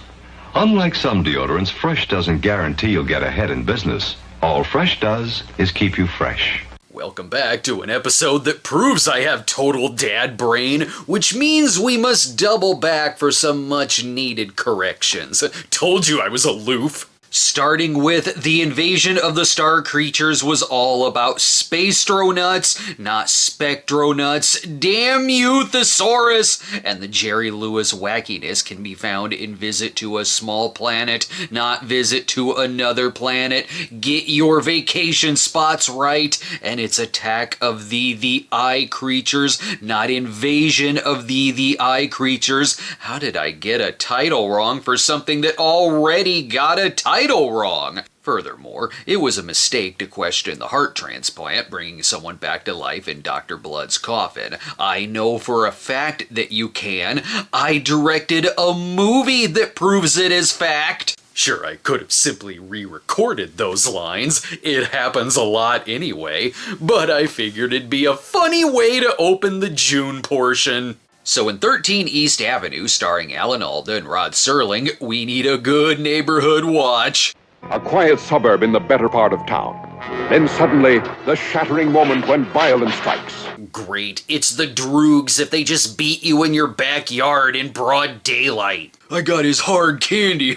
Unlike some deodorants, Fresh doesn't guarantee you'll get ahead in business. All Fresh does is keep you fresh. Welcome back to an episode that proves I have total dad brain, which means we must double back for some much needed corrections. Told you I was aloof. Starting with the invasion of the star creatures was all about spacetro-nuts, not spectro-nuts. Damn you, thesaurus! And the Jerry Lewis wackiness can be found in Visit to a Small Planet, not Visit to Another Planet. Get your vacation spots right, and it's Attack of the Eye Creatures, not Invasion of the Eye Creatures. How did I get a title wrong for something that already got a title wrong? Furthermore, it was a mistake to question the heart transplant bringing someone back to life in Dr. Blood's coffin. I know for a fact that you can. I directed a movie that proves it as fact. Sure, I could have simply re-recorded those lines. It happens a lot anyway, but I figured it'd be a funny way to open the June portion. So in 13 East Avenue, starring Alan Alda and Rod Serling, we need a good neighborhood watch. A quiet suburb in the better part of town. Then suddenly, the shattering moment when violence strikes. Great, it's the Droogs if they just beat you in your backyard in broad daylight. I got his hard candy.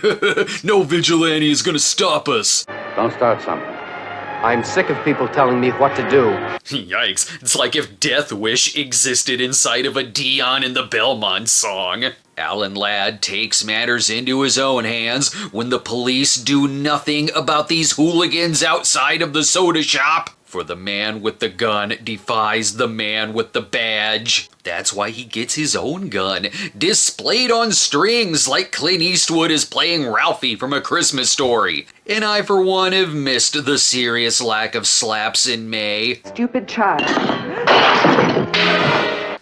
No vigilante is gonna stop us. Don't start something. I'm sick of people telling me what to do. Yikes, it's like if Death Wish existed inside of a Dion in the Belmont song. Alan Ladd takes matters into his own hands when the police do nothing about these hooligans outside of the soda shop. For the man with the gun defies the man with the badge. That's why he gets his own gun, displayed on strings like Clint Eastwood is playing Ralphie from A Christmas Story. And I, for one, have missed the serious lack of slaps in May. Stupid child.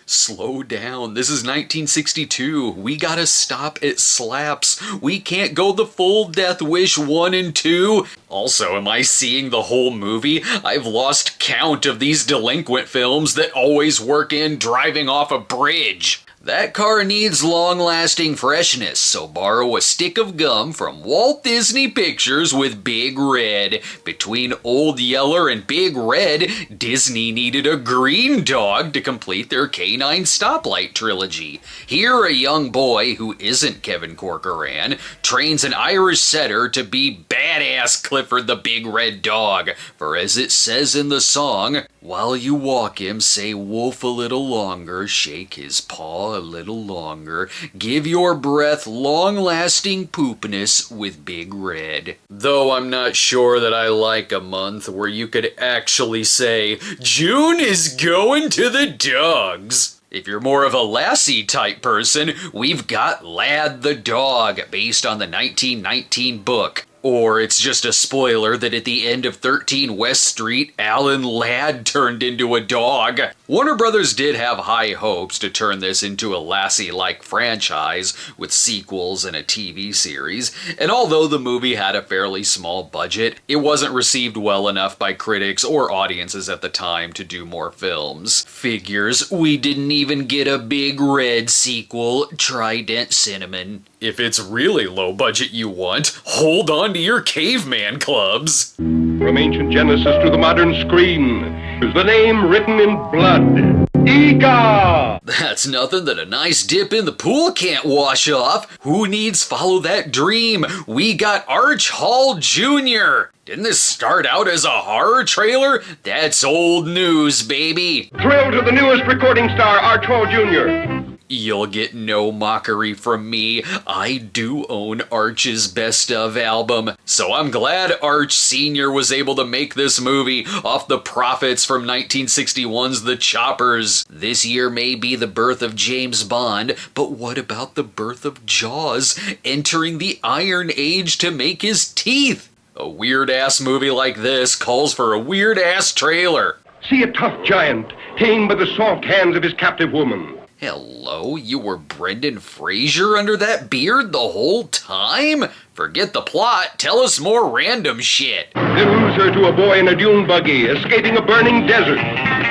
Slow down. This is 1962. We gotta stop at slaps. We can't go the full Death Wish 1 and 2. Also, am I seeing the whole movie? I've lost count of these delinquent films that always work in driving off a bridge. That car needs long-lasting freshness, so borrow a stick of gum from Walt Disney Pictures with Big Red. Between Old Yeller and Big Red, Disney needed a green dog to complete their Canine Stoplight trilogy. Here, a young boy who isn't Kevin Corcoran trains an Irish setter to be badass Clifford the Big Red Dog. For as it says in the song, while you walk him, say wolf a little longer, shake his paw a little longer, give your breath long-lasting poopness with Big Red. Though I'm not sure that I like a month where you could actually say, June is going to the dogs. If you're more of a Lassie type person, we've got Lad the Dog, based on the 1919 book. Or it's just a spoiler that at the end of 13 West Street, Alan Ladd turned into a dog. Warner Brothers did have high hopes to turn this into a Lassie-like franchise with sequels and a TV series, and although the movie had a fairly small budget, it wasn't received well enough by critics or audiences at the time to do more films. Figures, we didn't even get a Big Red sequel, Trident Cinnamon. If it's really low budget you want, hold on to your caveman clubs. From ancient Genesis to the modern screen, is the name written in blood. Ega! That's nothing that a nice dip in the pool can't wash off. Who needs Follow That Dream? We got Arch Hall Jr. Didn't this start out as a horror trailer? That's old news, baby. Thrill to the newest recording star, Arch Hall Jr. You'll get no mockery from me. I do own Arch's Best Of album, so I'm glad Arch Sr. was able to make this movie off the profits from 1961's The Choppers. This year may be the birth of James Bond, but what about the birth of Jaws entering the Iron Age to make his teeth? A weird-ass movie like this calls for a weird-ass trailer. See a tough giant, tamed by the soft hands of his captive woman. Hello, you were Brendan Fraser under that beard the whole time? Forget the plot, tell us more random shit. They lose her to a boy in a dune buggy, escaping a burning desert.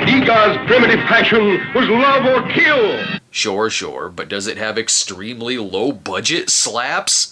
Egar's primitive passion was love or kill. Sure, but does it have extremely low-budget slaps?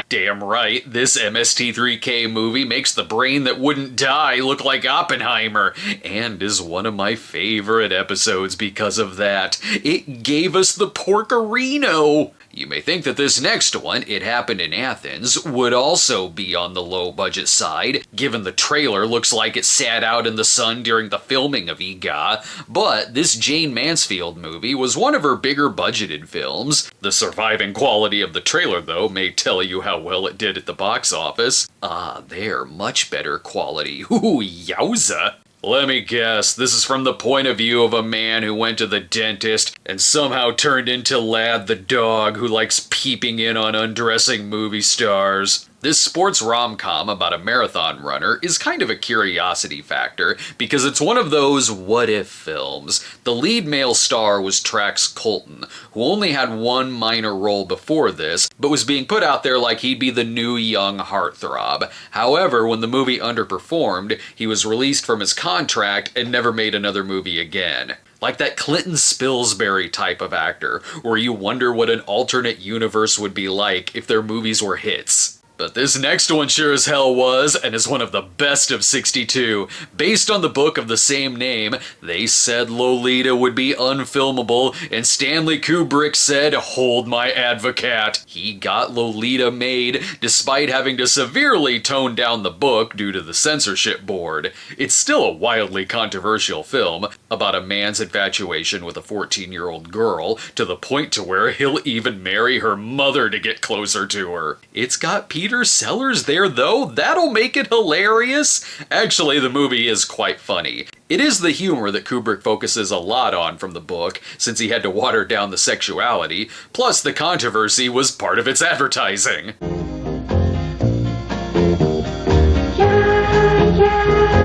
Damn right, this MST3K movie makes the brain that wouldn't die look like Oppenheimer, and is one of my favorite episodes because of that. It gave us the Porkerino! You may think that this next one, It Happened in Athens, would also be on the low-budget side, given the trailer looks like it sat out in the sun during the filming of EGA, but this Jane Mansfield movie was one of her bigger budgeted films. The surviving quality of the trailer, though, may tell you how well it did at the box office. Ah, they're much better quality. Ooh, yowza! Let me guess, this is from the point of view of a man who went to the dentist and somehow turned into Lad the dog who likes peeping in on undressing movie stars. This sports rom-com about a marathon runner is kind of a curiosity factor because it's one of those what-if films. The lead male star was Trax Colton, who only had one minor role before this, but was being put out there like he'd be the new young heartthrob. However, when the movie underperformed, he was released from his contract and never made another movie again. Like that Clinton Spilsbury type of actor, where you wonder what an alternate universe would be like if their movies were hits. But this next one sure as hell was, and is one of the best of '62. Based on the book of the same name, they said Lolita would be unfilmable, and Stanley Kubrick said, "Hold my advocate." He got Lolita made, despite having to severely tone down the book due to the censorship board. It's still a wildly controversial film, about a man's infatuation with a 14-year-old girl, to the point to where he'll even marry her mother to get closer to her. It's got Peter Sellers there, though. That'll make it hilarious. Actually, the movie is quite funny. It is the humor that Kubrick focuses a lot on from the book, since he had to water down the sexuality, plus the controversy was part of its advertising.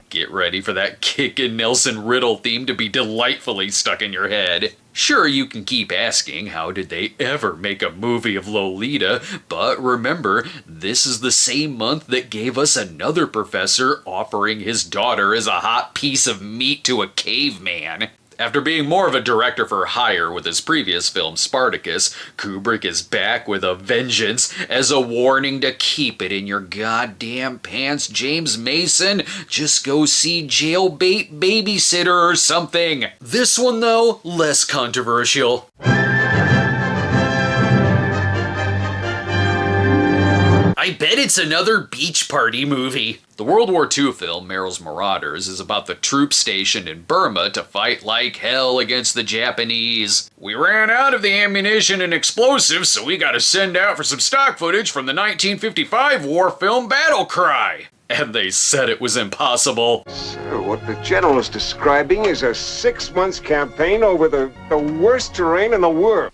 Get ready for that Kickin' Nelson Riddle theme to be delightfully stuck in your head. Sure, you can keep asking, how did they ever make a movie of Lolita? But remember, this is the same month that gave us another professor offering his daughter as a hot piece of meat to a caveman. After being more of a director for hire with his previous film Spartacus, Kubrick is back with a vengeance as a warning to keep it in your goddamn pants, James Mason. Just go see Jailbait Babysitter or something. This one, though, less controversial. I bet it's another beach party movie. The World War II film, Merrill's Marauders, is about the troops stationed in Burma to fight like hell against the Japanese. We ran out of the ammunition and explosives, so we gotta send out for some stock footage from the 1955 war film Battle Cry. And they said it was impossible. So what the general is describing is a 6 months campaign over the worst terrain in the world.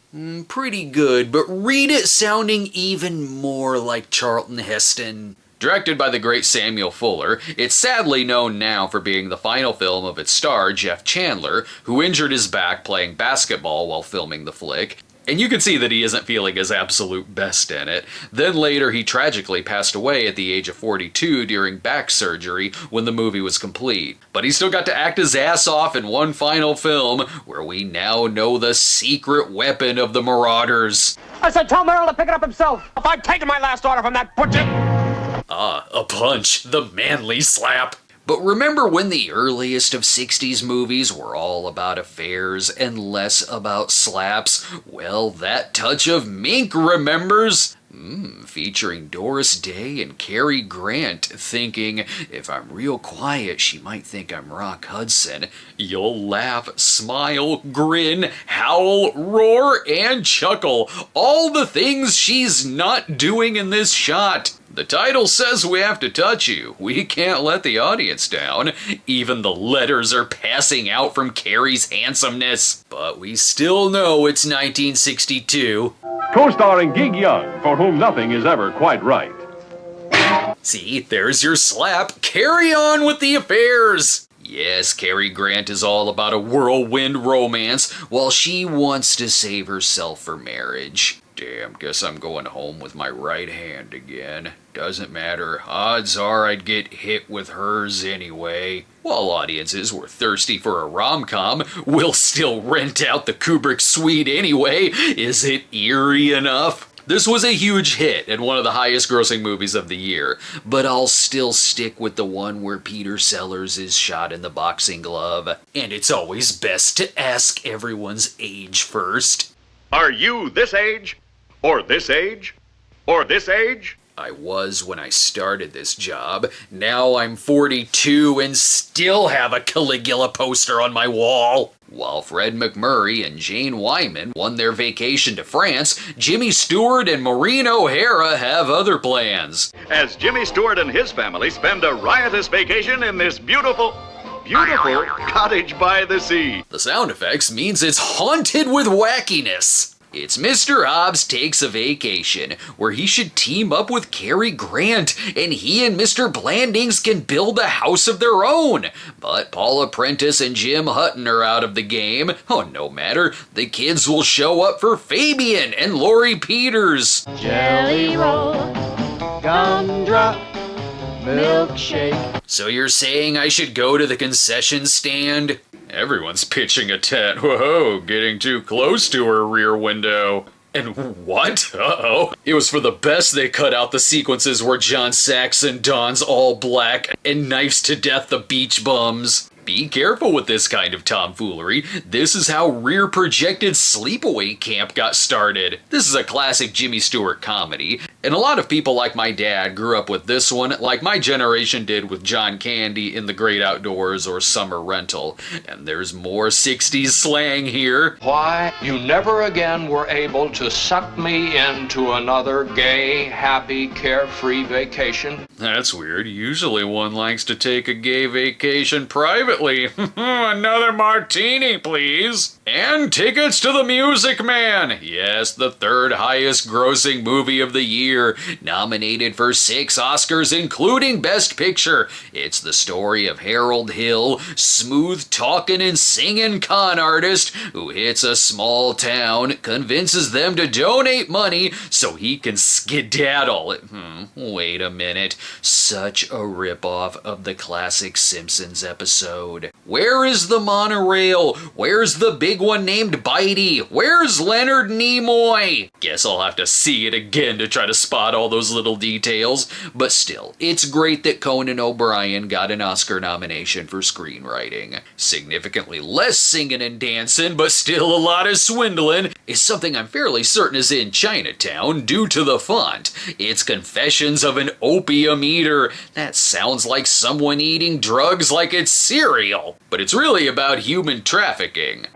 Pretty good, but read it sounding even more like Charlton Heston. Directed by the great Samuel Fuller, it's sadly known now for being the final film of its star, Jeff Chandler, who injured his back playing basketball while filming the flick. And you can see that he isn't feeling his absolute best in it. Then later he tragically passed away at the age of 42 during back surgery when the movie was complete. But he still got to act his ass off in one final film, where we now know the secret weapon of the Marauders. I said tell Merrill to pick it up himself. If I'd taken my last order from that butcher. Ah, a punch. The manly slap. But remember when the earliest of 60s movies were all about affairs and less about slaps? Well, that touch of mink remembers. Featuring Doris Day and Cary Grant thinking, if I'm real quiet, she might think I'm Rock Hudson. You'll laugh, smile, grin, howl, roar, and chuckle. All the things she's not doing in this shot. The title says we have to touch you. We can't let the audience down. Even the letters are passing out from Carrie's handsomeness. But we still know it's 1962. Co-starring Gig Young, for whom nothing is ever quite right. See, there's your slap. Carry on with the affairs. Yes, Cary Grant is all about a whirlwind romance while she wants to save herself for marriage. Damn, guess I'm going home with my right hand again. Doesn't matter, odds are I'd get hit with hers anyway. While audiences were thirsty for a rom-com, we'll still rent out the Kubrick suite anyway. Is it eerie enough? This was a huge hit and one of the highest grossing movies of the year, but I'll still stick with the one where Peter Sellers is shot in the boxing glove. And it's always best to ask everyone's age first. Are you this age? Or this age? Or this age? I was when I started this job. Now I'm 42 and still have a Caligula poster on my wall. While Fred McMurray and Jane Wyman won their vacation to France, Jimmy Stewart and Maureen O'Hara have other plans. As Jimmy Stewart and his family spend a riotous vacation in this beautiful cottage by the sea. The sound effects means it's haunted with wackiness. It's Mr. Hobbs Takes a Vacation, where he should team up with Cary Grant, and he and Mr. Blandings can build a house of their own. But Paula Prentice and Jim Hutton are out of the game. Oh, no matter, the kids will show up for Fabian and Lori Peters. Jelly roll, gumdrop, milkshake. So you're saying I should go to the concession stand? Everyone's pitching a tent. Whoa, getting too close to her rear window. And what? Uh-oh. It was for the best they cut out the sequences where John Saxon dons all black and knifes to death the beach bums. Be careful with this kind of tomfoolery. This is how rear-projected sleepaway camp got started. This is a classic Jimmy Stewart comedy, and a lot of people like my dad grew up with this one like my generation did with John Candy in The Great Outdoors or Summer Rental. And there's more 60s slang here. Why you never again were able to suck me into another gay, happy, carefree vacation. That's weird. Usually one likes to take a gay vacation privately. Another martini, please. And tickets to The Music Man. Yes, the third highest grossing movie of the year. Nominated for 6 Oscars, including Best Picture. It's the story of Harold Hill, smooth talking and singing con artist who hits a small town, convinces them to donate money so he can skedaddle. Wait a minute. Such a ripoff of the classic Simpsons episode. Where is the monorail? Where's the big one named Bitey? Where's Leonard Nimoy? Guess I'll have to see it again to try to spot all those little details. But still, it's great that Conan O'Brien got an Oscar nomination for screenwriting. Significantly less singing and dancing, but still a lot of swindling, is something I'm fairly certain is in Chinatown due to the font. It's Confessions of an Opium Eater. That sounds like someone eating drugs like it's cereal. But it's really about human trafficking.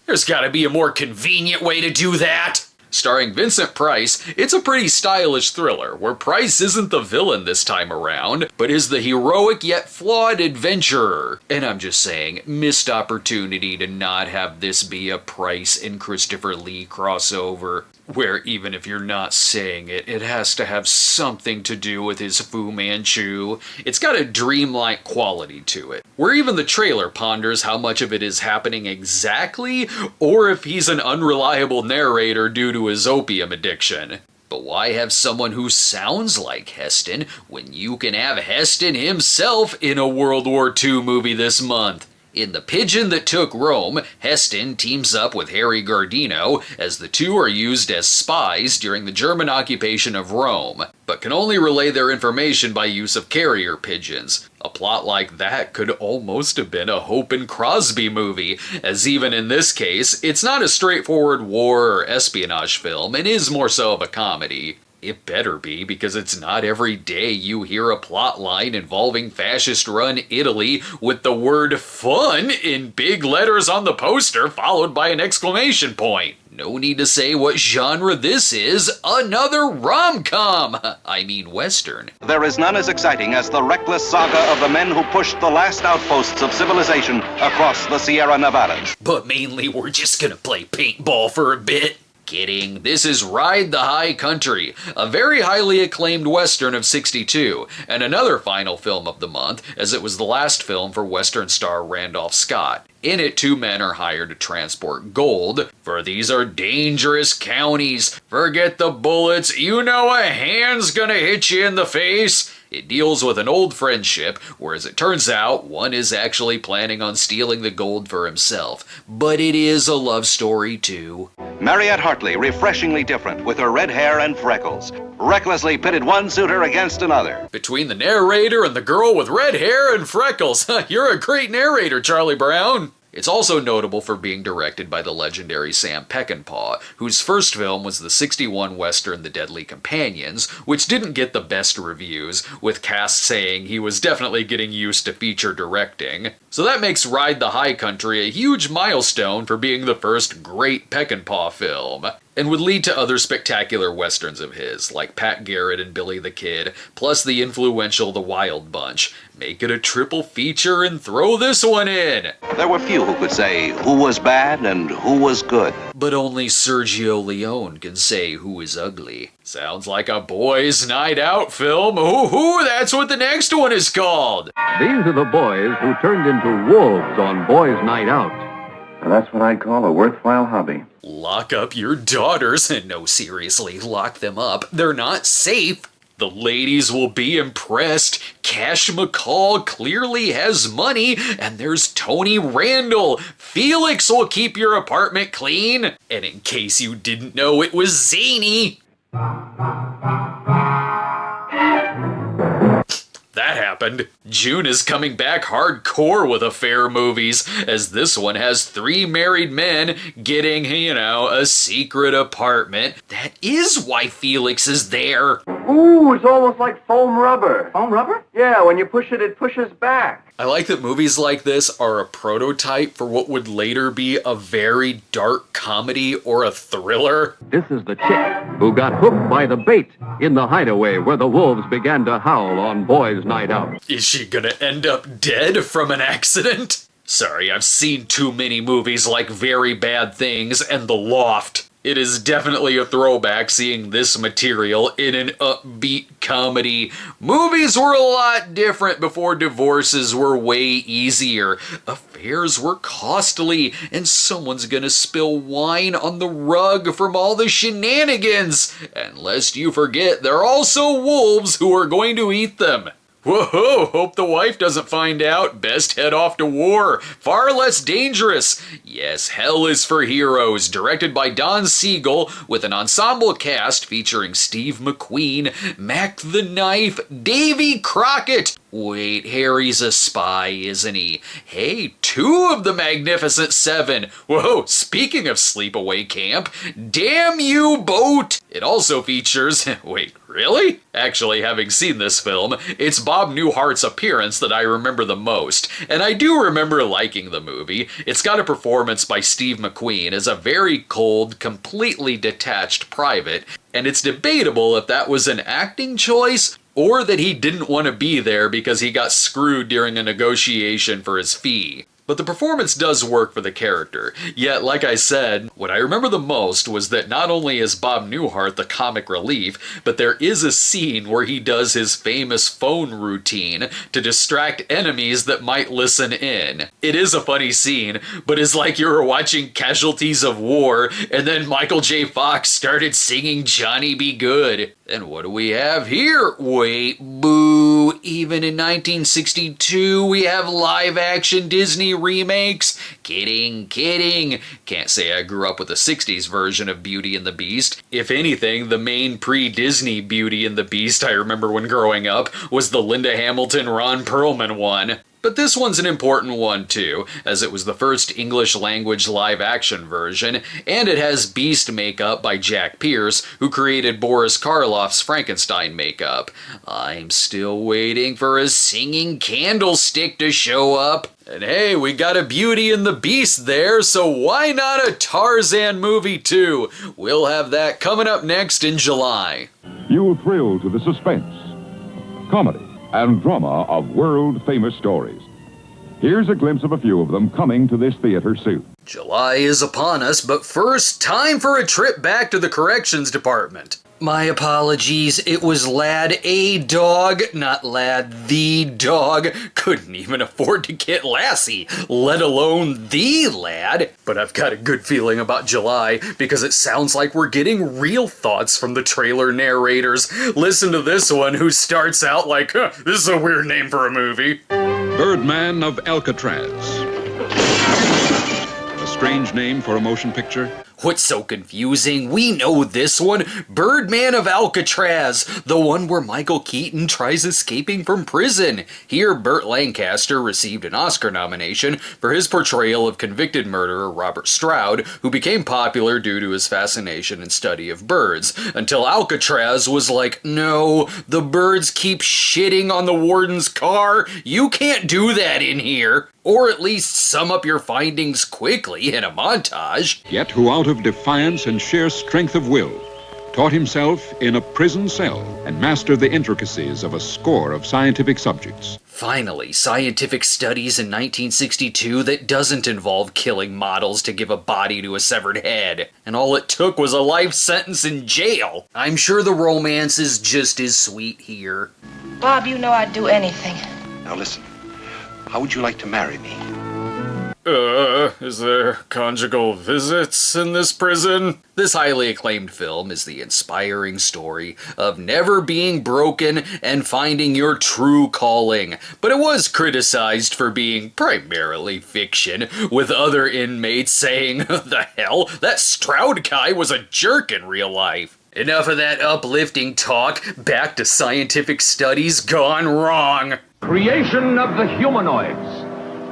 There's gotta be a more convenient way to do that. Starring Vincent Price, it's a pretty stylish thriller where Price isn't the villain this time around, but is the heroic yet flawed adventurer. And I'm just saying, missed opportunity to not have this be a Price and Christopher Lee crossover, where even if you're not saying it, it has to have something to do with his Fu Manchu. It's got a dreamlike quality to it, where even the trailer ponders how much of it is happening exactly, or if he's an unreliable narrator due to his opium addiction. But why have someone who sounds like Heston when you can have Heston himself in a World War II movie this month? In The Pigeon That Took Rome, Heston teams up with Harry Gardino as the two are used as spies during the German occupation of Rome, but can only relay their information by use of carrier pigeons. A plot like that could almost have been a Hope and Crosby movie, as even in this case, it's not a straightforward war or espionage film and is more so of a comedy. It better be, because it's not every day you hear a plot line involving fascist-run Italy with the word fun in big letters on the poster followed by an exclamation point. No need to say what genre this is. Another rom-com! I mean Western. There is none as exciting as the reckless saga of the men who pushed the last outposts of civilization across the Sierra Nevadas. But mainly we're just gonna play paintball for a bit. Kidding, this is Ride the High Country, a very highly acclaimed Western of '62, and another final film of the month, as it was the last film for Western star Randolph Scott. In it, two men are hired to transport gold, for these are dangerous counties. Forget the bullets, you know a hand's gonna hit you in the face. It deals with an old friendship, where as it turns out, one is actually planning on stealing the gold for himself. But it is a love story too. Mariette Hartley, refreshingly different, with her red hair and freckles, recklessly pitted one suitor against another. Between the narrator and the girl with red hair and freckles, you're a great narrator, Charlie Brown. It's also notable for being directed by the legendary Sam Peckinpah, whose first film was the '61 Western The Deadly Companions, which didn't get the best reviews, with cast saying he was definitely getting used to feature directing. So that makes Ride the High Country a huge milestone for being the first great Peckinpah film, and would lead to other spectacular westerns of his, like Pat Garrett and Billy the Kid, plus the influential The Wild Bunch. Make it a triple feature and throw this one in! There were few who could say who was bad and who was good. But only Sergio Leone can say who is ugly. Sounds like a boys' night out film. Ooh, that's what the next one is called! These are the boys who turned into wolves on Boys' Night Out. That's what I'd call a worthwhile hobby. Lock up your daughters. No, seriously, lock them up. They're not safe. The ladies will be impressed. Cash McCall clearly has money, and there's Tony Randall. Felix will keep your apartment clean. And in case you didn't know, it was zany. That happened. June is coming back hardcore with affair movies, as this one has 3 married men getting, a secret apartment. That is why Felix is there. Ooh, it's almost like foam rubber. Foam rubber? Yeah, when you push it, it pushes back. I like that movies like this are a prototype for what would later be a very dark comedy or a thriller. This is the chick who got hooked by the bait in the hideaway where the wolves began to howl on Boys' Night Out. Is she gonna end up dead from an accident? Sorry, I've seen too many movies like Very Bad Things and The Loft. It is definitely a throwback seeing this material in an upbeat comedy. Movies were a lot different before divorces were way easier. Affairs were costly, and someone's gonna spill wine on the rug from all the shenanigans. And lest you forget, there are also wolves who are going to eat them. Whoa, hope the wife doesn't find out. Best head off to war. Far less dangerous. Yes, Hell is for Heroes, directed by Don Siegel, with an ensemble cast featuring Steve McQueen, Mac the Knife, Davy Crockett. Wait, Harry's a spy, isn't he? Hey, 2 of the Magnificent 7. Whoa, speaking of sleepaway camp, Damn You Boat. It also features, wait, really? Actually, having seen this film, it's Bob Newhart's appearance that I remember the most, and I do remember liking the movie. It's got a performance by Steve McQueen as a very cold, completely detached private, and it's debatable if that was an acting choice or that he didn't want to be there because he got screwed during a negotiation for his fee. But the performance does work for the character. Yet, like I said, what I remember the most was that not only is Bob Newhart the comic relief, but there is a scene where he does his famous phone routine to distract enemies that might listen in. It is a funny scene, but it's like you were watching Casualties of War, and then Michael J. Fox started singing Johnny Be Good. And what do we have here? Wait, boo. Even in 1962, we have live-action Disney remakes? Kidding. Can't say I grew up with the 60s version of Beauty and the Beast. If anything, the main pre-Disney Beauty and the Beast I remember when growing up was the Linda Hamilton, Ron Perlman one. But this one's an important one too, as it was the first English language live-action version, and it has Beast makeup by Jack Pierce, who created Boris Karloff's Frankenstein makeup. I'm still waiting for a singing candlestick to show up. And hey, we got a Beauty and the Beast there, so why not a Tarzan movie too? We'll have that coming up next in July. You'll thrill to the suspense, comedy, and drama of world-famous stories. Here's a glimpse of a few of them coming to this theater soon. July is upon us, but first, time for a trip back to the corrections department. My apologies, it was Lad A Dog, not Lad the Dog. Couldn't even afford to get Lassie, let alone the lad. But I've got a good feeling about July, because it sounds like we're getting real thoughts from the trailer narrators. Listen to this one, who starts out like, this is a weird name for a movie. Birdman of Alcatraz. A strange name for a motion picture. What's so confusing? We know this one. Birdman of Alcatraz, the one where Michael Keaton tries escaping from prison. Here, Burt Lancaster received an Oscar nomination for his portrayal of convicted murderer Robert Stroud, who became popular due to his fascination and study of birds, until Alcatraz was like, no, the birds keep shitting on the warden's car. You can't do that in here. Or at least sum up your findings quickly in a montage. Yet who out of defiance and sheer strength of will taught himself in a prison cell and mastered the intricacies of a score of scientific subjects. Finally, scientific studies in 1962 that doesn't involve killing models to give a body to a severed head. And all it took was a life sentence in jail. I'm sure the romance is just as sweet here. Bob, you know I'd do anything. Now listen, how would you like to marry me? Is there conjugal visits in this prison? This highly acclaimed film is the inspiring story of never being broken and finding your true calling. But it was criticized for being primarily fiction, with other inmates saying, the hell, that Stroud guy was a jerk in real life. Enough of that uplifting talk, back to scientific studies gone wrong. Creation of the humanoids.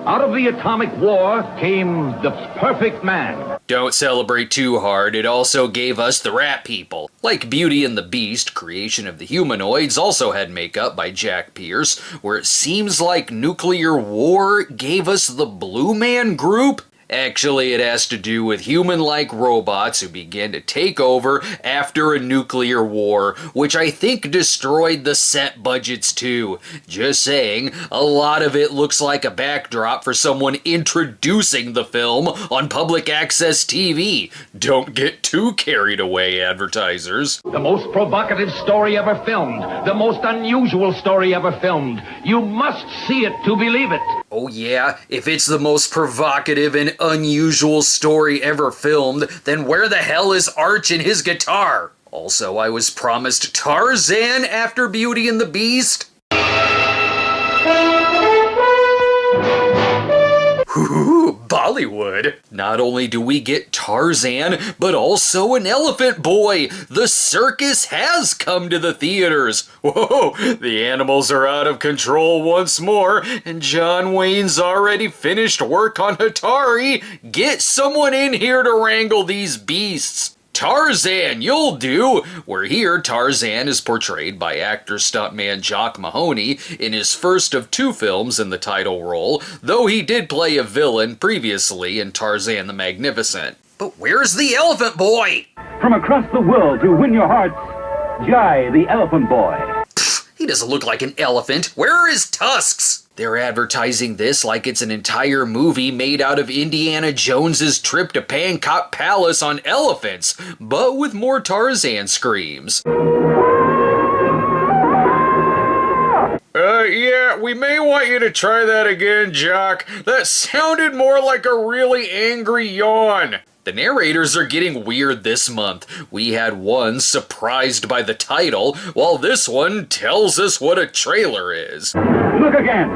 Out of the atomic war came the perfect man. Don't celebrate too hard, it also gave us the Rat People. Like Beauty and the Beast, Creation of the Humanoids also had makeup by Jack Pierce, where it seems like Nuclear War gave us the Blue Man Group. Actually, it has to do with human-like robots who began to take over after a nuclear war, which I think destroyed the set budgets too. Just saying, a lot of it looks like a backdrop for someone introducing the film on public access TV. Don't get too carried away, advertisers. The most provocative story ever filmed. The most unusual story ever filmed. You must see it to believe it. Oh yeah, if it's the most provocative and unusual story ever filmed, then where the hell is Arch and his guitar? Also, I was promised Tarzan after Beauty and the Beast. Ooh, Bollywood. Not only do we get Tarzan, but also an elephant boy. The circus has come to the theaters. Whoa, the animals are out of control once more, and John Wayne's already finished work on Hatari. Get someone in here to wrangle these beasts. Tarzan, you'll do! Where here, Tarzan is portrayed by actor-stuntman Jock Mahoney in his first of 2 films in the title role, though he did play a villain previously in Tarzan the Magnificent. But where's the elephant boy? From across the world to win your hearts, Jai the Elephant Boy. Pfft, he doesn't look like an elephant. Where are his tusks? They're advertising this like it's an entire movie made out of Indiana Jones's trip to Pancop Palace on elephants, but with more Tarzan screams. Yeah, we may want you to try that again, Jock. That sounded more like a really angry yawn. The narrators are getting weird this month. We had one surprised by the title, while this one tells us what a trailer is. Look again,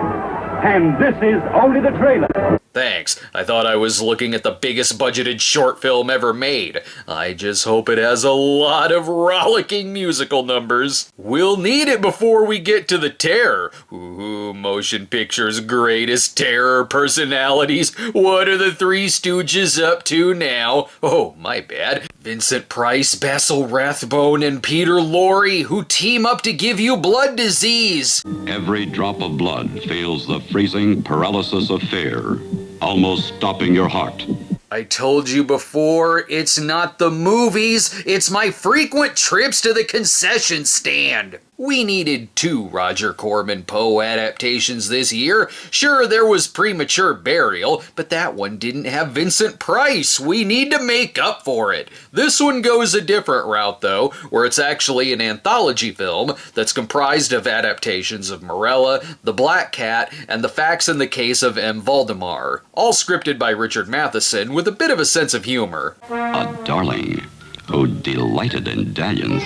and this is only the trailer. Thanks. I thought I was looking at the biggest budgeted short film ever made. I just hope it has a lot of rollicking musical numbers. We'll need it before we get to the terror. Ooh, motion picture's greatest terror personalities. What are the Three Stooges up to now? Oh, my bad. Vincent Price, Basil Rathbone, and Peter Lorre, who team up to give you blood disease. Every drop of blood feels the freezing paralysis of fear, almost stopping your heart. I told you before, it's not the movies, it's my frequent trips to the concession stand. We needed 2 Roger Corman Poe adaptations this year. Sure, there was Premature Burial, but that one didn't have Vincent Price. We need to make up for it. This one goes a different route, though, where it's actually an anthology film that's comprised of adaptations of Morella, The Black Cat, and The Facts in the Case of M. Valdemar, all scripted by Richard Matheson with a bit of a sense of humor. A darling who delighted in dalliance.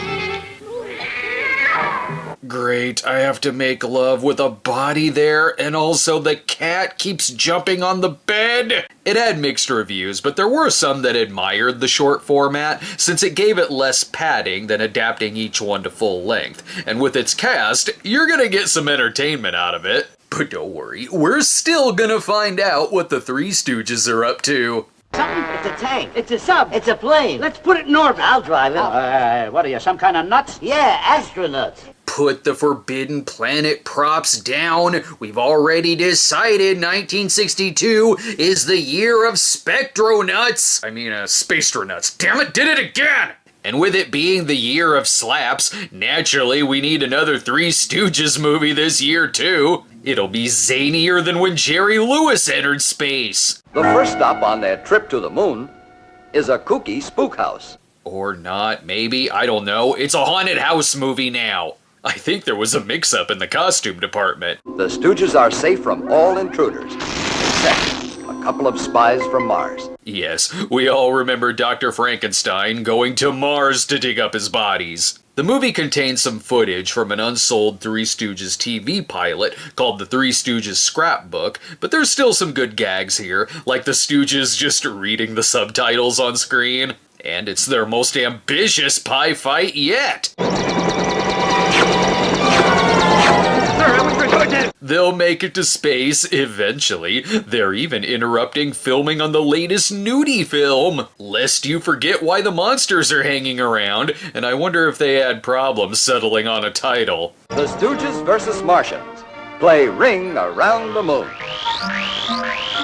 Great, I have to make love with a body there, and also the cat keeps jumping on the bed. It had mixed reviews, but there were some that admired the short format, since it gave it less padding than adapting each one to full length. And with its cast, you're gonna get some entertainment out of it. But don't worry, we're still gonna find out what the Three Stooges are up to. Something? It's a tank. It's a sub. It's a plane. Let's put it in orbit. I'll drive it. What are you, some kind of nuts? Yeah, astronauts. Put the Forbidden Planet props down. We've already decided 1962 is the year of Spectronauts. Spacetronauts. Damn it, did it again! And with it being the year of slaps, naturally we need another Three Stooges movie this year too. It'll be zanier than when Jerry Lewis entered space. The first stop on their trip to the moon is a kooky spook house. Or not, maybe, I don't know. It's a haunted house movie now. I think there was a mix-up in the costume department. The Stooges are safe from all intruders, except a couple of spies from Mars. Yes, we all remember Dr. Frankenstein going to Mars to dig up his bodies. The movie contains some footage from an unsold Three Stooges TV pilot called The Three Stooges Scrapbook, but there's still some good gags here, like the Stooges just reading the subtitles on screen. And it's their most ambitious pie fight yet! They'll make it to space eventually. They're even interrupting filming on the latest nudie film, lest you forget why the monsters are hanging around, and I wonder if they had problems settling on a title. The Stooges versus Martians. Play Ring Around the Moon.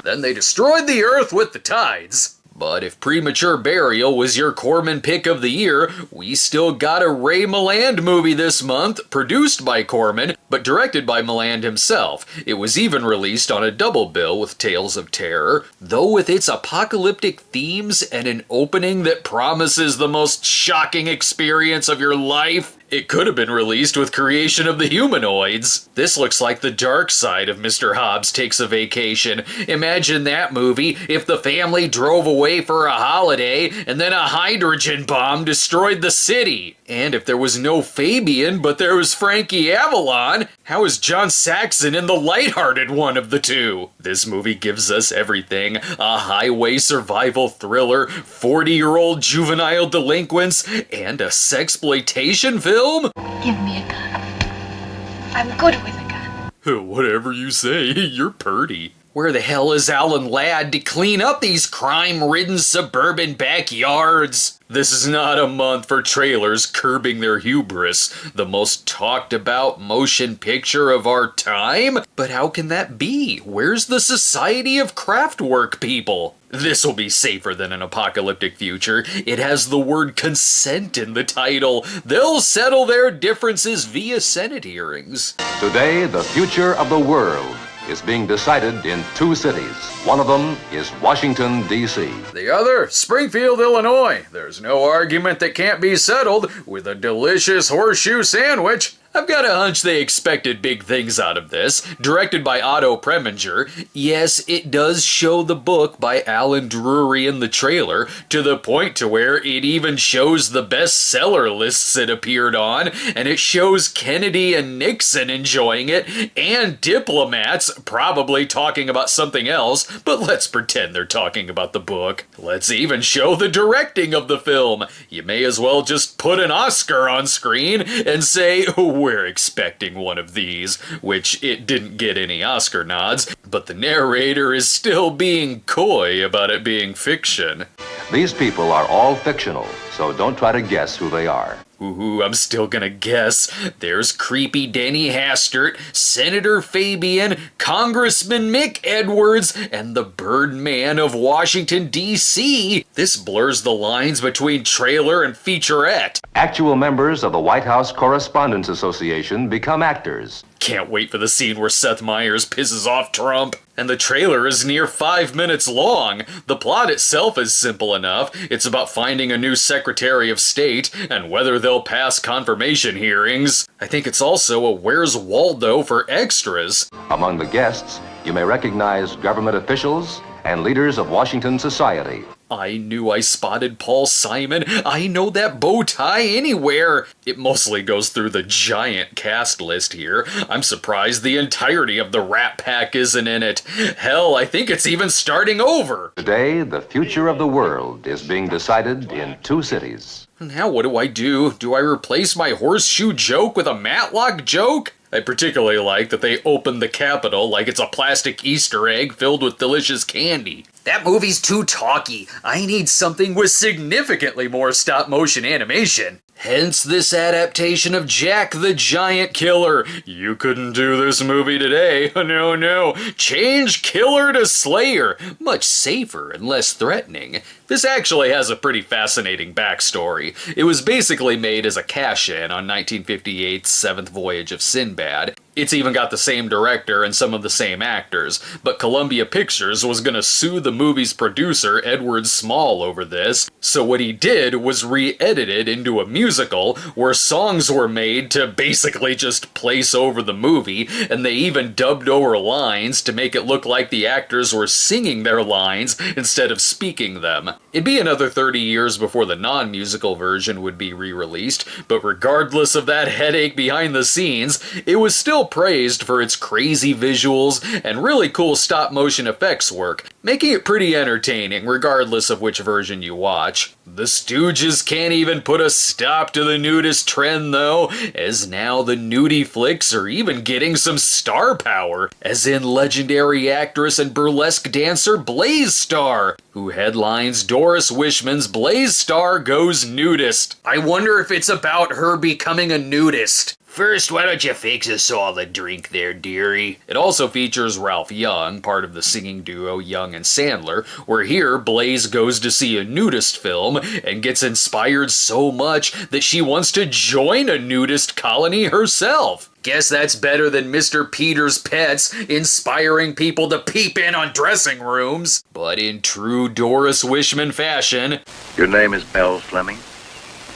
Then they destroyed the Earth with the tides. But if Premature Burial was your Corman pick of the year, we still got a Ray Milland movie this month, produced by Corman, but directed by Milland himself. It was even released on a double bill with Tales of Terror, though with its apocalyptic themes and an opening that promises the most shocking experience of your life. It could have been released with Creation of the Humanoids. This looks like the dark side of Mr. Hobbs Takes a Vacation. Imagine that movie if the family drove away for a holiday and then a hydrogen bomb destroyed the city. And if there was no Fabian, but there was Frankie Avalon, how is John Saxon in the lighthearted one of the two? This movie gives us everything. A highway survival thriller, 40-year-old juvenile delinquents, and a sexploitation film? Give me a gun. I'm good with a gun. Whatever you say, you're purty. Where the hell is Alan Ladd to clean up these crime-ridden suburban backyards? This is not a month for trailers curbing their hubris, the most talked about motion picture of our time? But how can that be? Where's the Society of Craftwork people? This'll be safer than an apocalyptic future. It has the word consent in the title. They'll settle their differences via Senate hearings. Today, the future of the world is being decided in 2 cities. One of them is Washington, D.C. The other, Springfield, Illinois. There's no argument that can't be settled with a delicious horseshoe sandwich. I've got a hunch they expected big things out of this. Directed by Otto Preminger, yes, it does show the book by Alan Drury in the trailer, to the point to where it even shows the bestseller lists it appeared on, and it shows Kennedy and Nixon enjoying it, and diplomats probably talking about something else, but let's pretend they're talking about the book. Let's even show the directing of the film. You may as well just put an Oscar on screen and say, we're expecting one of these, which it didn't get any Oscar nods, but the narrator is still being coy about it being fiction. These people are all fictional, so don't try to guess who they are. Ooh, I'm still gonna guess. There's creepy Denny Hastert, Senator Fabian, Congressman Mick Edwards, and the Birdman of Washington, D.C. This blurs the lines between trailer and featurette. Actual members of the White House Correspondents Association become actors. Can't wait for the scene where Seth Meyers pisses off Trump. And the trailer is near 5 minutes long. The plot itself is simple enough. It's about finding a new Secretary of State and whether they'll pass confirmation hearings. I think it's also a Where's Waldo for extras. Among the guests, you may recognize government officials and leaders of Washington society. I knew I spotted Paul Simon. I know that bow tie anywhere. It mostly goes through the giant cast list here. I'm surprised the entirety of the Rat Pack isn't in it. Hell, I think it's even starting over. Today, the future of the world is being decided in 2 cities. Now what do? Do I replace my horseshoe joke with a Matlock joke? I particularly like that they opened the Capitol like it's a plastic Easter egg filled with delicious candy. That movie's too talky. I need something with significantly more stop-motion animation. Hence this adaptation of Jack the Giant Killer. You couldn't do this movie today. No. Change Killer to Slayer. Much safer and less threatening. This actually has a pretty fascinating backstory. It was basically made as a cash-in on 1958's Seventh Voyage of Sinbad. It's even got the same director and some of the same actors, but Columbia Pictures was gonna sue the movie's producer, Edward Small, over this, so what he did was re-edit it into a musical where songs were made to basically just place over the movie, and they even dubbed over lines to make it look like the actors were singing their lines instead of speaking them. It'd be another 30 years before the non-musical version would be re-released, but regardless of that headache behind the scenes, it was still praised for its crazy visuals and really cool stop-motion effects work, making it pretty entertaining regardless of which version you watch. The Stooges can't even put a stop to the nudist trend though, as now the nudie flicks are even getting some star power, as in legendary actress and burlesque dancer Blaze Starr, who headlines Doris Wishman's Blaze Starr Goes Nudist. I wonder if it's about her becoming a nudist. First, why don't you fix us all a drink there, dearie? It also features Ralph Young, part of the singing duo Young and Sandler, where here Blaze goes to see a nudist film and gets inspired so much that she wants to join a nudist colony herself. Guess that's better than Mr. Peter's Pets inspiring people to peep in on dressing rooms. But in true Doris Wishman fashion... Your name is Belle Fleming?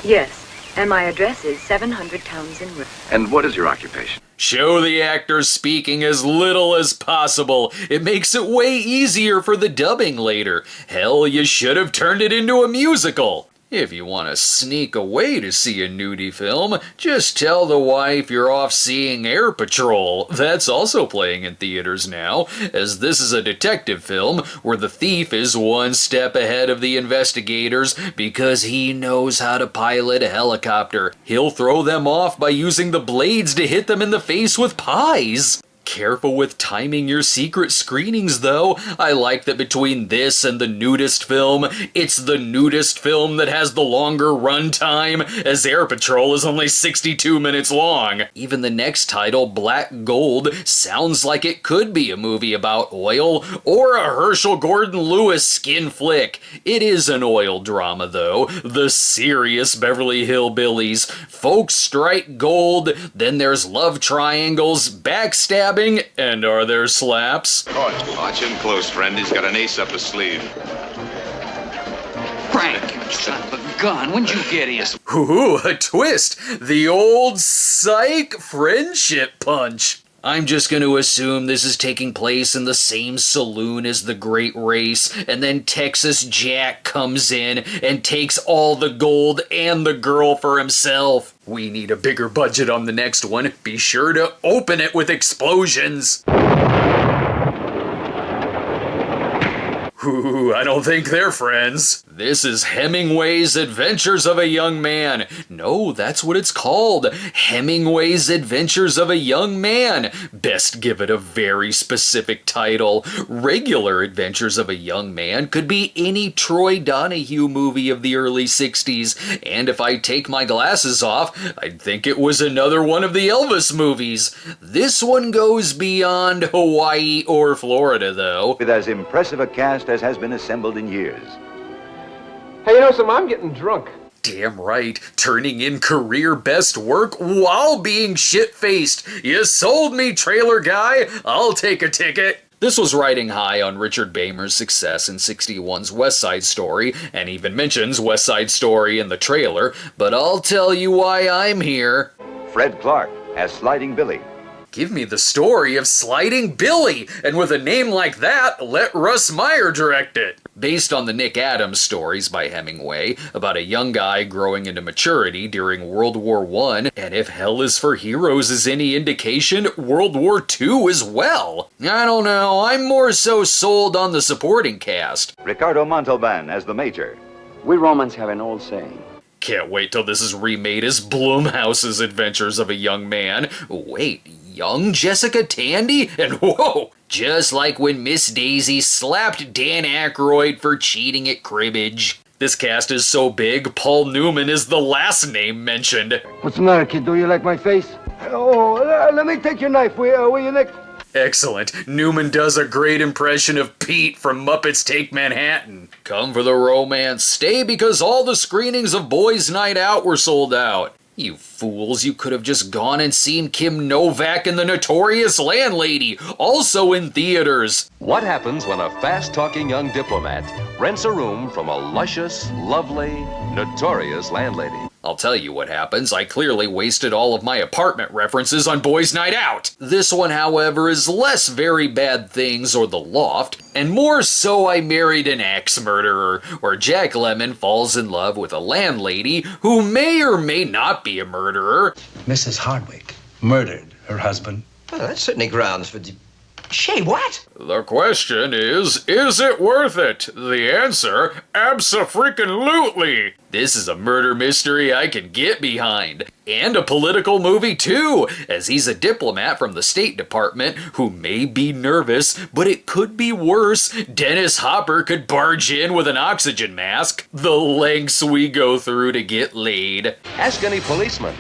Yes. And my address is 700 Townsend Road. And what is your occupation? Show the actors speaking as little as possible. It makes it way easier for the dubbing later. Hell, you should have turned it into a musical. If you want to sneak away to see a nudie film, just tell the wife you're off seeing Air Patrol. That's also playing in theaters now, as this is a detective film where the thief is one step ahead of the investigators because he knows how to pilot a helicopter. He'll throw them off by using the blades to hit them in the face with pies. Careful with timing your secret screenings, though. I like that between this and the nudist film, it's the nudist film that has the longer runtime, as Air Patrol is only 62 minutes long. Even the next title, Black Gold, sounds like it could be a movie about oil or a Herschel Gordon Lewis skin flick. It is an oil drama, though. The serious Beverly Hillbillies. Folks strike gold, then there's love triangles, backstabbing, and are there slaps? Watch him close, friend. He's got an ace up his sleeve. Frank, you son of a gun. When'd you get here? Ooh, a twist. The old psych friendship punch. I'm just going to assume this is taking place in the same saloon as The Great Race, and then Texas Jack comes in and takes all the gold and the girl for himself. We need a bigger budget on the next one. Be sure to open it with explosions. Ooh, I don't think they're friends. This is Hemingway's Adventures of a Young Man. No, that's what it's called. Hemingway's Adventures of a Young Man. Best give it a very specific title. Regular Adventures of a Young Man could be any Troy Donahue movie of the early 60s, and if I take my glasses off, I'd think it was another one of the Elvis movies. This one goes beyond Hawaii or Florida, though. With as impressive a cast as has been assembled in years. Hey, you know something? I'm getting drunk. Damn right, turning in career best work while being shit-faced. You sold me, trailer guy. I'll take a ticket. This was riding high on Richard Beymer's success in 61's West Side Story, and even mentions West Side Story in the trailer, but I'll tell you why I'm here. Fred Clark as Sliding Billy. Give me the story of Sliding Billy, and with a name like that, let Russ Meyer direct it. Based on the Nick Adams stories by Hemingway about a young guy growing into maturity during World War I, and if Hell is for Heroes is any indication, World War II as well. I don't know, I'm more so sold on the supporting cast. Ricardo Montalban as the Major. We Romans have an old saying. Can't wait till this is remade as Blumhouse's Adventures of a Young Man. Wait, young Jessica Tandy? And whoa! Just like when Miss Daisy slapped Dan Aykroyd for cheating at cribbage. This cast is so big, Paul Newman is the last name mentioned. What's the matter, kid? Do you like my face? Oh, let me take your knife. Will you, Nick? Excellent. Newman does a great impression of Pete from Muppets Take Manhattan. Come for the romance, stay because all the screenings of Boys Night Out were sold out. You fools, you could have just gone and seen Kim Novak and the Notorious Landlady, also in theaters. What happens when a fast-talking young diplomat rents a room from a luscious, lovely, notorious landlady? I'll tell you what happens. I clearly wasted all of my apartment references on Boys Night Out. This one, however, is less Very Bad Things or The Loft, and more So I Married an Axe Murderer, where Jack Lemmon falls in love with a landlady who may or may not be a murderer. Mrs. Hardwick murdered her husband. Well, that's certainly grounds for... Shay, what? The question is it worth it? The answer, abso-freaking-lutely. This is a murder mystery I can get behind. And a political movie too, as he's a diplomat from the State Department who may be nervous, but it could be worse. Dennis Hopper could barge in with an oxygen mask. The lengths we go through to get laid. Ask any policeman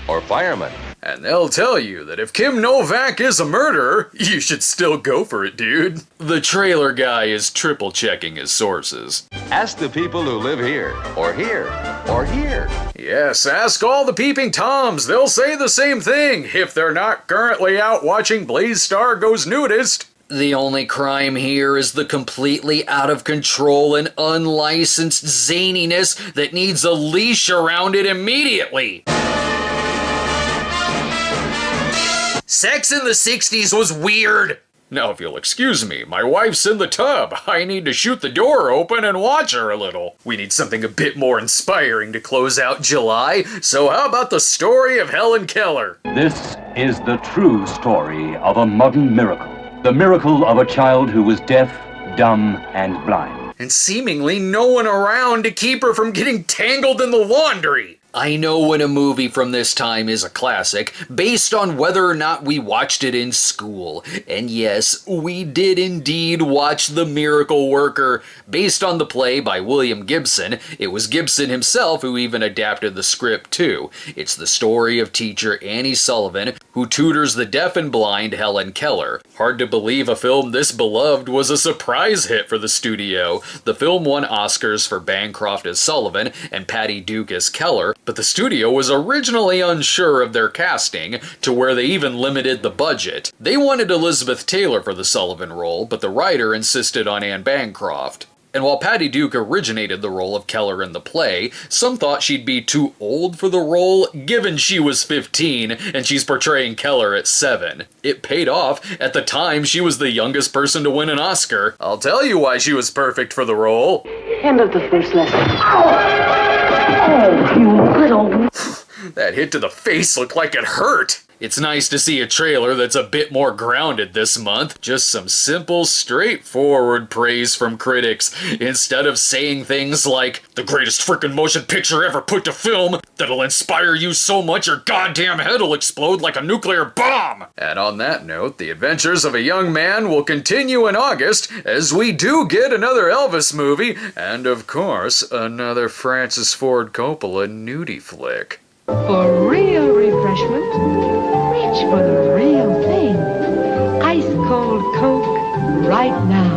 or fireman. And they'll tell you that if Kim Novak is a murderer, you should still go for it, dude. The trailer guy is triple checking his sources. Ask the people who live here, or here, or here. Yes, ask all the peeping Toms. They'll say the same thing if they're not currently out watching Blaze Star Goes Nudist. The only crime here is the completely out of control and unlicensed zaniness that needs a leash around it immediately. Sex in the 60s was weird. Now, if you'll excuse me, my wife's in the tub. I need to shoot the door open and watch her a little. We need something a bit more inspiring to close out July, so how about the story of Helen Keller? This is the true story of a modern miracle. The miracle of a child who was deaf, dumb, and blind. And seemingly no one around to keep her from getting tangled in the laundry. I know when a movie from this time is a classic, based on whether or not we watched it in school. And yes, we did indeed watch The Miracle Worker. Based on the play by William Gibson, it was Gibson himself who even adapted the script too. It's the story of teacher Annie Sullivan, who tutors the deaf and blind Helen Keller. Hard to believe a film this beloved was a surprise hit for the studio. The film won Oscars for Bancroft as Sullivan and Patty Duke as Keller, but the studio was originally unsure of their casting, to where they even limited the budget. They wanted Elizabeth Taylor for the Sullivan role, but the writer insisted on Anne Bancroft. And while Patty Duke originated the role of Keller in the play, some thought she'd be too old for the role, given she was 15 and she's portraying Keller at 7. It paid off. At the time, she was the youngest person to win an Oscar. I'll tell you why she was perfect for the role. End of the first lesson. Oh, you little... That hit to the face looked like it hurt. It's nice to see a trailer that's a bit more grounded this month. Just some simple, straightforward praise from critics, instead of saying things like, the greatest frickin' motion picture ever put to film that'll inspire you so much your goddamn head'll explode like a nuclear bomb! And on that note, the adventures of a young man will continue in August as we do get another Elvis movie, and of course, another Francis Ford Coppola nudie flick. For real refreshment, reach for the real thing. Ice cold Coke right now.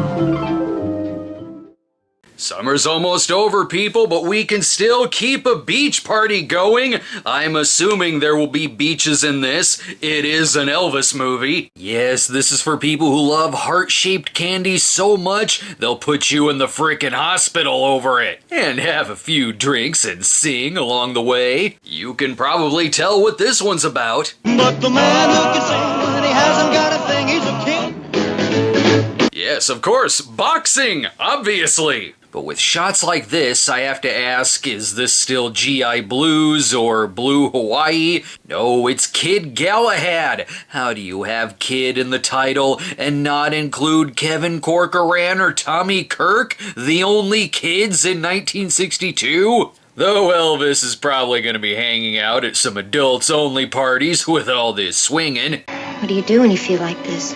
Summer's almost over, people, but we can still keep a beach party going. I'm assuming there will be beaches in this. It is an Elvis movie. Yes, this is for people who love heart-shaped candy so much, they'll put you in the frickin' hospital over it. And have a few drinks and sing along the way. You can probably tell what this one's about. But the man who can sing when he hasn't got a thing, he's a king. Yes, of course, boxing, obviously. But with shots like this, I have to ask, is this still GI Blues or Blue Hawaii? No, it's Kid Galahad. How do you have Kid in the title and not include Kevin Corcoran or Tommy Kirk, the only kids in 1962? Though Elvis is probably going to be hanging out at some adults-only parties with all this swinging. What do you do when you feel like this?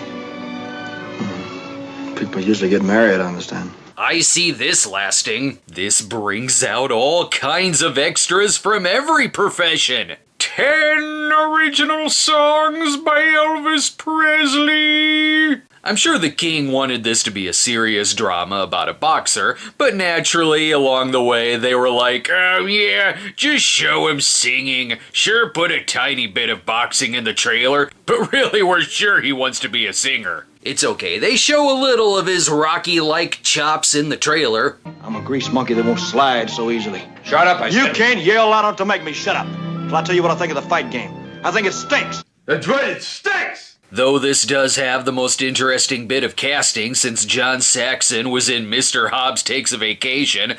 People usually get married, I understand. I see this lasting. This brings out all kinds of extras from every profession. 10 original songs by Elvis Presley. I'm sure the king wanted this to be a serious drama about a boxer, but naturally, along the way, they were like, oh yeah, just show him singing. Sure, put a tiny bit of boxing in the trailer, but really we're sure he wants to be a singer. It's okay, they show a little of his Rocky-like chops in the trailer. I'm a grease monkey that won't slide so easily. Shut up, I said. You can't yell loud enough to make me shut up. Till I tell you what I think of the fight game. I think it stinks. That's right, it stinks! Though this does have the most interesting bit of casting since John Saxon was in Mr. Hobbs Takes a Vacation.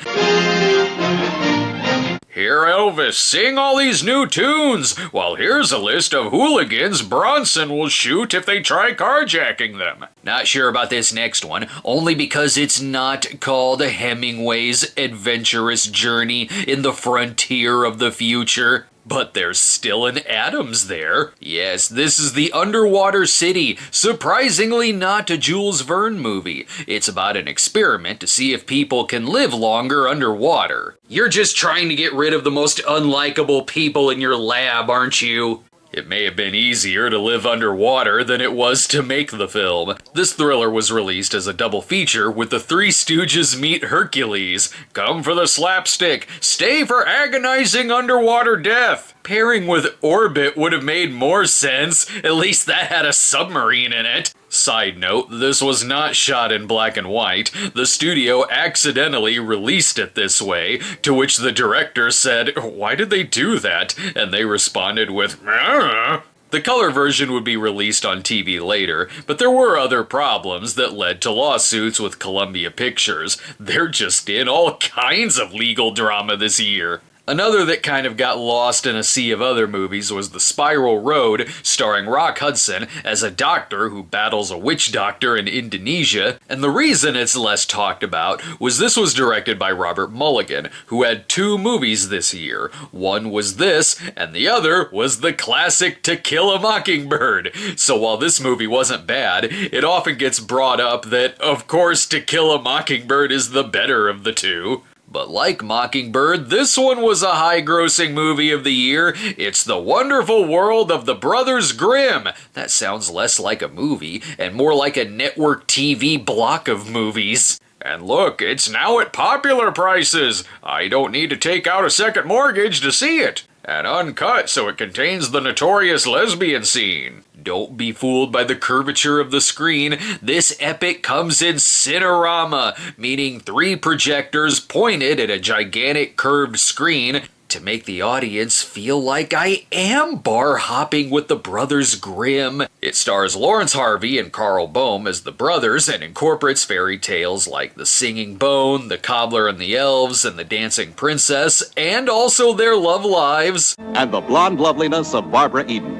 Hear Elvis sing all these new tunes, while here's a list of hooligans Bronson will shoot if they try carjacking them. Not sure about this next one, only because it's not called Hemingway's Adventurous Journey in the Frontier of the Future. But there's still an Adams there. Yes, this is The Underwater City, surprisingly not a Jules Verne movie. It's about an experiment to see if people can live longer underwater. You're just trying to get rid of the most unlikable people in your lab, aren't you? It may have been easier to live underwater than it was to make the film. This thriller was released as a double feature with The Three Stooges Meet Hercules. Come for the slapstick, stay for agonizing underwater death. Pairing with Orbit would have made more sense, at least that had a submarine in it. Side note, this was not shot in black and white. The studio accidentally released it this way, to which the director said, "Why did they do that?" And they responded with, "Ah." The color version would be released on TV later, but there were other problems that led to lawsuits with Columbia Pictures. They're just in all kinds of legal drama this year. Another that kind of got lost in a sea of other movies was The Spiral Road, starring Rock Hudson as a doctor who battles a witch doctor in Indonesia, and the reason it's less talked about was this was directed by Robert Mulligan, who had 2 movies this year. One was this, and the other was the classic To Kill a Mockingbird. So while this movie wasn't bad, it often gets brought up that, of course, To Kill a Mockingbird is the better of the two. But like Mockingbird, this one was a high-grossing movie of the year. It's The Wonderful World of the Brothers Grimm. That sounds less like a movie and more like a network TV block of movies. And look, it's now at popular prices. I don't need to take out a second mortgage to see it. And uncut, so it contains the notorious lesbian scene. Don't be fooled by the curvature of the screen. This epic comes in Cinerama, meaning 3 projectors pointed at a gigantic curved screen to make the audience feel like I am bar hopping with the Brothers Grimm. It stars Lawrence Harvey and Carl Bohm as the brothers and incorporates fairy tales like The Singing Bone, The Cobbler and the Elves, and The Dancing Princess, and also their love lives. And the blonde loveliness of Barbara Eden.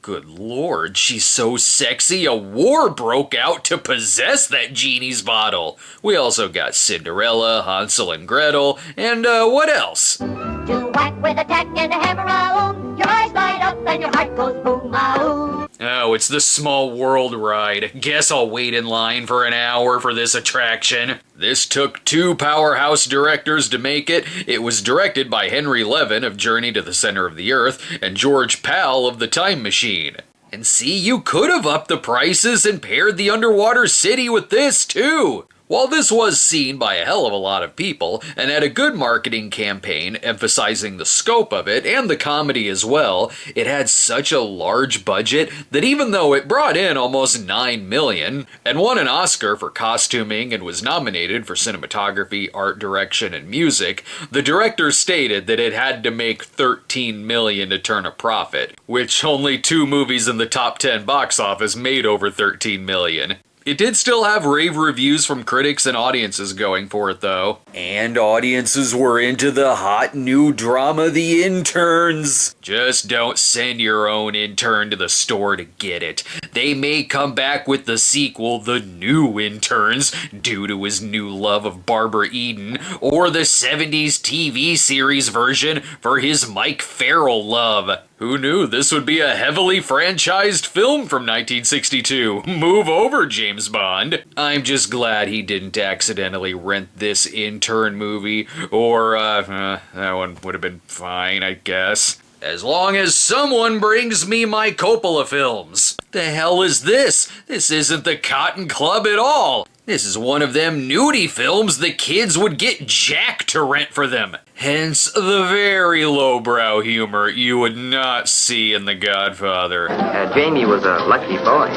Good lord, she's so sexy, a war broke out to possess that genie's bottle. We also got Cinderella, Hansel and Gretel, and what else? To whack with a tack and a hammer, oh, your eyes light up and your heart goes boom, ah, Oh, it's the Small World ride. Guess I'll wait in line for an hour for this attraction. This took 2 powerhouse directors to make it. It was directed by Henry Levin of Journey to the Center of the Earth and George Pal of The Time Machine. And see, you could have upped the prices and paired the underwater city with this too. While this was seen by a hell of a lot of people and had a good marketing campaign emphasizing the scope of it and the comedy as well, it had such a large budget that even though it brought in almost $9 million and won an Oscar for costuming and was nominated for cinematography, art direction, and music, the director stated that it had to make $13 million to turn a profit, which only 2 movies in the top 10 box office made over $13 million. It did still have rave reviews from critics and audiences going for it, though. And audiences were into the hot new drama, The Interns. Just don't send your own intern to the store to get it. They may come back with the sequel, The New Interns, due to his new love of Barbara Eden, or the 70s TV series version for his Mike Farrell love. Who knew this would be a heavily franchised film from 1962? Move over, James Bond. I'm just glad he didn't accidentally rent this Intern movie, or, that one would have been fine, I guess. As long as someone brings me my Coppola films. The hell is this? This isn't the Cotton Club at all. This is one of them nudie films the kids would get Jack to rent for them. Hence the very lowbrow humor you would not see in The Godfather. Jamie was a lucky boy.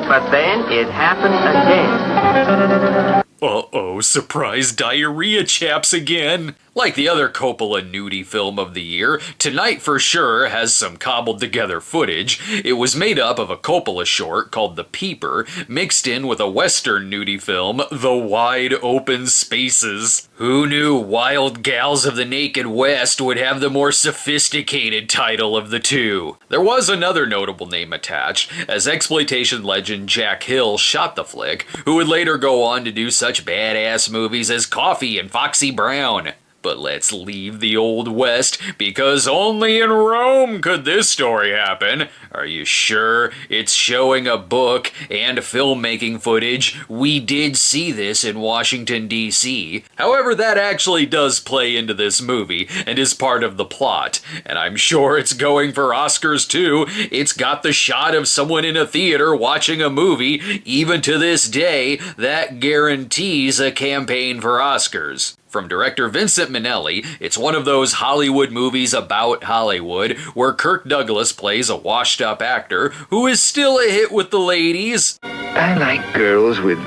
But then it happened again. Uh-oh, surprise diarrhea chaps again. Like the other Coppola nudie film of the year, Tonight for Sure has some cobbled together footage. It was made up of a Coppola short called The Peeper, mixed in with a Western nudie film, The Wide Open Spaces. Who knew Wild Gals of the Naked West would have the more sophisticated title of the two? There was another notable name attached, as exploitation legend Jack Hill shot the flick, who would later go on to do such badass movies as Coffee and Foxy Brown. But let's leave the Old West, because only in Rome could this story happen. Are you sure? It's showing a book and filmmaking footage. We did see this in Washington, D.C. However, that actually does play into this movie and is part of the plot. And I'm sure it's going for Oscars too. It's got the shot of someone in a theater watching a movie. Even to this day, that guarantees a campaign for Oscars. From director Vincent Minnelli, it's one of those Hollywood movies about Hollywood where Kirk Douglas plays a washed-up actor who is still a hit with the ladies. I like girls with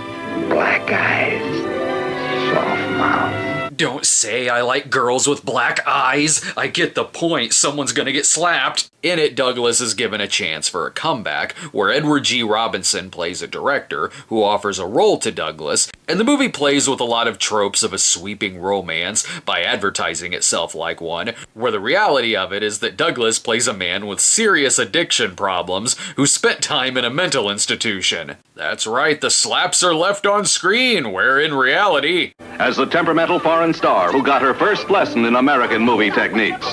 black eyes, soft mouth. Don't say I like girls with black eyes. I get the point. Someone's gonna get slapped. In it, Douglas is given a chance for a comeback, where Edward G. Robinson plays a director who offers a role to Douglas, and the movie plays with a lot of tropes of a sweeping romance by advertising itself like one, where the reality of it is that Douglas plays a man with serious addiction problems who spent time in a mental institution. That's right, the slaps are left on screen, where in reality... As the temperamental foreign star who got her first lesson in American movie techniques.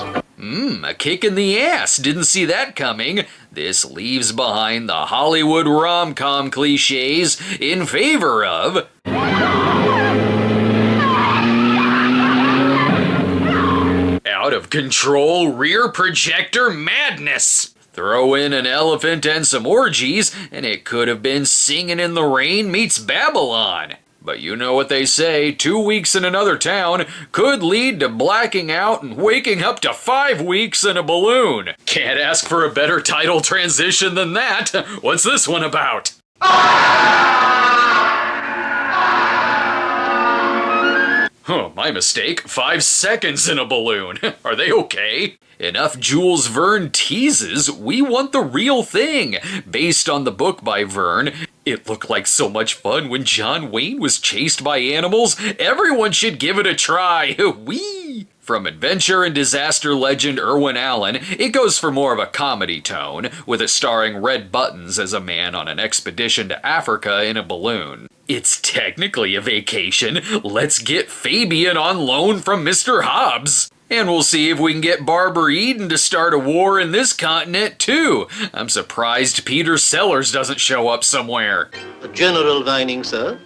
A kick in the ass. Didn't see that coming. This leaves behind the Hollywood rom-com cliches in favor of... out of control rear projector madness. Throw in an elephant and some orgies, and it could have been Singin' in the Rain meets Babylon. But you know what they say, 2 weeks in another town could lead to blacking out and waking up to 5 weeks in a balloon. Can't ask for a better title transition than that. What's this one about? Oh, my mistake. 5 seconds in a balloon. Are they okay? Enough Jules Verne teases, we want the real thing. Based on the book by Verne, it looked like so much fun when John Wayne was chased by animals. Everyone should give it a try. Whee! From adventure and disaster legend Irwin Allen, it goes for more of a comedy tone, with it starring Red Buttons as a man on an expedition to Africa in a balloon. It's technically a vacation. Let's get Fabian on loan from Mr. Hobbs. And we'll see if we can get Barbara Eden to start a war in this continent, too. I'm surprised Peter Sellers doesn't show up somewhere. A general Vining, sir,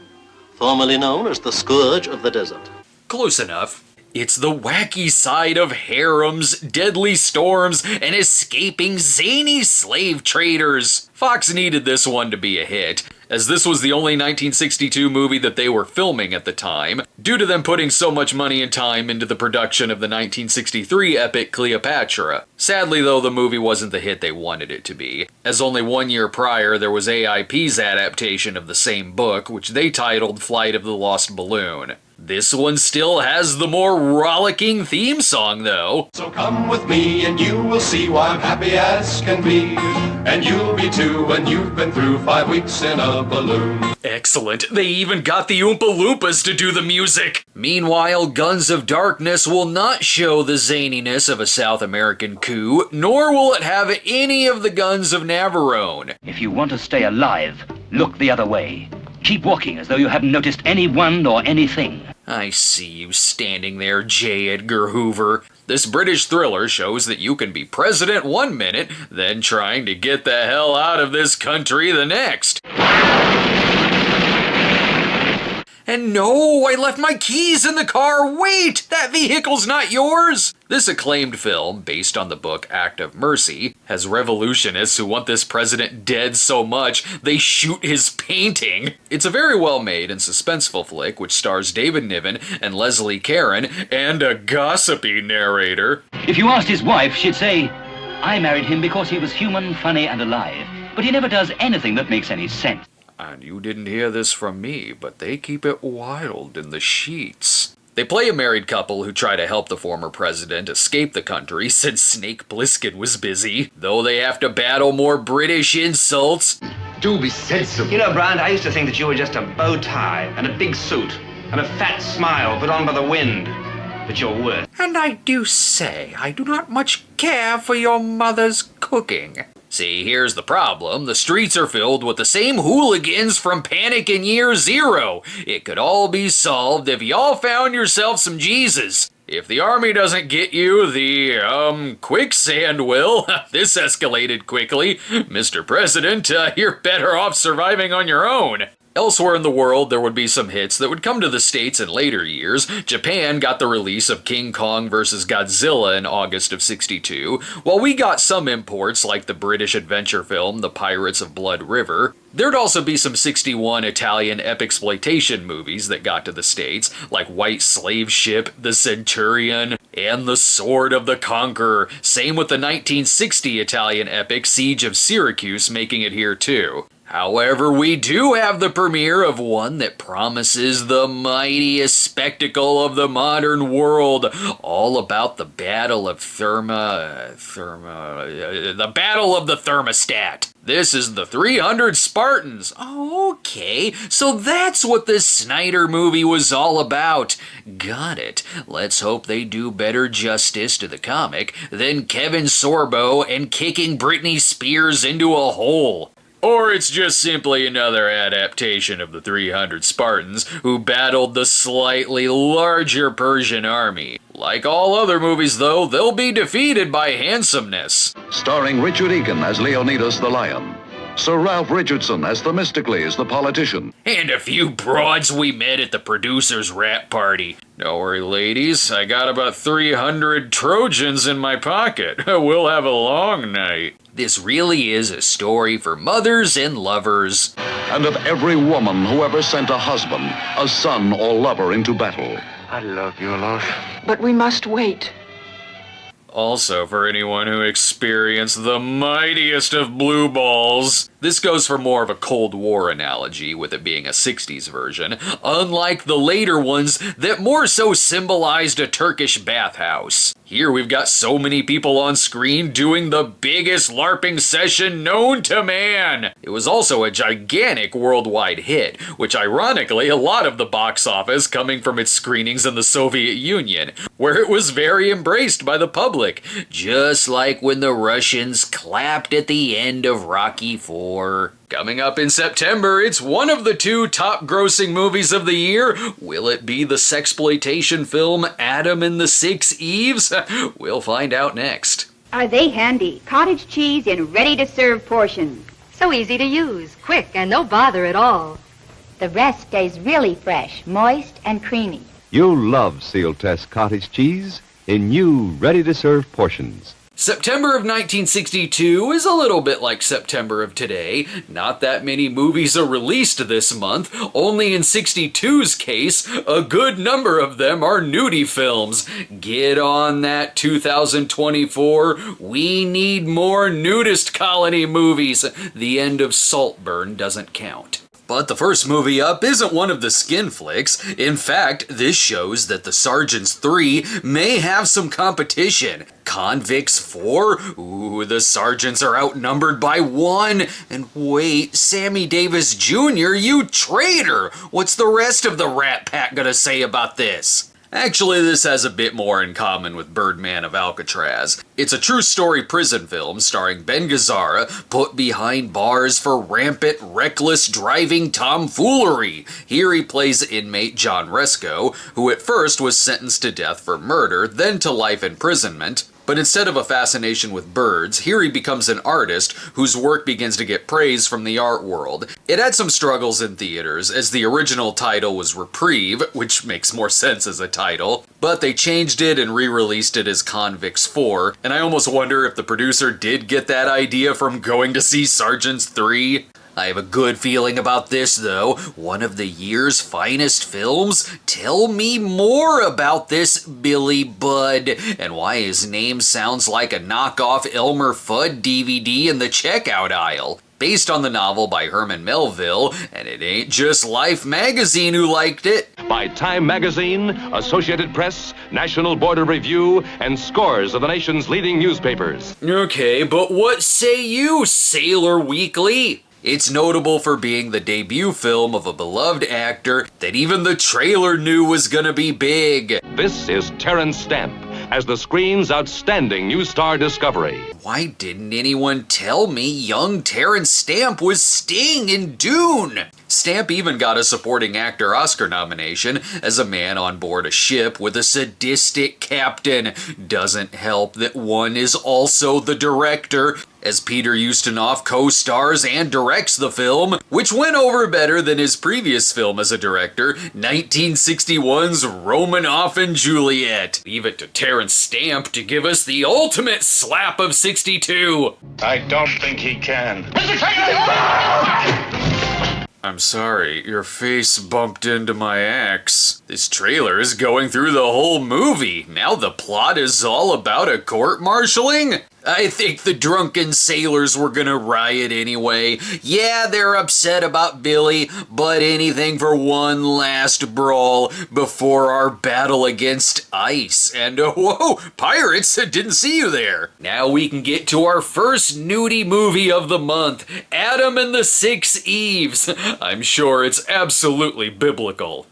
formerly known as the Scourge of the Desert. Close enough. It's the wacky side of harems, deadly storms, and escaping zany slave traders. Fox needed this one to be a hit, as this was the only 1962 movie that they were filming at the time, due to them putting so much money and time into the production of the 1963 epic Cleopatra. Sadly though, the movie wasn't the hit they wanted it to be, as only 1 year prior there was AIP's adaptation of the same book, which they titled Flight of the Lost Balloon. This one still has the more rollicking theme song, though. So come with me and you will see why I'm happy as can be. And you'll be too when you've been through 5 weeks in a balloon. Excellent. They even got the Oompa Loompas to do the music. Meanwhile, Guns of Darkness will not show the zaniness of a South American coup, nor will it have any of the guns of Navarone. If you want to stay alive, look the other way. Keep walking as though you haven't noticed anyone or anything. I see you standing there, J. Edgar Hoover. This British thriller shows that you can be president 1 minute, then trying to get the hell out of this country the next. And no, I left my keys in the car. Wait, that vehicle's not yours. This acclaimed film, based on the book Act of Mercy, has revolutionists who want this president dead so much they shoot his painting. It's a very well-made and suspenseful flick which stars David Niven and Leslie Caron, and a gossipy narrator. If you asked his wife, she'd say, I married him because he was human, funny, and alive, but he never does anything that makes any sense. And you didn't hear this from me, but they keep it wild in the sheets. They play a married couple who try to help the former president escape the country since Snake Plissken was busy, though they have to battle more British insults. Do be sensible. You know, Brian, I used to think that you were just a bow tie and a big suit and a fat smile put on by the wind. But you're worse. And I do say, I do not much care for your mother's cooking. See, here's the problem. The streets are filled with the same hooligans from Panic in Year Zero. It could all be solved if y'all found yourself some Jesus. If the army doesn't get you, the, quicksand will. This escalated quickly. Mr. President, you're better off surviving on your own. Elsewhere in the world, there would be some hits that would come to the States in later years. Japan got the release of King Kong vs. Godzilla in August of '62, while we got some imports like the British adventure film The Pirates of Blood River. There'd also be some '61 Italian epixploitation movies that got to the States, like White Slave Ship, The Centurion, and The Sword of the Conqueror. Same with the 1960 Italian epic Siege of Syracuse making it here too. However, we do have the premiere of one that promises the mightiest spectacle of the modern world, all about the Battle of the Battle of the Thermostat. This is the 300 Spartans. Oh, okay, so that's what this Snyder movie was all about. Got it. Let's hope they do better justice to the comic than Kevin Sorbo and kicking Britney Spears into a hole. Or it's just simply another adaptation of the 300 Spartans who battled the slightly larger Persian army. Like all other movies, though, they'll be defeated by handsomeness. Starring Richard Egan as Leonidas the Lion, Sir Ralph Richardson as Themistocles the politician, and a few broads we met at the producer's rap party. Don't worry, ladies, I got about 300 Trojans in my pocket. We'll have a long night. This really is a story for mothers and lovers. And of every woman who ever sent a husband, a son, or lover into battle. I love you, love. But we must wait. Also for anyone who experienced the mightiest of blue balls. This goes for more of a Cold War analogy, with it being a 60s version, unlike the later ones that more so symbolized a Turkish bathhouse. Here we've got so many people on screen doing the biggest LARPing session known to man. It was also a gigantic worldwide hit, which ironically a lot of the box office coming from its screenings in the Soviet Union, where it was very embraced by the public, just like when the Russians clapped at the end of Rocky IV. Coming up in September, it's one of the 2 top-grossing movies of the year. Will it be the sexploitation film Adam and the 6 Eves? We'll find out next. Are they handy? Cottage cheese in ready-to-serve portions. So easy to use, quick, and no bother at all. The rest stays really fresh, moist, and creamy. You'll love Seal Test cottage cheese in new, ready-to-serve portions. September of 1962 is a little bit like September of today. Not that many movies are released this month. Only in 62's case, a good number of them are nudie films. Get on that, 2024. We need more nudist colony movies. The end of Saltburn doesn't count. But the first movie up isn't one of the skin flicks. In fact, this shows that the Sergeants 3 may have some competition. Convicts 4? Ooh, the Sergeants are outnumbered by 1. And wait, Sammy Davis Jr., you traitor! What's the rest of the Rat Pack gonna say about this? Actually, this has a bit more in common with Birdman of Alcatraz. It's a true story prison film starring Ben Gazzara, put behind bars for rampant, reckless driving tomfoolery. Here he plays inmate John Resco, who at first was sentenced to death for murder, then to life imprisonment. But instead of a fascination with birds, here he becomes an artist whose work begins to get praise from the art world. It had some struggles in theaters, as the original title was Reprieve, which makes more sense as a title, but they changed it and re-released it as Convicts 4, and I almost wonder if the producer did get that idea from going to see Sergeants 3. I have a good feeling about this, though. One of the year's finest films? Tell me more about this Billy Budd, and why his name sounds like a knockoff Elmer Fudd DVD in the checkout aisle. Based on the novel by Herman Melville, and it ain't just Life magazine who liked it. By Time Magazine, Associated Press, National Board of Review, and scores of the nation's leading newspapers. Okay, but what say you, Sailor Weekly? It's notable for being the debut film of a beloved actor that even the trailer knew was gonna be big. This is Terrence Stamp as the screen's outstanding new star discovery. Why didn't anyone tell me young Terrence Stamp was Sting in Dune? Stamp even got a supporting actor Oscar nomination as a man on board a ship with a sadistic captain. Doesn't help that one is also the director, as Peter Ustinov co-stars and directs the film, which went over better than his previous film as a director, 1961's Romanoff and Juliet. Leave it to Terrence Stamp to give us the ultimate slap of 62. I don't think he can. I'm sorry, your face bumped into my axe. This trailer is going through the whole movie. Now the plot is all about a court-martialing? I think the drunken sailors were gonna riot anyway. Yeah, they're upset about Billy, but anything for one last brawl before our battle against ice. And whoa, pirates, didn't see you there. Now we can get to our first nudie movie of the month, Adam and the 6 Eves. I'm sure it's absolutely biblical.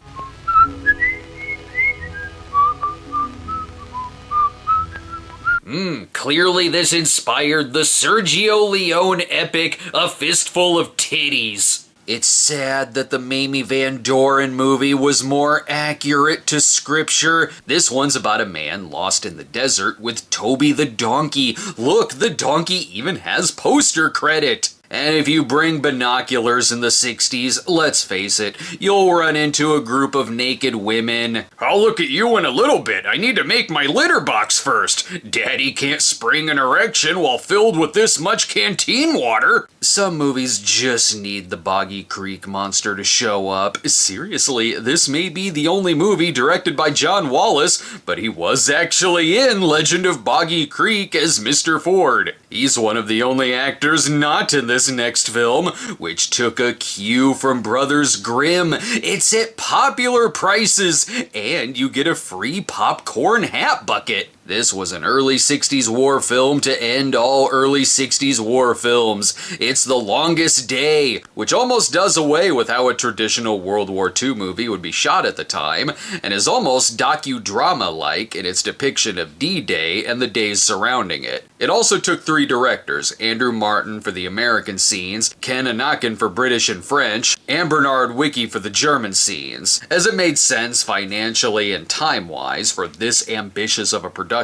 Clearly this inspired the Sergio Leone epic A Fistful of Titties. It's sad that the Mamie Van Doren movie was more accurate to scripture. This one's about a man lost in the desert with Toby the donkey. Look, the donkey even has poster credit. And if you bring binoculars in the 60s, let's face it, you'll run into a group of naked women. I'll look at you in a little bit. I need to make my litter box first. Daddy can't spring an erection while filled with this much canteen water. Some movies just need the Boggy Creek monster to show up. Seriously, this may be the only movie directed by John Wallace, but he was actually in Legend of Boggy Creek as Mr. Ford. He's one of the only actors not in this next film, which took a cue from Brothers Grimm. It's at popular prices, and you get a free popcorn hat bucket. This was an early 60s war film to end all early 60s war films. It's The Longest Day, which almost does away with how a traditional World War II movie would be shot at the time, and is almost docudrama-like in its depiction of D-Day and the days surrounding it. It also took 3 directors, Andrew Martin for the American scenes, Ken Anakin for British and French, and Bernard Wicki for the German scenes, as it made sense financially and time-wise for this ambitious of a production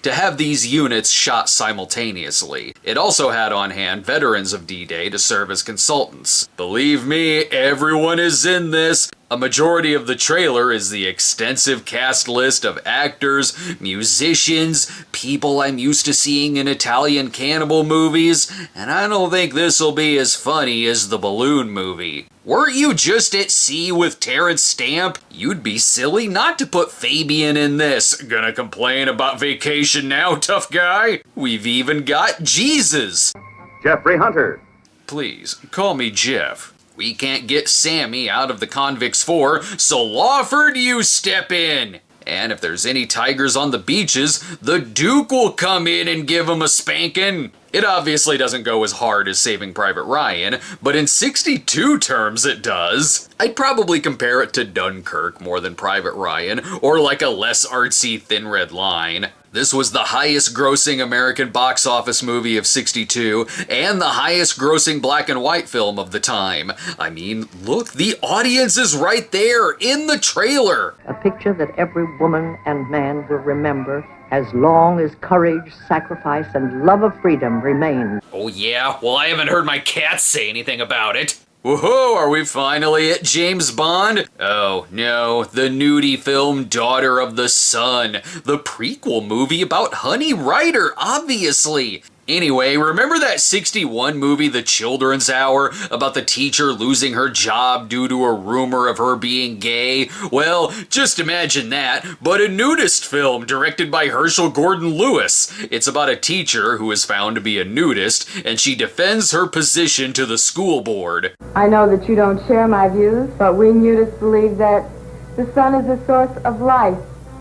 to have these units shot simultaneously. It also had on hand veterans of D-Day to serve as consultants. Believe me, everyone is in this. A majority of the trailer is the extensive cast list of actors, musicians, people I'm used to seeing in Italian cannibal movies, and I don't think this'll be as funny as the Balloon movie. Weren't you just at sea with Terrence Stamp? You'd be silly not to put Fabian in this. Gonna complain about Vacation now, tough guy? We've even got Jesus. Jeffrey Hunter. Please, call me Jeff. We can't get Sammy out of the Convicts 4, so Lawford, you step in. And if there's any tigers on the beaches, the Duke will come in and give them a spanking. It obviously doesn't go as hard as Saving Private Ryan, but in 62 terms it does. I'd probably compare it to Dunkirk more than Private Ryan, or like a less artsy Thin Red Line. This was the highest grossing American box office movie of 62, and the highest grossing black and white film of the time. I mean, look, the audience is right there, in the trailer. A picture that every woman and man will remember as long as courage, sacrifice, and love of freedom remain. Oh yeah? Well, I haven't heard my cat say anything about it. Woohoo, are we finally at James Bond? Oh, no, the nudie film Daughter of the Sun, the prequel movie about Honey Ryder, obviously. Anyway, remember that 61 movie, The Children's Hour, about the teacher losing her job due to a rumor of her being gay? Well, just imagine that, but a nudist film directed by Herschel Gordon Lewis. It's about a teacher who is found to be a nudist, and she defends her position to the school board. I know that you don't share my views, but we nudists believe that the sun is the source of life,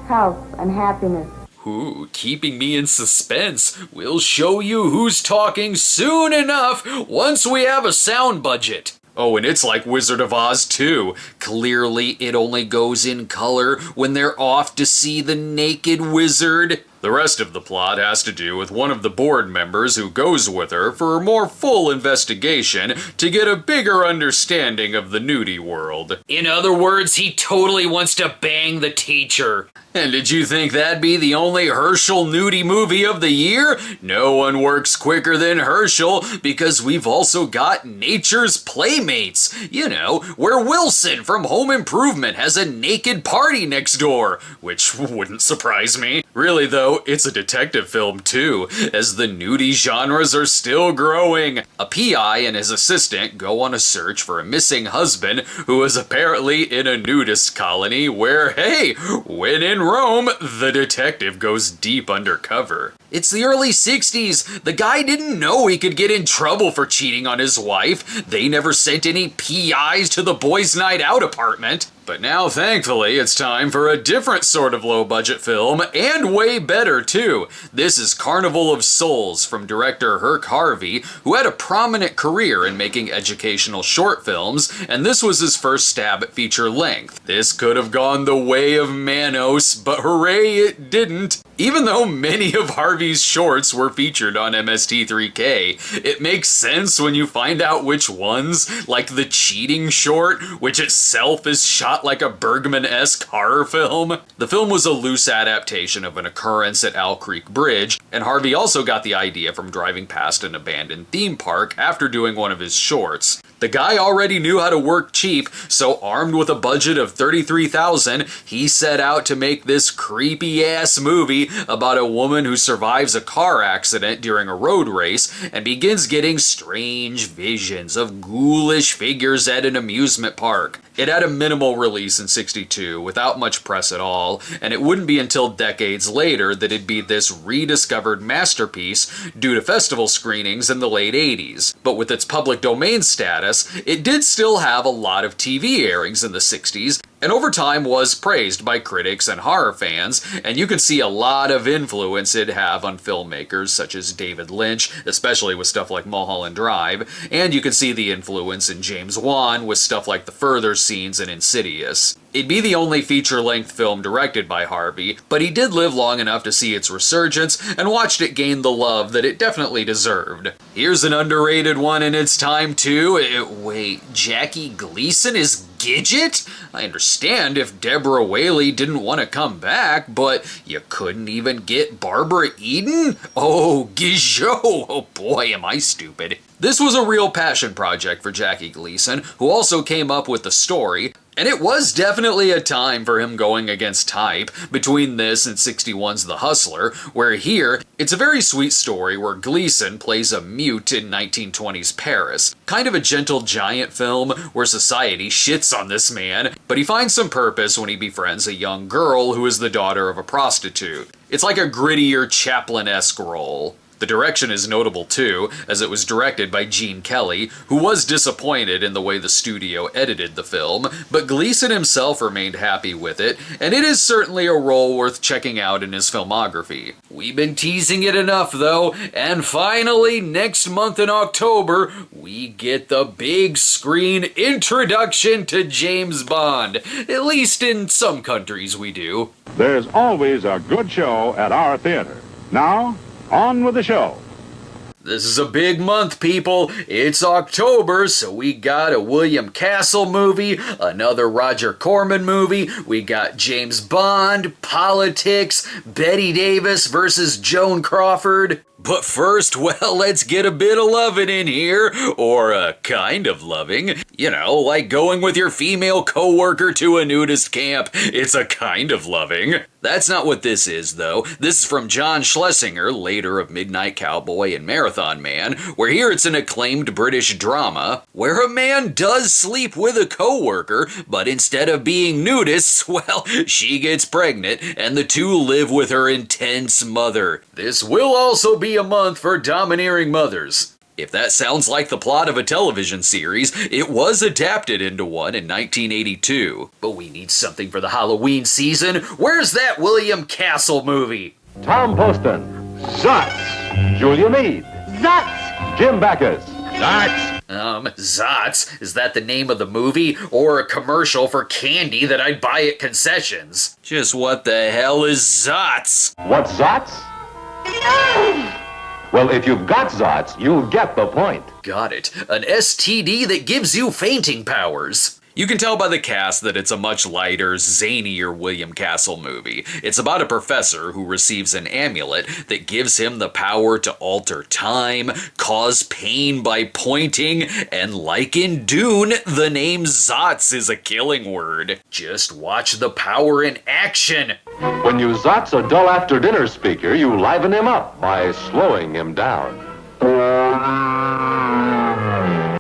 health, and happiness. Ooh, keeping me in suspense. We'll show you who's talking soon enough once we have a sound budget. Oh, and it's like Wizard of Oz too. Clearly it only goes in color when they're off to see the naked wizard. The rest of the plot has to do with one of the board members who goes with her for a more full investigation to get a bigger understanding of the nudie world. In other words, he totally wants to bang the teacher. And did you think that'd be the only Herschel nudie movie of the year? No one works quicker than Herschel because we've also got Nature's Playmates. You know, where Wilson from Home Improvement has a naked party next door, which wouldn't surprise me. Really though, it's a detective film too, as the nudie genres are still growing. A PI and his assistant go on a search for a missing husband who is apparently in a nudist colony where, hey, when in Rome, the detective goes deep undercover. It's the early 60s. The guy didn't know he could get in trouble for cheating on his wife. They never sent any PIs to the boys' night out apartment. But now, thankfully, it's time for a different sort of low-budget film, and way better, too. This is Carnival of Souls from director Herc Harvey, who had a prominent career in making educational short films, and this was his first stab at feature length. This could have gone the way of Manos, but hooray, it didn't. Even though many of Harvey's shorts were featured on MST3K, it makes sense when you find out which ones, like the cheating short, which itself is shot like a Bergman-esque horror film. The film was a loose adaptation of an occurrence at Owl Creek Bridge, and Harvey also got the idea from driving past an abandoned theme park after doing one of his shorts. The guy already knew how to work cheap, so armed with a budget of $33,000, he set out to make this creepy-ass movie about a woman who survives a car accident during a road race and begins getting strange visions of ghoulish figures at an amusement park. It had a minimal release in '62 without much press at all, and it wouldn't be until decades later that it'd be this rediscovered masterpiece due to festival screenings in the late '80s. But with its public domain status, it did still have a lot of TV airings in the '60s, and over time was praised by critics and horror fans, and you can see a lot of influence it'd have on filmmakers such as David Lynch, especially with stuff like Mulholland Drive, and you can see the influence in James Wan with stuff like The Further Scenes and Insidious. It'd be the only feature-length film directed by Harvey, but he did live long enough to see its resurgence and watched it gain the love that it definitely deserved. Here's an underrated one in its time too. Wait, Jackie Gleason is Gidget? I understand if Deborah Whaley didn't want to come back, but you couldn't even get Barbara Eden? Oh, Gijot! Oh boy, am I stupid. This was a real passion project for Jackie Gleason, who also came up with the story, and it was definitely a time for him going against type between this and '61's The Hustler, where here, it's a very sweet story where Gleason plays a mute in 1920s Paris. Kind of a gentle giant film where society shits on this man, but he finds some purpose when he befriends a young girl who is the daughter of a prostitute. It's like a grittier Chaplin-esque role. The direction is notable too, as it was directed by Gene Kelly, who was disappointed in the way the studio edited the film, but Gleason himself remained happy with it, and it is certainly a role worth checking out in his filmography. We've been teasing it enough though, and finally, next month in October, we get the big screen introduction to James Bond. At least in some countries we do. There's always a good show at our theater. Now, on with the show. This is a big month, people. It's October, so we got a William Castle movie, another Roger Corman movie, we got James Bond, politics, Bette Davis versus Joan Crawford. But first, well, let's get a bit of loving in here, or kind of loving. You know, like going with your female coworker to a nudist camp. It's a kind of loving. That's not what this is, though. This is from John Schlesinger, later of Midnight Cowboy and Marathon Man, where here it's an acclaimed British drama, where a man does sleep with a coworker, but instead of being nudists, well, she gets pregnant, and the two live with her intense mother. This will also be a month for domineering mothers. If that sounds like the plot of a television series, it was adapted into one in 1982. But we need something for the Halloween season. Where's that William Castle movie? Tom Poston. Zotz. Julia Mead. Zotz. Jim Backus. Zotz. Zotz? Is that the name of the movie? Or a commercial for candy that I'd buy at concessions? Just what the hell is Zotz? What's Zotz? Well, if you've got Zotz, you'll get the point. Got it. An STD that gives you fainting powers. You can tell by the cast that it's a much lighter, zanier William Castle movie. It's about a professor who receives an amulet that gives him the power to alter time, cause pain by pointing, and like in Dune, the name Zotz is a killing word. Just watch the power in action. When you Zotz a dull after dinner speaker, you liven him up by slowing him down.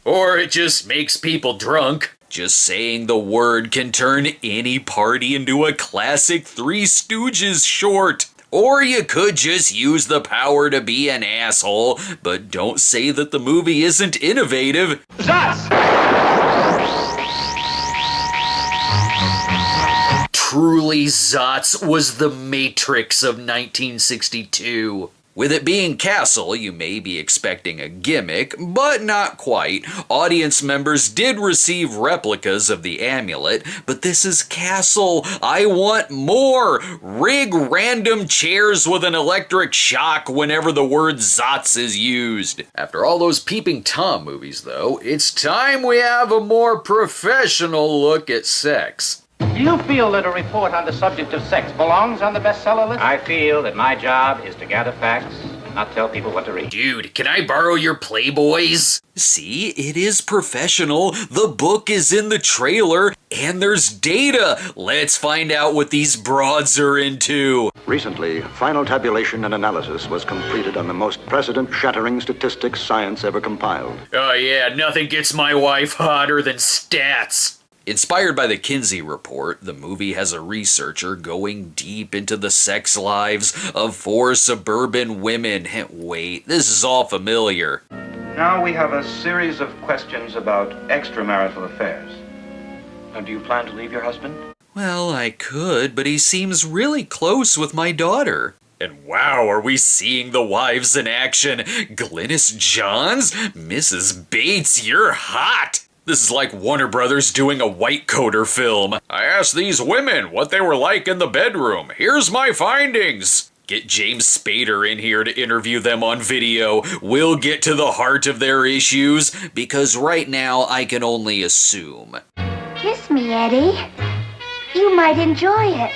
Or it just makes people drunk. Just saying the word can turn any party into a classic Three Stooges short. Or you could just use the power to be an asshole, but don't say that the movie isn't innovative. Zotz! Truly, Zotz was the Matrix of 1962. With it being Castle, you may be expecting a gimmick, but not quite. Audience members did receive replicas of the amulet, but this is Castle. I want more! Rig random chairs with an electric shock whenever the word Zotz is used. After all those Peeping Tom movies, though, it's time we have a more professional look at sex. Do you feel that a report on the subject of sex belongs on the bestseller list? I feel that my job is to gather facts, not tell people what to read. Dude, can I borrow your Playboys? See, it is professional. The book is in the trailer, and there's data. Let's find out what these broads are into. Recently, final tabulation and analysis was completed on the most precedent-shattering statistics science ever compiled. Oh yeah, nothing gets my wife hotter than stats. Inspired by the Kinsey Report, the movie has a researcher going deep into the sex lives of 4 suburban women. Wait, this is all familiar. Now we have a series of questions about extramarital affairs. Do you plan to leave your husband? Well, I could, but he seems really close with my daughter. And wow, are we seeing the wives in action? Glynis Johns? Mrs. Bates, you're hot! This is like Warner Brothers doing a white coater film. I asked these women what they were like in the bedroom. Here's my findings. Get James Spader in here to interview them on video. We'll get to the heart of their issues, because right now I can only assume. Kiss me, Eddie. You might enjoy it.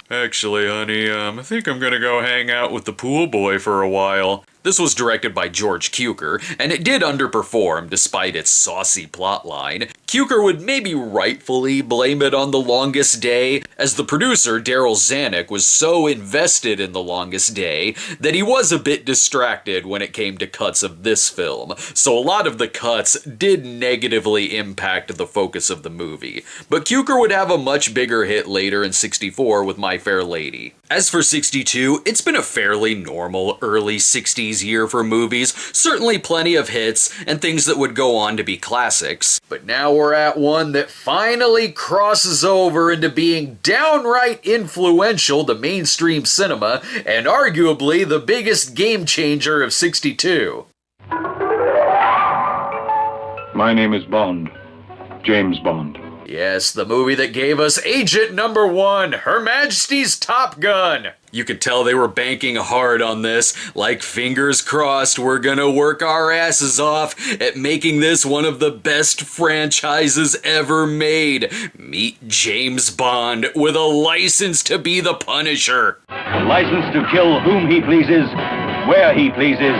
Actually, honey, I think I'm gonna go hang out with the pool boy for a while. This was directed by George Cukor, and it did underperform despite its saucy plotline. Cukor would maybe rightfully blame it on The Longest Day, as the producer, Daryl Zanuck, was so invested in The Longest Day that he was a bit distracted when it came to cuts of this film, so a lot of the cuts did negatively impact the focus of the movie. But Cukor would have a much bigger hit later in '64 with My Fair Lady. As for '62, it's been a fairly normal early '60s year for movies, certainly plenty of hits and things that would go on to be classics. But now we're at one that finally crosses over into being downright influential to mainstream cinema and arguably the biggest game changer of '62. My name is Bond. James Bond. Yes, the movie that gave us Agent Number 1, Her Majesty's Top Gun. You could tell they were banking hard on this, like fingers crossed we're gonna work our asses off at making this one of the best franchises ever made. Meet James Bond with a license to be the Punisher. A license to kill whom he pleases, where he pleases,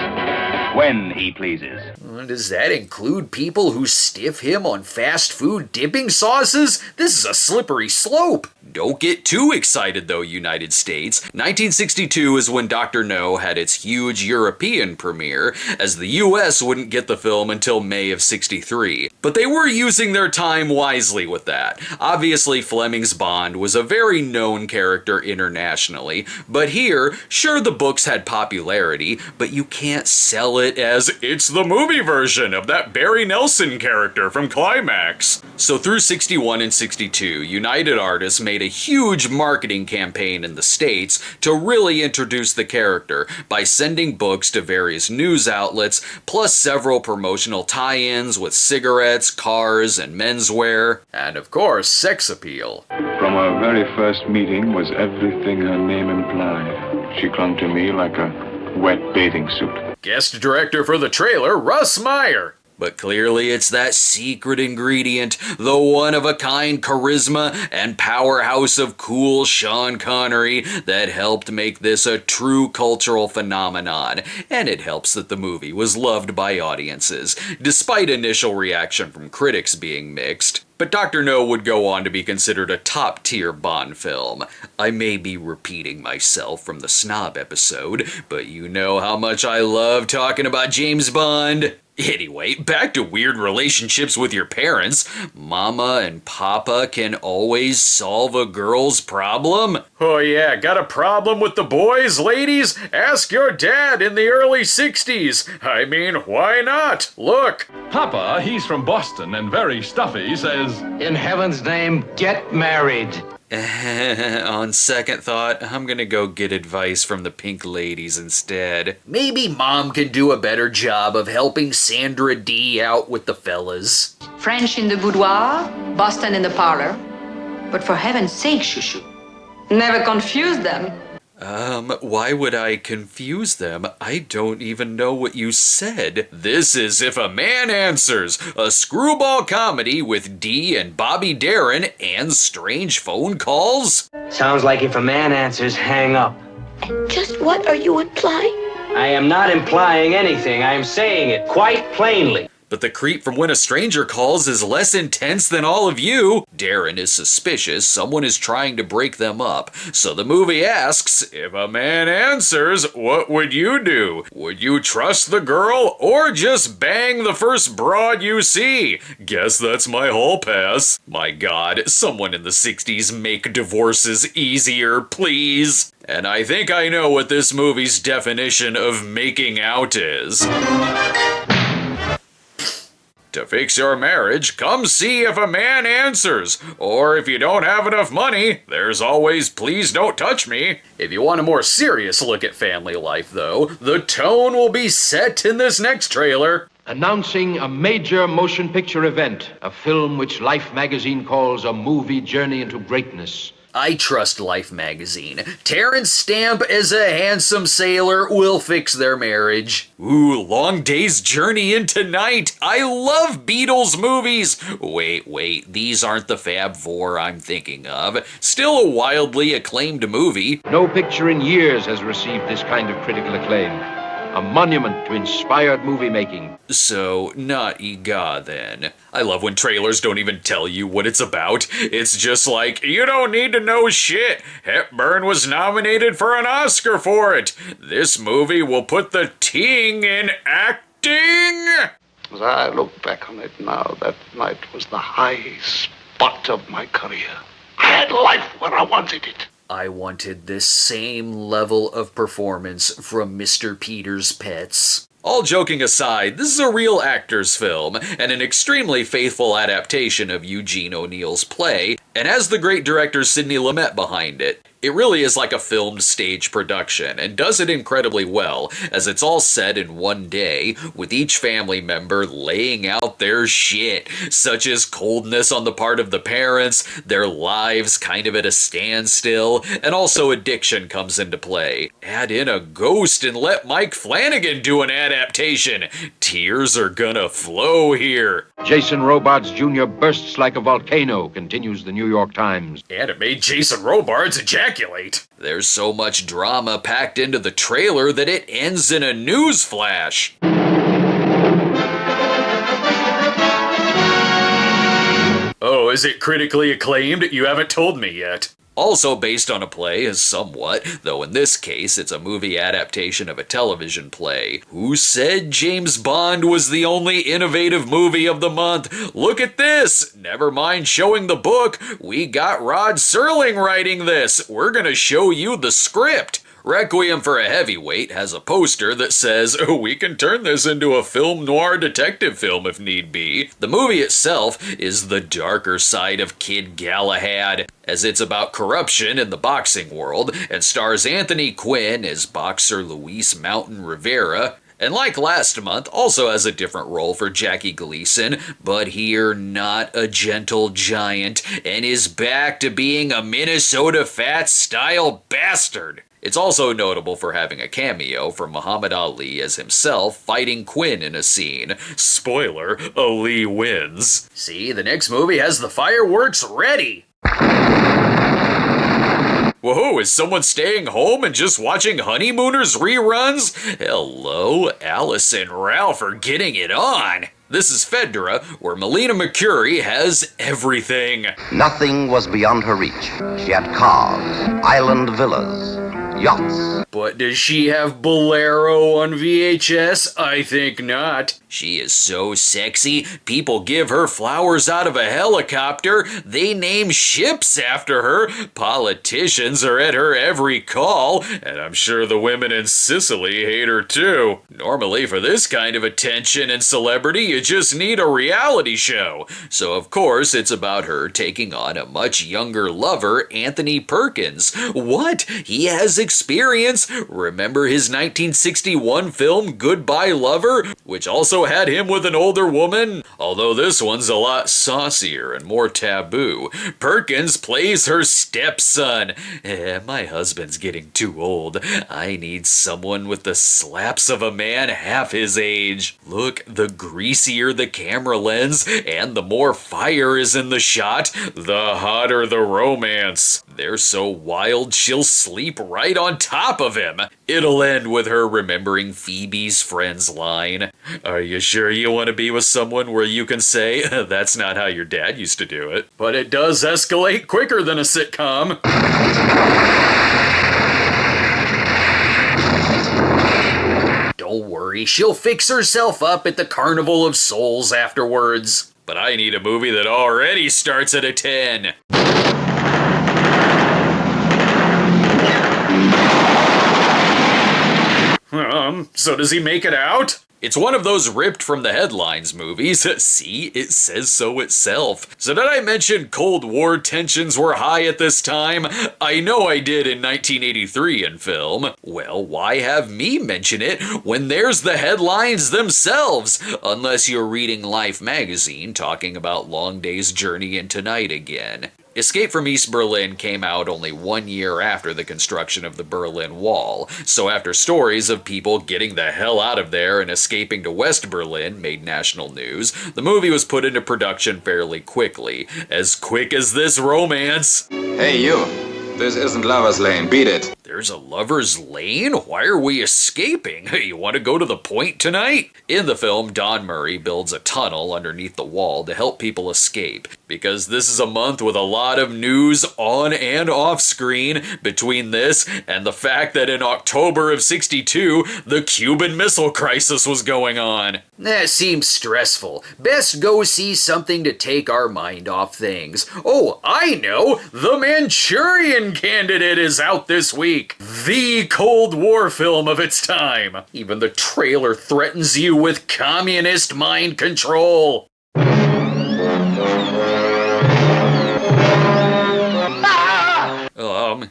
when he pleases. Does that include people who stiff him on fast food dipping sauces? This is a slippery slope. Don't get too excited though, United States. 1962 is when Dr. No had its huge European premiere, as the US wouldn't get the film until May of '63. But they were using their time wisely with that. Obviously, Fleming's Bond was a very known character internationally, but here, sure, the books had popularity, but you can't sell it as it's the movie version of that Barry Nelson character from Climax. So through '61 and '62, United Artists made a huge marketing campaign in the States to really introduce the character by sending books to various news outlets, plus several promotional tie-ins with cigarettes, cars, and menswear, and of course, sex appeal. From our very first meeting was everything her name implied. She clung to me like a wet bathing suit. Guest director for the trailer, Russ Meyer. But clearly it's that secret ingredient, the one-of-a-kind charisma and powerhouse of cool Sean Connery that helped make this a true cultural phenomenon. And it helps that the movie was loved by audiences, despite initial reaction from critics being mixed. But Dr. No would go on to be considered a top-tier Bond film. I may be repeating myself from the Snob episode, but you know how much I love talking about James Bond. Anyway, back to weird relationships with your parents. Mama and Papa can always solve a girl's problem. Oh yeah, got a problem with the boys, ladies? Ask your dad in the early '60s. I mean, why not? Look. Papa, he's from Boston and very stuffy, says, In heaven's name, get married. On second thought, I'm gonna go get advice from the Pink Ladies instead. Maybe Mom can do a better job of helping Sandra D out with the fellas. French in the boudoir, Boston in the parlor. But for heaven's sake, Shushu, never confuse them. Why would I confuse them? I don't even know what you said. This is If a Man Answers, a screwball comedy with Dee and Bobby Darin and strange phone calls. Sounds like if a man answers, hang up. And just what are you implying? I am not implying anything. I am saying it quite plainly. But the creep from When a Stranger Calls is less intense than all of you. Darren is suspicious someone is trying to break them up. So the movie asks, if a man answers, what would you do? Would you trust the girl or just bang the first broad you see? Guess that's my hall pass. My God, someone in the 60s make divorces easier, please. And I think I know what this movie's definition of making out is. To fix your marriage, come see if a man answers. Or if you don't have enough money, there's always Please Don't Touch Me. If you want a more serious look at family life, though, the tone will be set in this next trailer. Announcing a major motion picture event, a film which Life magazine calls a movie journey into greatness. I trust Life magazine. Terrence Stamp as a handsome sailor will fix their marriage. Ooh, Long Day's Journey into Night. I love Beatles movies. Wait, these aren't the Fab Four I'm thinking of. Still a wildly acclaimed movie. No picture in years has received this kind of critical acclaim. A monument to inspired movie making. So, not EGA then. I love when trailers don't even tell you what it's about. It's just like, you don't need to know shit. Hepburn was nominated for an Oscar for it. This movie will put the ting in acting. As I look back on it now, that night was the high spot of my career. I had life where I wanted it. I wanted this same level of performance from Mr. Peter's Pets. All joking aside, this is a real actor's film, and an extremely faithful adaptation of Eugene O'Neill's play, and has the great director Sidney Lumet behind it. It really is like a filmed stage production, and does it incredibly well, as it's all set in one day, with each family member laying out their shit, such as coldness on the part of the parents, their lives kind of at a standstill, and also addiction comes into play. Add in a ghost and let Mike Flanagan do an adaptation. Tears are gonna flow here. Jason Robards Jr. bursts like a volcano, continues the New York Times. And it made Jason Robards ejaculate. There's so much drama packed into the trailer that it ends in a news flash. Oh, is it critically acclaimed? You haven't told me yet. Also based on a play is somewhat, though in this case it's a movie adaptation of a television play. Who said James Bond was the only innovative movie of the month? Look at this! Never mind showing the book, we got Rod Serling writing this. We're gonna show you the script. Requiem for a Heavyweight has a poster that says, oh, we can turn this into a film noir detective film if need be. The movie itself is the darker side of Kid Galahad, as it's about corruption in the boxing world, and stars Anthony Quinn as boxer Luis Mountain Rivera, and like last month, also has a different role for Jackie Gleason, but here not a gentle giant, and is back to being a Minnesota Fats-style bastard. It's also notable for having a cameo from Muhammad Ali as himself fighting Quinn in a scene. Spoiler, Ali wins. See, the next movie has the fireworks ready. Whoa, is someone staying home and just watching Honeymooners reruns? Hello, Alice and Ralph are getting it on. This is Fedra, where Melina Mercury has everything. Nothing was beyond her reach. She had cars, island villas, yachts. But does she have Bolero on VHS? I think not. She is so sexy, people give her flowers out of a helicopter, they name ships after her, politicians are at her every call, and I'm sure the women in Sicily hate her too. Normally for this kind of attention and celebrity, you just need a reality show. So of course it's about her taking on a much younger lover, Anthony Perkins. What? He has experience. Remember his 1961 film Goodbye Lover, which also had him with an older woman? Although this one's a lot saucier and more taboo. Perkins plays her stepson. My husband's getting too old. I need someone with the slaps of a man half his age. Look, the greasier the camera lens and the more fire is in the shot, the hotter the romance. They're so wild she'll sleep right on top of him. It'll end with her remembering Phoebe's friend's line. Are you sure you want to be with someone where you can say, that's not how your dad used to do it? But it does escalate quicker than a sitcom. Don't worry, she'll fix herself up at the Carnival of Souls afterwards. But I need a movie that already starts at a 10. So does he make it out? It's one of those ripped from the headlines movies. See, it says so itself. So did I mention Cold War tensions were high at this time? I know I did in 1983 in film. Well, why have me mention it when there's the headlines themselves? Unless you're reading Life magazine talking about Long Day's Journey into Night again. Escape from East Berlin came out only 1 year after the construction of the Berlin Wall, so after stories of people getting the hell out of there and escaping to West Berlin made national news, the movie was put into production fairly quickly. As quick as this romance. Hey you, this isn't Lover's Lane, beat it. There's a Lover's Lane? Why are we escaping? You want to go to the point tonight? In the film, Don Murray builds a tunnel underneath the wall to help people escape, because this is a month with a lot of news on and off screen between this and the fact that in October of '62, the Cuban Missile Crisis was going on. That seems stressful. Best go see something to take our mind off things. Oh, I know! The Manchurian Candidate is out this week. The Cold War film of its time. Even the trailer threatens you with communist mind control.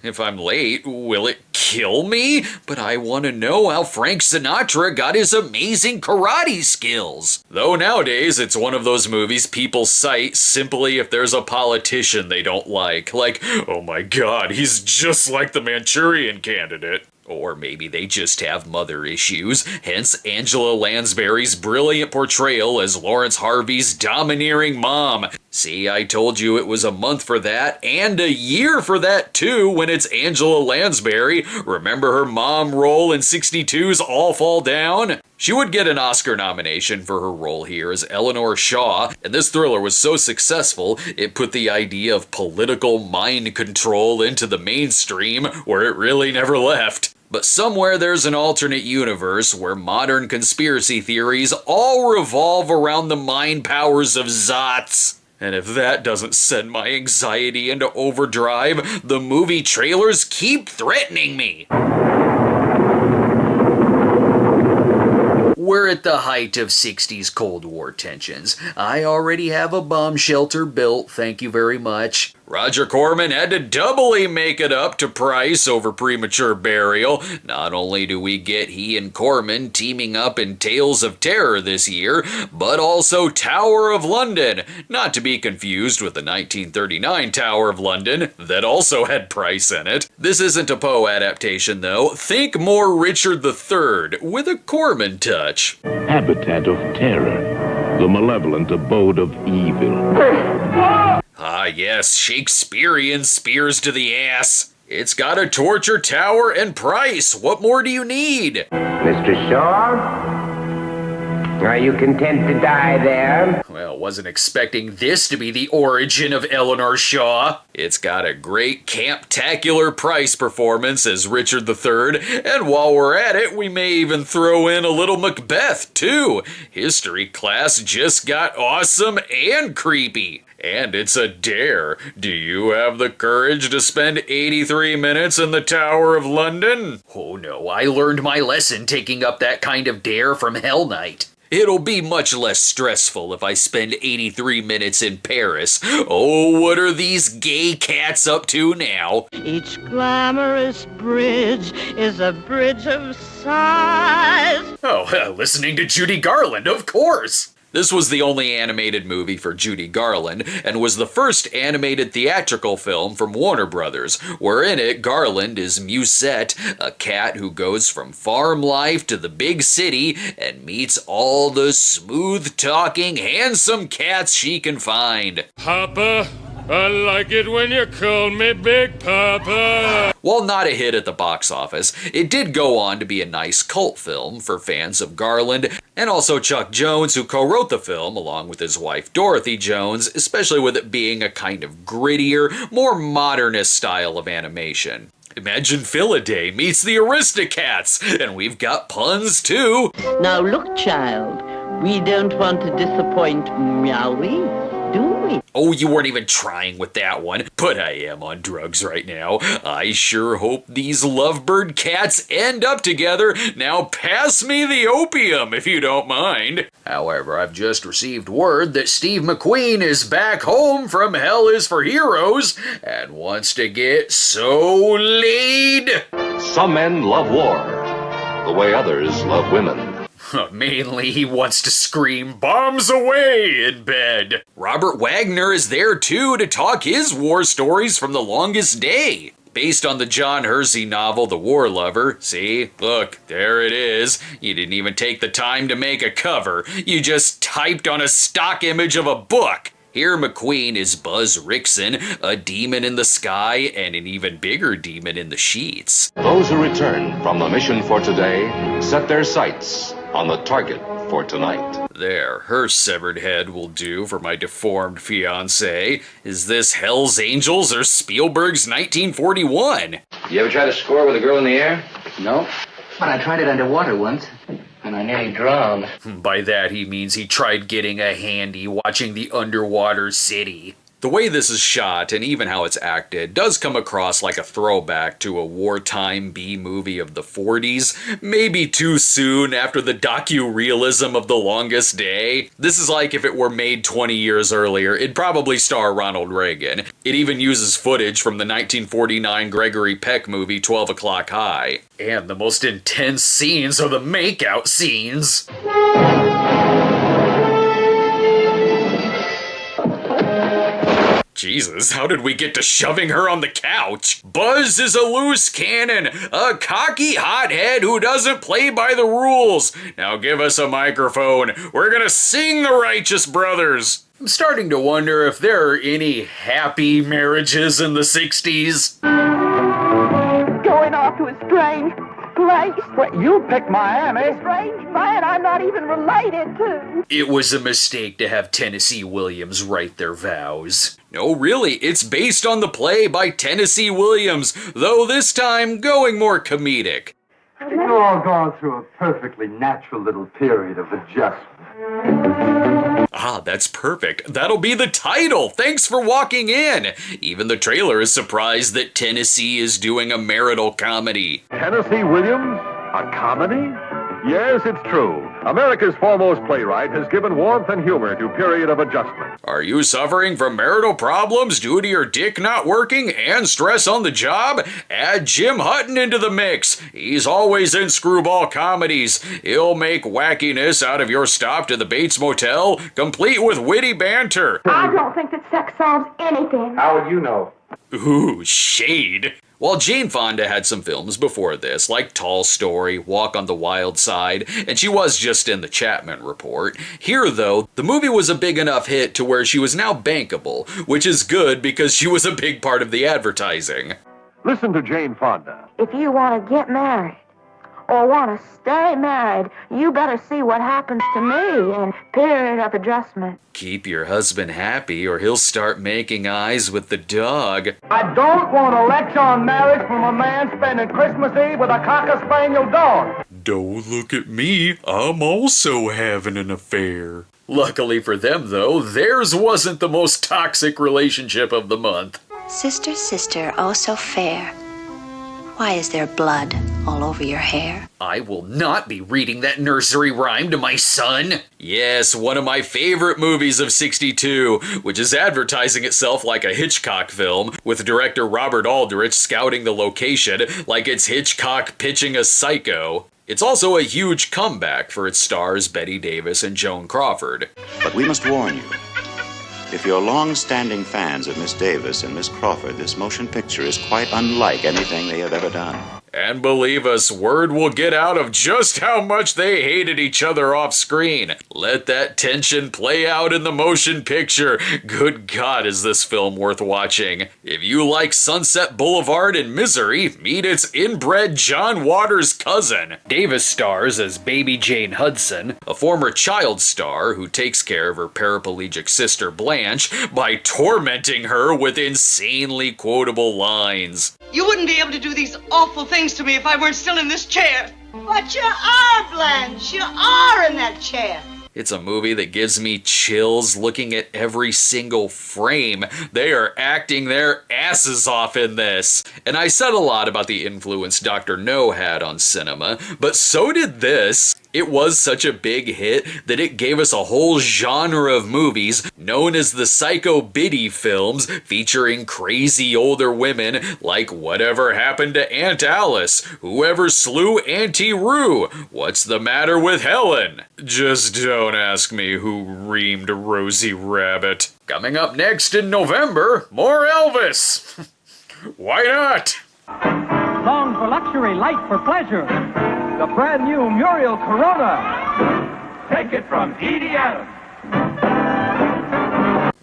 If I'm late, will it kill me? But I want to know how Frank Sinatra got his amazing karate skills. Though nowadays, it's one of those movies people cite simply if there's a politician they don't like. Like, oh my god, he's just like the Manchurian Candidate. Or maybe they just have mother issues, hence Angela Lansbury's brilliant portrayal as Lawrence Harvey's domineering mom. See, I told you it was a month for that, and a year for that too, when it's Angela Lansbury. Remember her mom role in '62's All Fall Down? She would get an Oscar nomination for her role here as Eleanor Shaw, and this thriller was so successful, it put the idea of political mind control into the mainstream, where it really never left. But somewhere there's an alternate universe where modern conspiracy theories all revolve around the mind powers of Zots. And if that doesn't send my anxiety into overdrive, the movie trailers keep threatening me. We're at the height of '60s Cold War tensions. I already have a bomb shelter built, thank you very much. Roger Corman had to doubly make it up to Price over premature burial. Not only do we get he and Corman teaming up in Tales of Terror this year, but also Tower of London, not to be confused with the 1939 Tower of London that also had Price in it. This isn't a Poe adaptation though. Think more Richard III with a Corman touch. Habitat of terror, the malevolent abode of evil. Ah yes, Shakespearean spears to the ass. It's got a torture tower and Price. What more do you need? Mr. Shaw? Are you content to die there? Well, wasn't expecting this to be the origin of Eleanor Shaw. It's got a great camp-tacular Price performance as Richard III, and while we're at it, we may even throw in a little Macbeth, too. History class just got awesome and creepy. And it's a dare. Do you have the courage to spend 83 minutes in the Tower of London? Oh no, I learned my lesson taking up that kind of dare from Hell Knight. It'll be much less stressful if I spend 83 minutes in Paris. Oh, what are these gay cats up to now? Each glamorous bridge is a bridge of sighs. Oh, listening to Judy Garland, of course. This was the only animated movie for Judy Garland, and was the first animated theatrical film from Warner Brothers, where in it Garland is Musette, a cat who goes from farm life to the big city and meets all the smooth-talking, handsome cats she can find. Papa, I like it when you call me Big Papa. While not a hit at the box office, it did go on to be a nice cult film for fans of Garland, and also Chuck Jones, who co-wrote the film along with his wife Dorothy Jones, especially with it being a kind of grittier, more modernist style of animation. Imagine Philaday meets the Aristocats, and we've got puns too. Now look, child, we don't want to disappoint Meowie, do we? Oh, you weren't even trying with that one, but I am on drugs right now. I sure hope these lovebird cats end up together. Now pass me the opium, if you don't mind. However, I've just received word that Steve McQueen is back home from Hell is for Heroes and wants to get so laid. Some men love war, the way others love women. Mainly, he wants to scream bombs away in bed. Robert Wagner is there too to talk his war stories from The Longest Day. Based on the John Hersey novel The War Lover. See? Look, there it is. You didn't even take the time to make a cover. You just typed on a stock image of a book. Here McQueen is Buzz Rickson, a demon in the sky and an even bigger demon in the sheets. Those who return from the mission for today set their sights on the target for tonight. There, her severed head will do for my deformed fiancé. Is this Hell's Angels or Spielberg's 1941? You ever try to score with a girl in the air? No, but I tried it underwater once, and I nearly drowned. By that he means he tried getting a handy watching The Underwater City. The way this is shot, and even how it's acted, does come across like a throwback to a wartime B-movie of the 40s, maybe too soon after the docu-realism of The Longest Day. This is like if it were made 20 years earlier, it'd probably star Ronald Reagan. It even uses footage from the 1949 Gregory Peck movie 12 O'Clock High. And the most intense scenes are the makeout scenes. Jesus, how did we get to shoving her on the couch? Buzz is a loose cannon, a cocky hothead who doesn't play by the rules. Now give us a microphone. We're gonna sing the Righteous Brothers. I'm starting to wonder if there are any happy marriages in the 60s. Going off to a strange place. Well, you picked Miami. A strange man I'm not even related to. It was a mistake to have Tennessee Williams write their vows. No, really, it's based on the play by Tennessee Williams, though this time going more comedic. You've all gone through a perfectly natural little period of adjustment. Ah, that's perfect. That'll be the title. Thanks for walking in. Even the trailer is surprised that Tennessee is doing a marital comedy. Tennessee Williams? A comedy? Yes, it's true. America's foremost playwright has given warmth and humor to Period of Adjustment. Are you suffering from marital problems due to your dick not working and stress on the job? Add Jim Hutton into the mix. He's always in screwball comedies. He'll make wackiness out of your stop to the Bates Motel, complete with witty banter. I don't think that sex solves anything. How would you know? Ooh, shade. While Jane Fonda had some films before this, like Tall Story, Walk on the Wild Side, and she was just in the Chapman Report, here though, the movie was a big enough hit to where she was now bankable, which is good because she was a big part of the advertising. Listen to Jane Fonda. If you want to get married or want to stay married, you better see what happens to me in Period of Adjustment. Keep your husband happy or he'll start making eyes with the dog. I don't want a lecture on marriage from a man spending Christmas Eve with a Cocker Spaniel dog. Don't look at me, I'm also having an affair. Luckily for them though, theirs wasn't the most toxic relationship of the month. Sister, sister, oh so fair, why is there blood all over your hair? I will not be reading that nursery rhyme to my son. Yes, one of my favorite movies of '62, which is advertising itself like a Hitchcock film, with director Robert Aldrich scouting the location like it's Hitchcock pitching a Psycho. It's also a huge comeback for its stars Bette Davis and Joan Crawford. But we must warn you. If you're long-standing fans of Miss Davis and Miss Crawford, this motion picture is quite unlike anything they have ever done. And believe us, word will get out of just how much they hated each other off screen. Let that tension play out in the motion picture. Good God, is this film worth watching. If you like Sunset Boulevard and Misery, meet its inbred John Waters' cousin. Davis stars as baby Jane Hudson, a former child star who takes care of her paraplegic sister Blanche by tormenting her with insanely quotable lines. You wouldn't be able to do these awful things to me if I weren't still in this chair. But you are, Blanche. You are in that chair. It's a movie that gives me chills looking at every single frame. They are acting their asses off in this. And I said a lot about the influence Dr. No had on cinema, but so did this. It was such a big hit that it gave us a whole genre of movies known as the Psycho Biddy films, featuring crazy older women like Whatever Happened to Aunt Alice, Whoever Slew Auntie Roo, What's the Matter with Helen? Just don't ask me who reamed Rosie Rabbit. Coming up next in November, more Elvis. Why not? Long for luxury, light for pleasure. The brand new Muriel Corona. Take it from Edie Adams.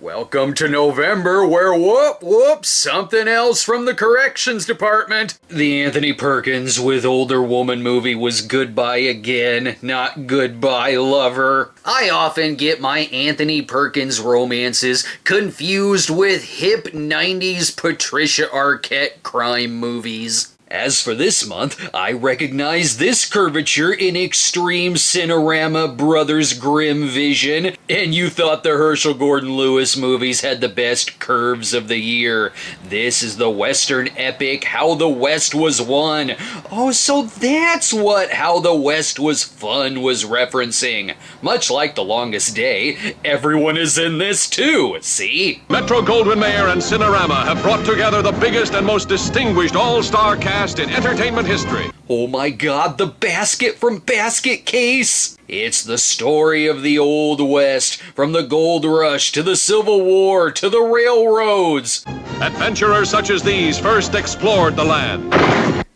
Welcome to November, where whoop, something else from the corrections department. The Anthony Perkins with older woman movie was Goodbye Again, not Goodbye Lover. I often get my Anthony Perkins romances confused with hip 90s Patricia Arquette crime movies. As for this month, I recognize this curvature in extreme Cinerama Brothers Grimm vision, and you thought the Herschel Gordon Lewis movies had the best curves of the year. This is the Western epic How the West Was Won. Oh, so that's what How the West Was Fun was referencing. Much like The Longest Day, everyone is in this too, see? Metro-Goldwyn-Mayer and Cinerama have brought together the biggest and most distinguished all-star cast in entertainment history. Oh my God, the basket from Basket Case! It's the story of the Old West, from the Gold Rush to the Civil War to the railroads. Adventurers such as these first explored the land.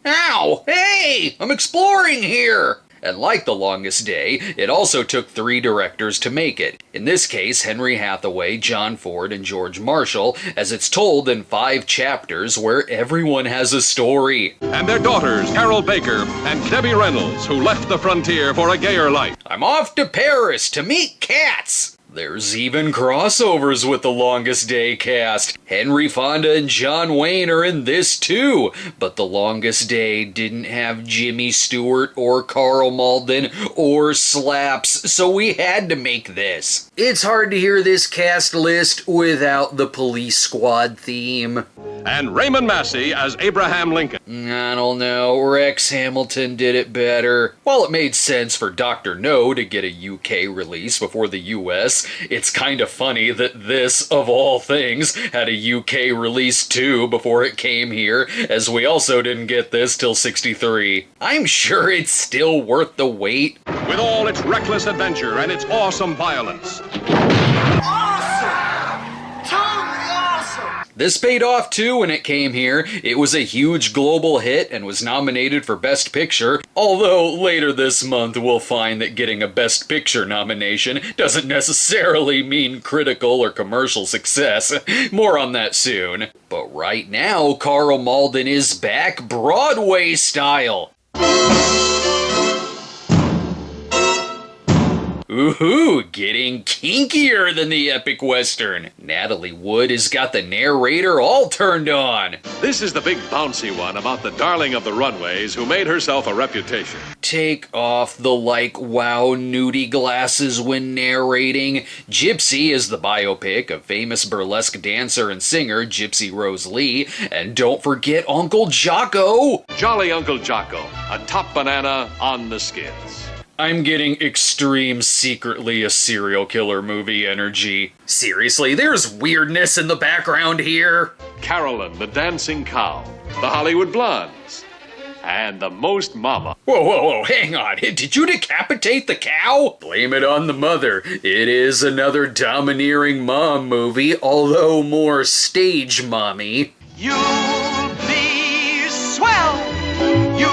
Ow! Hey! I'm exploring here! And like The Longest Day, it also took 3 directors to make it. In this case, Henry Hathaway, John Ford, and George Marshall, as it's told in 5 chapters where everyone has a story. And their daughters, Carol Baker and Debbie Reynolds, who left the frontier for a gayer life. I'm off to Paris to meet cats! There's even crossovers with The Longest Day cast. Henry Fonda and John Wayne are in this too, but The Longest Day didn't have Jimmy Stewart or Carl Malden or Slaps, so we had to make this. It's hard to hear this cast list without the Police Squad theme. And Raymond Massey as Abraham Lincoln. I don't know, Rex Hamilton did it better. While it made sense for Dr. No to get a UK release before the US, it's kind of funny that this, of all things, had a UK release too before it came here, as we also didn't get this till '63. I'm sure it's still worth the wait. With all its reckless adventure and its awesome violence. This paid off too when it came here. It was a huge global hit and was nominated for Best Picture, although later this month we'll find that getting a Best Picture nomination doesn't necessarily mean critical or commercial success. More on that soon. But right now, Carl Malden is back Broadway style. Ooh, getting kinkier than the epic western. Natalie Wood has got the narrator all turned on. This is the big bouncy one about the darling of the runways who made herself a reputation. Take off the wow nudie glasses when narrating. Gypsy is the biopic of famous burlesque dancer and singer Gypsy Rose Lee. And don't forget Uncle Jocko. Jolly Uncle Jocko, a top banana on the skids. I'm getting extreme secretly a serial killer movie energy. Seriously, there's weirdness in the background here. Carolyn, the dancing cow, the Hollywood Blondes, and the most mama. Whoa, hang on. Did you decapitate the cow? Blame it on the mother. It is another domineering mom movie, although more stage mommy. You'll be swell. You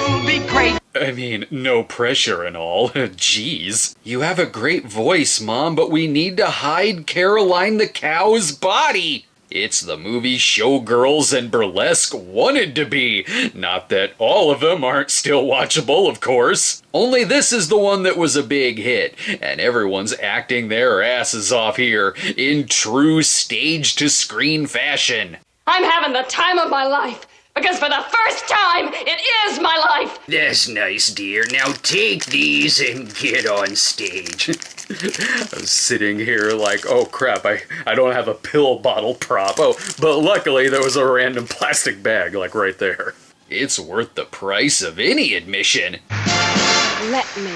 I mean, no pressure and all. Jeez. You have a great voice, Mom, but we need to hide Caroline the cow's body. It's the movie Showgirls and Burlesque wanted to be. Not that all of them aren't still watchable, of course. Only this is the one that was a big hit, and everyone's acting their asses off here in true stage-to-screen fashion. I'm having the time of my life, because for the first time, it is my life! That's nice, dear. Now take these and get on stage. I was sitting here like, oh crap, I don't have a pill bottle prop. Oh, but luckily there was a random plastic bag, like right there. It's worth the price of any admission. Let me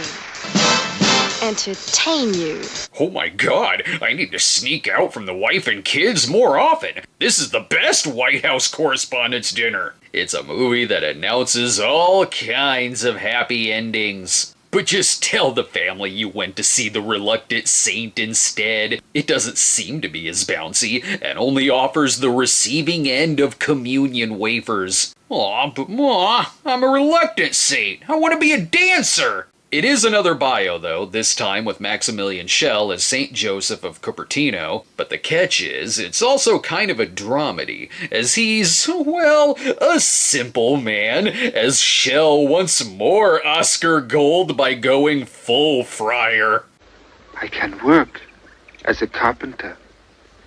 entertain you. Oh my god, I need to sneak out from the wife and kids more often. This is the best White House Correspondents' Dinner. It's a movie that announces all kinds of happy endings. But just tell the family you went to see The Reluctant Saint instead. It doesn't seem to be as bouncy, and only offers the receiving end of communion wafers. Aw, but Ma, I'm a reluctant saint. I want to be a dancer. It is another bio, though, this time with Maximilian Schell as St. Joseph of Cupertino, but the catch is, it's also kind of a dramedy, as he's, well, a simple man, as Schell once more Oscar Gold by going full friar. I can work as a carpenter,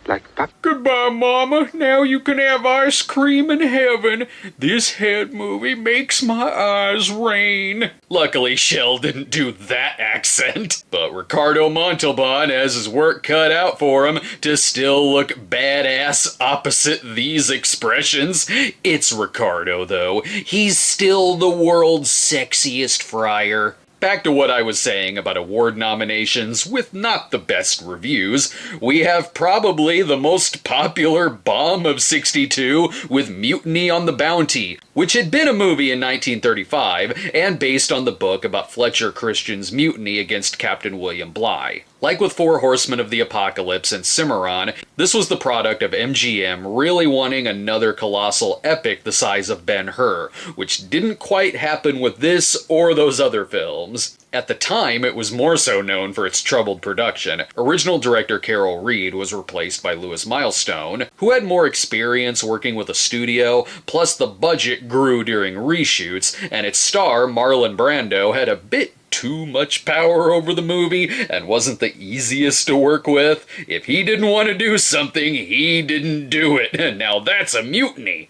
like Papa. Goodbye, Mama. Now you can have ice cream in heaven. This head movie makes my eyes rain. Luckily, Schell didn't do that accent, but Ricardo Montalban has his work cut out for him to still look badass opposite these expressions. It's Ricardo, though. He's still the world's sexiest friar. Back to what I was saying about award nominations with not the best reviews, we have probably the most popular bomb of '62 with Mutiny on the Bounty, which had been a movie in 1935 and based on the book about Fletcher Christian's mutiny against Captain William Bligh. Like with Four Horsemen of the Apocalypse and Cimarron, this was the product of MGM really wanting another colossal epic the size of Ben-Hur, which didn't quite happen with this or those other films. At the time, it was more so known for its troubled production. Original director Carol Reed was replaced by Louis Milestone, who had more experience working with a studio, plus the budget grew during reshoots, and its star, Marlon Brando, had a bit too much power over the movie and wasn't the easiest to work with. If he didn't want to do something, he didn't do it. Now that's a mutiny.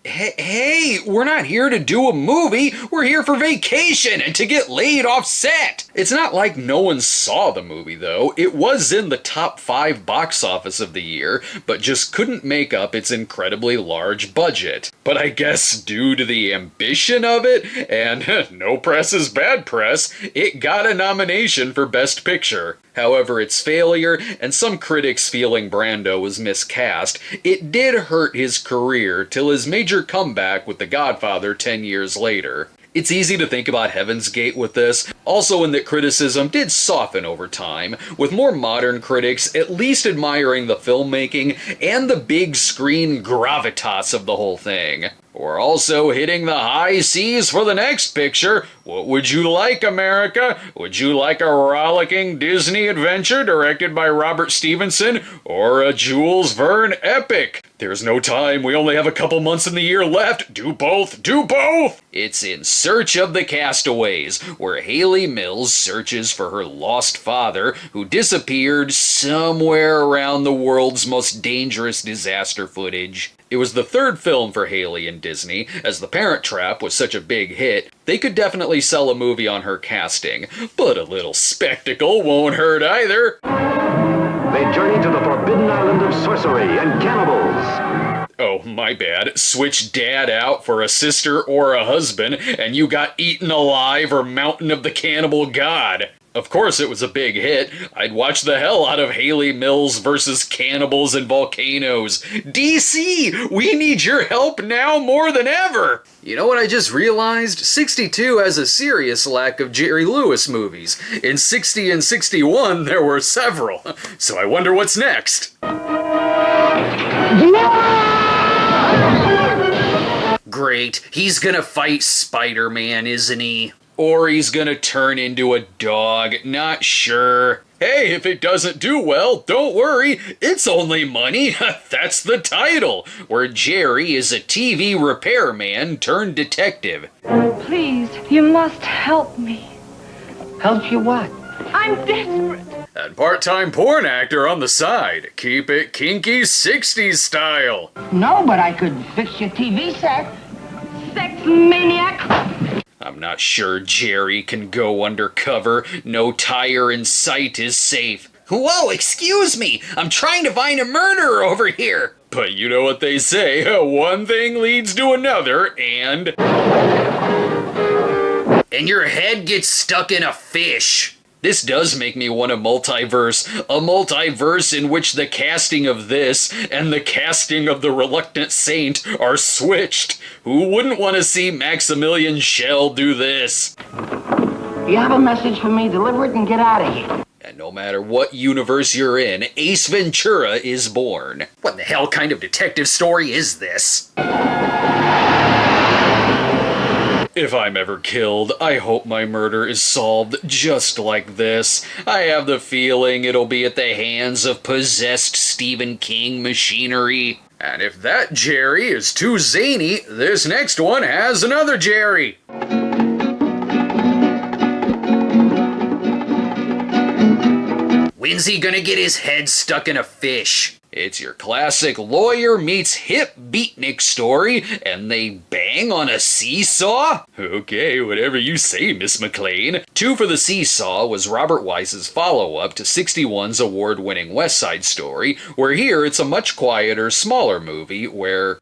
Hey, we're not here to do a movie, we're here for vacation and to get laid off set. It's not like no one saw the movie though. It was in the top 5 box office of the year, but just couldn't make up its incredibly large budget. But I guess due to the ambition of it, and no press is bad press, it got a nomination for Best Picture. However, its failure, and some critics feeling Brando was miscast, it did hurt his career till his major comeback with The Godfather 10 years later. It's easy to think about Heaven's Gate with this, also in that criticism did soften over time, with more modern critics at least admiring the filmmaking and the big screen gravitas of the whole thing. We're also hitting the high seas for the next picture. What would you like, America? Would you like a rollicking Disney adventure directed by Robert Stevenson, or a Jules Verne epic? There's no time, we only have a couple months in the year left. Do both, do both! It's In Search of the Castaways, where Hayley Mills searches for her lost father, who disappeared somewhere around the world's most dangerous disaster footage. It was the third film for Hayley and Disney. As The Parent Trap was such a big hit, they could definitely sell a movie on her casting, but a little spectacle won't hurt either. They journey to the forbidden island of sorcery and cannibals. Oh, my bad. Switch dad out for a sister or a husband, and you got Eaten Alive or Mountain of the Cannibal God. Of course it was a big hit. I'd watch the hell out of Hayley Mills versus cannibals and volcanoes. DC, we need your help now more than ever! You know what I just realized? 62 has a serious lack of Jerry Lewis movies. In 60 and 61 there were several. So I wonder what's next. great. He's gonna fight Spider-Man, isn't he? Or he's gonna turn into a dog, not sure. Hey, if it doesn't do well, don't worry, it's only money. That's the title, where Jerry is a TV repairman turned detective. Please, you must help me. Help you what? I'm desperate. And part-time porn actor on the side. Keep it kinky 60s style. No, but I could fix your TV set. Sex maniac. I'm not sure Jerry can go undercover. No tire in sight is safe. Whoa, excuse me! I'm trying to find a murderer over here! But you know what they say, one thing leads to another, and your head gets stuck in a fish. This does make me want a multiverse in which the casting of this and the casting of the Reluctant Saint are switched. Who wouldn't want to see Maximilian Schell do this? You have a message for me, deliver it and get out of here. And no matter what universe you're in, Ace Ventura is born. What the hell kind of detective story is this? if I'm ever killed, I hope my murder is solved just like this. I have the feeling it'll be at the hands of possessed Stephen King machinery. And if that Jerry is too zany, this next one has another Jerry. When's he gonna get his head stuck in a fish? It's your classic lawyer meets hip beatnik story, and they bang on a seesaw? Okay, whatever you say, Miss McLean. 2 for the Seesaw was Robert Wise's follow-up to 61's award-winning West Side Story, where here it's a much quieter, smaller movie where...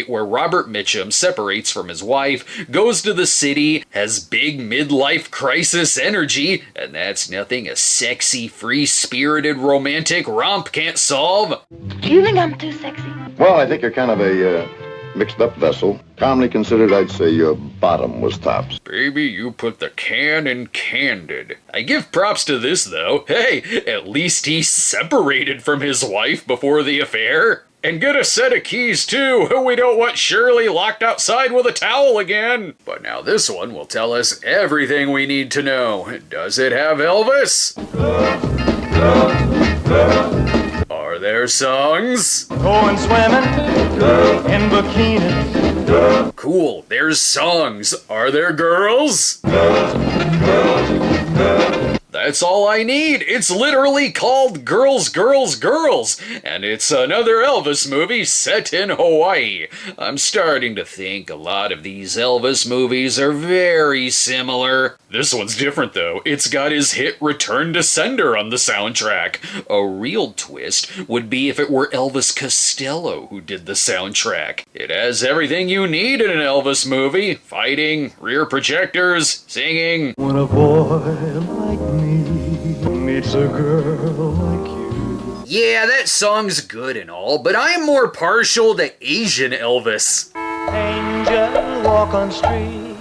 where Robert Mitchum separates from his wife, goes to the city, has big midlife crisis energy, and that's nothing a sexy, free-spirited romantic romp can't solve. Do you think I'm too sexy? Well, I think you're kind of a mixed-up vessel. Calmly considered, I'd say your bottom was tops. Baby, you put the can in candid. I give props to this, though. Hey, at least he separated from his wife before the affair. And get a set of keys, too. We don't want Shirley locked outside with a towel again. But now this one will tell us everything we need to know. Does it have Elvis? Are there songs? Going swimming in bikinis. Cool, there's songs. Are there girls? That's all I need. It's literally called Girls, Girls, Girls, and it's another Elvis movie set in Hawaii. I'm starting to think a lot of these Elvis movies are very similar. This one's different though. It's got his hit Return to Sender on the soundtrack. A real twist would be if it were Elvis Costello who did the soundtrack. It has everything you need in an Elvis movie. Fighting, rear projectors, singing. When a boy like me meets a girl like you. Yeah, that song's good and all, but I'm more partial to Asian Elvis. Angel walk on street.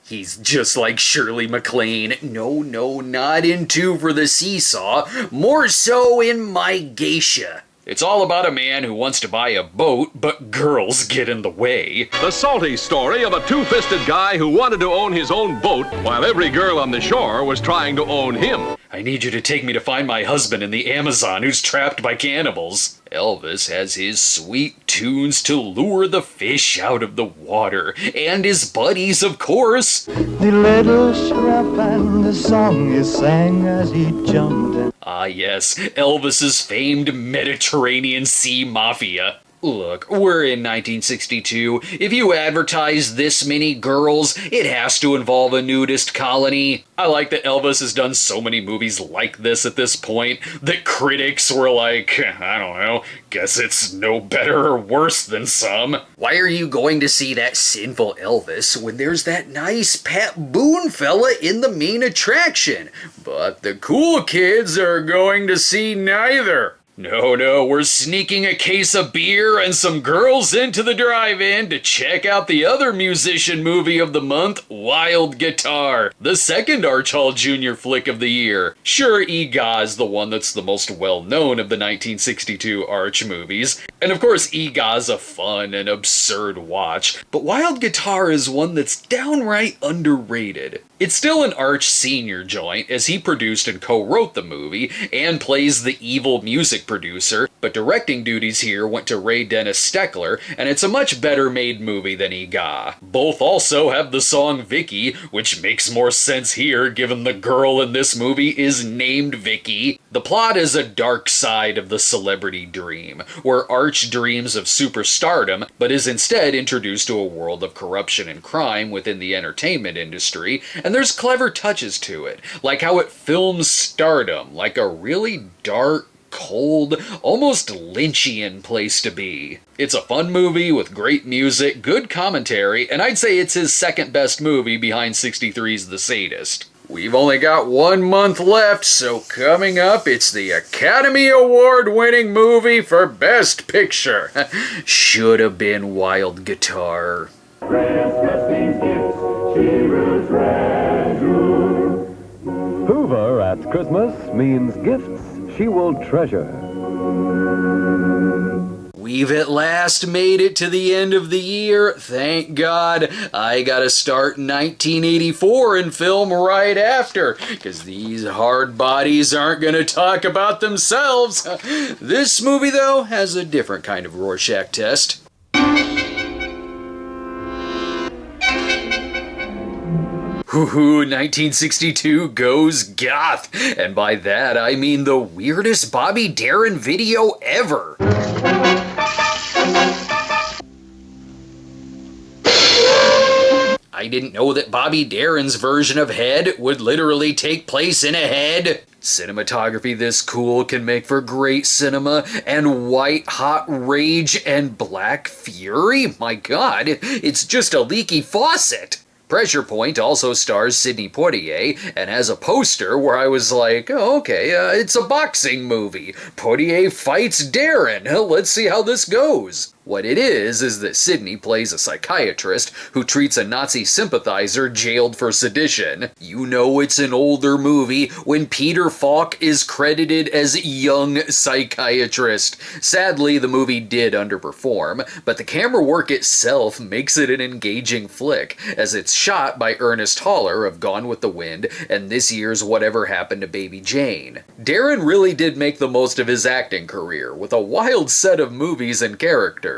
He's just like Shirley MacLaine. No, not in 2 for the Seesaw. More so in My Geisha. It's all about a man who wants to buy a boat, but girls get in the way. The salty story of a two-fisted guy who wanted to own his own boat while every girl on the shore was trying to own him. I need you to take me to find my husband in the Amazon who's trapped by cannibals. Elvis has his sweet tunes to lure the fish out of the water. And his buddies, of course. The little shrimp and the song he sang as he jumped in. Ah yes, Elvis's famed Mediterranean Sea Mafia. Look, we're in 1962. If you advertise this many girls, it has to involve a nudist colony. I like that Elvis has done so many movies like this at this point that critics were like, I don't know, guess it's no better or worse than some. Why are you going to see that sinful Elvis when there's that nice Pat Boone fella in the main attraction? But the cool kids are going to see neither. No, we're sneaking a case of beer and some girls into the drive-in to check out the other musician movie of the month, Wild Guitar, the second Arch Hall Jr. flick of the year. Sure, EGA is the one that's the most well-known of the 1962 Arch movies, and of course EGA's a fun and absurd watch, but Wild Guitar is one that's downright underrated. It's still an Arch Sr. joint, as he produced and co-wrote the movie, and plays the evil music producer, but directing duties here went to Ray Dennis Steckler, and it's a much better made movie than EGA. Both also have the song Vicky, which makes more sense here given the girl in this movie is named Vicky. The plot is a dark side of the celebrity dream, where Arch dreams of superstardom, but is instead introduced to a world of corruption and crime within the entertainment industry, and there's clever touches to it, like how it films stardom like a really dark, cold, almost Lynchian place to be. It's a fun movie with great music, good commentary, and I'd say it's his second best movie behind 63's The Sadist. We've only got 1 month left, so coming up, it's the Academy Award-winning movie for Best Picture. Should have been Wild Guitar. Hoover at Christmas means gifts she will treasure. We've at last made it to the end of the year, thank God. I gotta start 1984 and film right after, because these hard bodies aren't gonna talk about themselves. This movie, though, has a different kind of Rorschach test. Woohoo, 1962 goes goth, and by that I mean the weirdest Bobby Darin video ever. I didn't know that Bobby Darin's version of Head would literally take place in a head. Cinematography this cool can make for great cinema, and white hot rage and black fury? My God, it's just a leaky faucet. Pressure Point also stars Sidney Poitier and has a poster where I was like, oh, okay, it's a boxing movie. Poitier fights Darin. Let's see how this goes. What it is that Sidney plays a psychiatrist who treats a Nazi sympathizer jailed for sedition. You know it's an older movie when Peter Falk is credited as young psychiatrist. Sadly, the movie did underperform, but the camera work itself makes it an engaging flick, as it's shot by Ernest Haller of Gone with the Wind and this year's Whatever Happened to Baby Jane. Darin really did make the most of his acting career, with a wild set of movies and characters.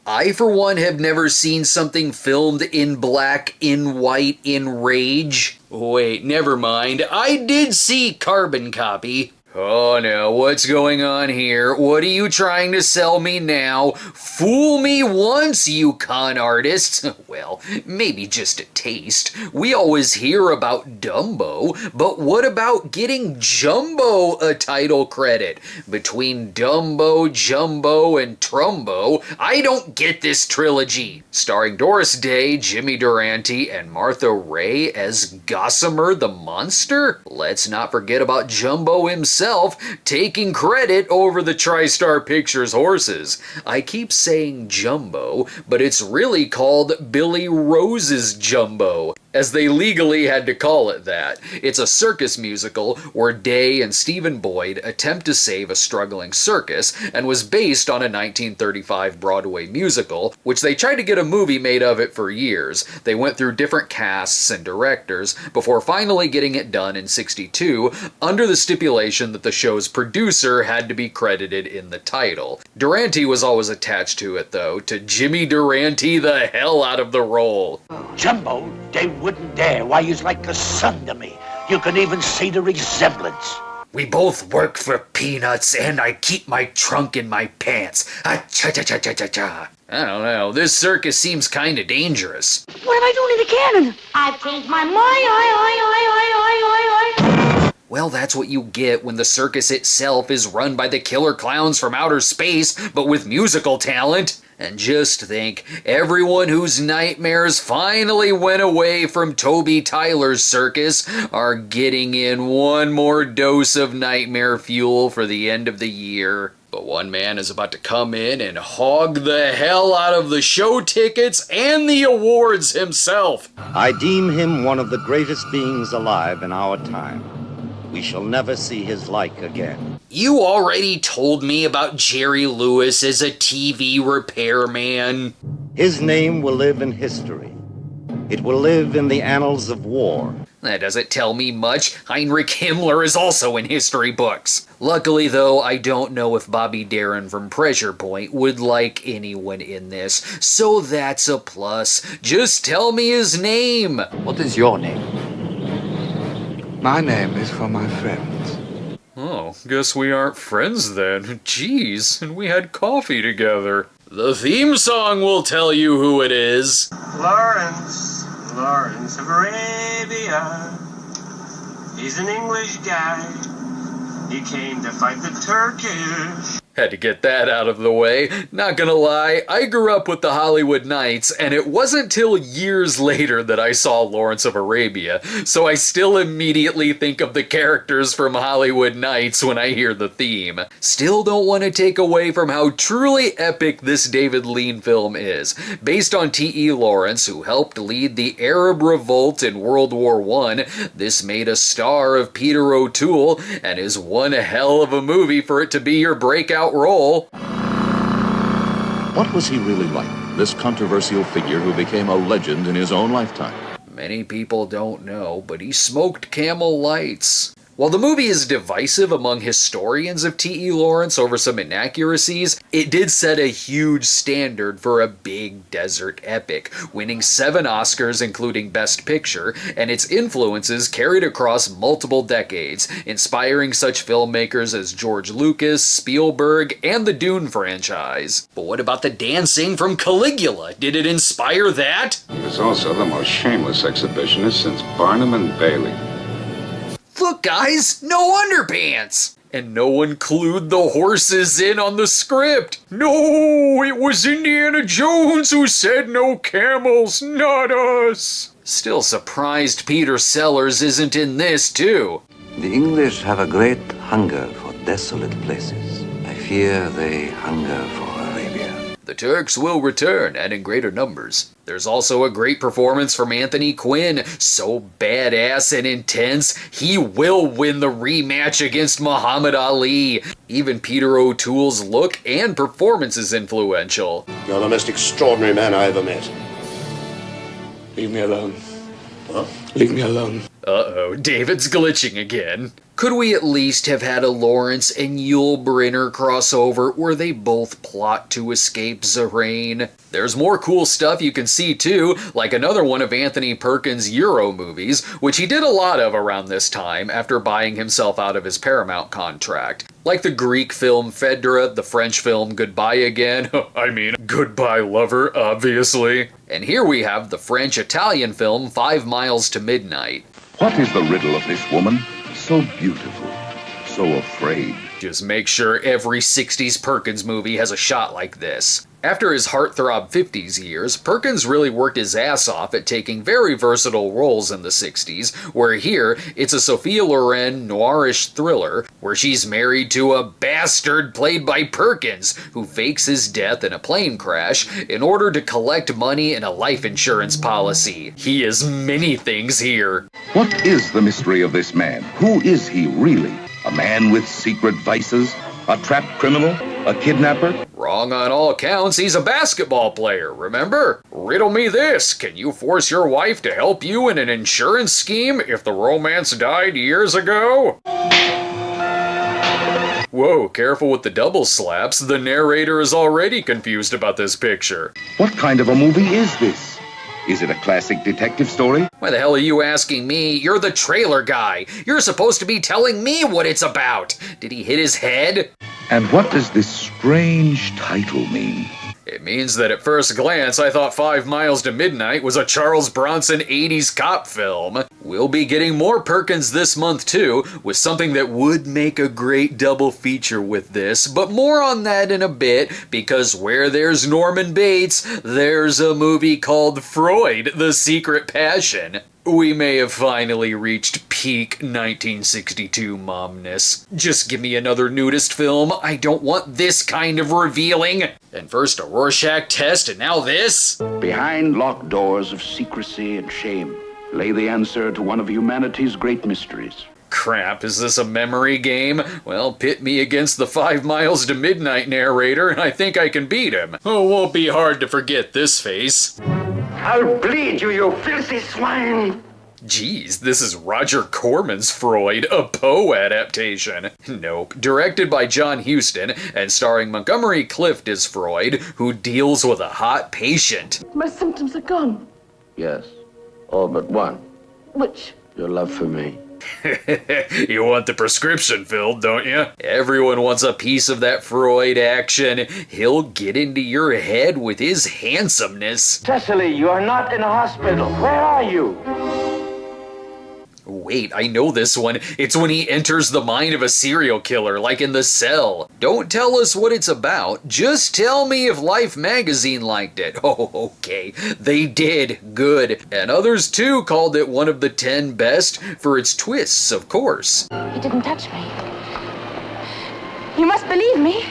I, for one, have never seen something filmed in black, in white, in rage. Wait, never mind. I did see Carbon Copy. Oh no, what's going on here? What are you trying to sell me now? Fool me once, you con artists. Well, maybe just a taste. We always hear about Dumbo, but what about getting Jumbo a title credit? Between Dumbo, Jumbo, and Trumbo, I don't get this trilogy. Starring Doris Day, Jimmy Durante, and Martha Raye as Gossamer the Monster? Let's not forget about Jumbo himself, taking credit over the TriStar Pictures horses. I keep saying Jumbo, but it's really called Billy Rose's Jumbo, as they legally had to call it that. It's a circus musical where Day and Stephen Boyd attempt to save a struggling circus, and was based on a 1935 Broadway musical, which they tried to get a movie made of it for years. They went through different casts and directors before finally getting it done in '62, under the stipulation that the show's producer had to be credited in the title. Durante was always attached to it, though, to Jimmy Durante the hell out of the role. Jumbo, they wouldn't dare. Why, he's like a son to me. You can even see the resemblance. We both work for peanuts, and I keep my trunk in my pants. Ah-cha-cha-cha-cha-cha-cha. I don't know, this circus seems kinda dangerous. What am I doing in the cannon? I've changed my mind. Well, that's what you get when the circus itself is run by the killer clowns from outer space, but with musical talent. And just think, everyone whose nightmares finally went away from Toby Tyler's circus are getting in one more dose of nightmare fuel for the end of the year. But one man is about to come in and hog the hell out of the show tickets and the awards himself. I deem him one of the greatest beings alive in our time. We shall never see his like again. You already told me about Jerry Lewis as a TV repairman. His name will live in history. It will live in the annals of war. That doesn't tell me much. Heinrich Himmler is also in history books. Luckily, though, I don't know if Bobby Darin from Pressure Point would like anyone in this, so that's a plus. Just tell me his name. What is your name? My name is for my friends. Oh, guess we aren't friends then. Jeez, and we had coffee together. The theme song will tell you who it is. Lawrence of Arabia. He's an English guy. He came to fight the Turkish. Had to get that out of the way. Not gonna lie, I grew up with the Hollywood Knights, and it wasn't till years later that I saw Lawrence of Arabia, so I still immediately think of the characters from Hollywood Knights when I hear the theme. Still don't want to take away from how truly epic this David Lean film is. Based on T.E. Lawrence, who helped lead the Arab Revolt in World War I, this made a star of Peter O'Toole, and is one hell of a movie for it to be your breakout role. What was he really like, this controversial figure who became a legend in his own lifetime? Many people don't know, but he smoked Camel Lights. While the movie is divisive among historians of T.E. Lawrence over some inaccuracies, it did set a huge standard for a big desert epic, winning 7 Oscars including Best Picture, and its influences carried across multiple decades, inspiring such filmmakers as George Lucas, Spielberg, and the Dune franchise. But what about the dancing from Caligula? Did it inspire that? It's also the most shameless exhibitionist since Barnum and Bailey. Look, guys, no underpants! And no one clued the horses in on the script. No, it was Indiana Jones who said no camels, not us. Still surprised Peter Sellers isn't in this, too. The English have a great hunger for desolate places. I fear they hunger for Arabia. The Turks will return, and in greater numbers. There's also a great performance from Anthony Quinn, so badass and intense, he will win the rematch against Muhammad Ali. Even Peter O'Toole's look and performance is influential. You're the most extraordinary man I ever met. Leave me alone. Huh? Leave me alone. Uh-oh, David's glitching again. Could we at least have had a Lawrence and Yul Brynner crossover where they both plot to escape Zahrain? There's more cool stuff you can see too, like another one of Anthony Perkins' Euro movies, which he did a lot of around this time after buying himself out of his Paramount contract. Like the Greek film Phaedra, the French film Goodbye Again, I mean, Goodbye Lover, obviously. And here we have the French-Italian film 5 Miles to Midnight. What is the riddle of this woman? So beautiful, so afraid. Just make sure every 60s Perkins movie has a shot like this. After his heartthrob 50s years, Perkins really worked his ass off at taking very versatile roles in the 60s, where here, it's a Sophia Loren noirish thriller, where she's married to a bastard played by Perkins, who fakes his death in a plane crash in order to collect money in a life insurance policy. He is many things here. What is the mystery of this man? Who is he really? A man with secret vices? A trapped criminal? A kidnapper? Wrong on all counts, he's a basketball player, remember? Riddle me this, can you force your wife to help you in an insurance scheme if the romance died years ago? Whoa, careful with the double slaps, the narrator is already confused about this picture. What kind of a movie is this? Is it a classic detective story? Why the hell are you asking me? You're the trailer guy. You're supposed to be telling me what it's about. Did he hit his head? And what does this strange title mean? It means that at first glance, I thought 5 Miles to Midnight was a Charles Bronson 80s cop film. We'll be getting more Perkins this month too, with something that would make a great double feature with this, but more on that in a bit, because where there's Norman Bates, there's a movie called Freud, The Secret Passion. We may have finally reached peak 1962 momness. Just give me another nudist film. I don't want this kind of revealing. And first a Rorschach test, and now this? Behind locked doors of secrecy and shame lay the answer to one of humanity's great mysteries. Crap, is this a memory game? Well, pit me against the 5 Miles to Midnight narrator, and I think I can beat him. Oh, it won't be hard to forget this face. I'll bleed you, you filthy swine! Geez, this is Roger Corman's Freud, a Poe adaptation. Nope. Directed by John Huston and starring Montgomery Clift as Freud, who deals with a hot patient. My symptoms are gone. Yes, all but one. Which? Your love for me. You want the prescription filled, don't you? Everyone wants a piece of that Freud action. He'll get into your head with his handsomeness. Cecily, you are not in a hospital. Where are you? Wait, I know this one. It's when he enters the mind of a serial killer, like in The Cell. Don't tell us what it's about. Just tell me if Life magazine liked it. Oh, okay. They did. Good. And others too called it one of the 10 best for its twists, of course. He didn't touch me. You must believe me.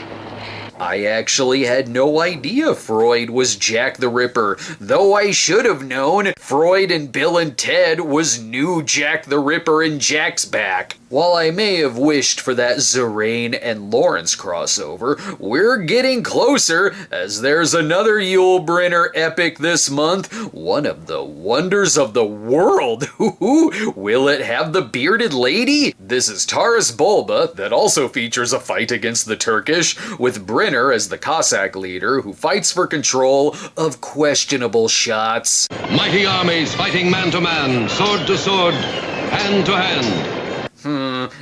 I actually had no idea Freud was Jack the Ripper, though I should have known Freud and Bill and Ted was new Jack the Ripper and Jack's back. While I may have wished for that Zoraine and Lawrence crossover, we're getting closer, as there's another Yul Brynner epic this month, one of the wonders of the world. Will it have the bearded lady? This is Taras Bulba, that also features a fight against the Turkish, with Brynner as the Cossack leader who fights for control of questionable shots. Mighty armies fighting man to man, sword to sword, hand to hand.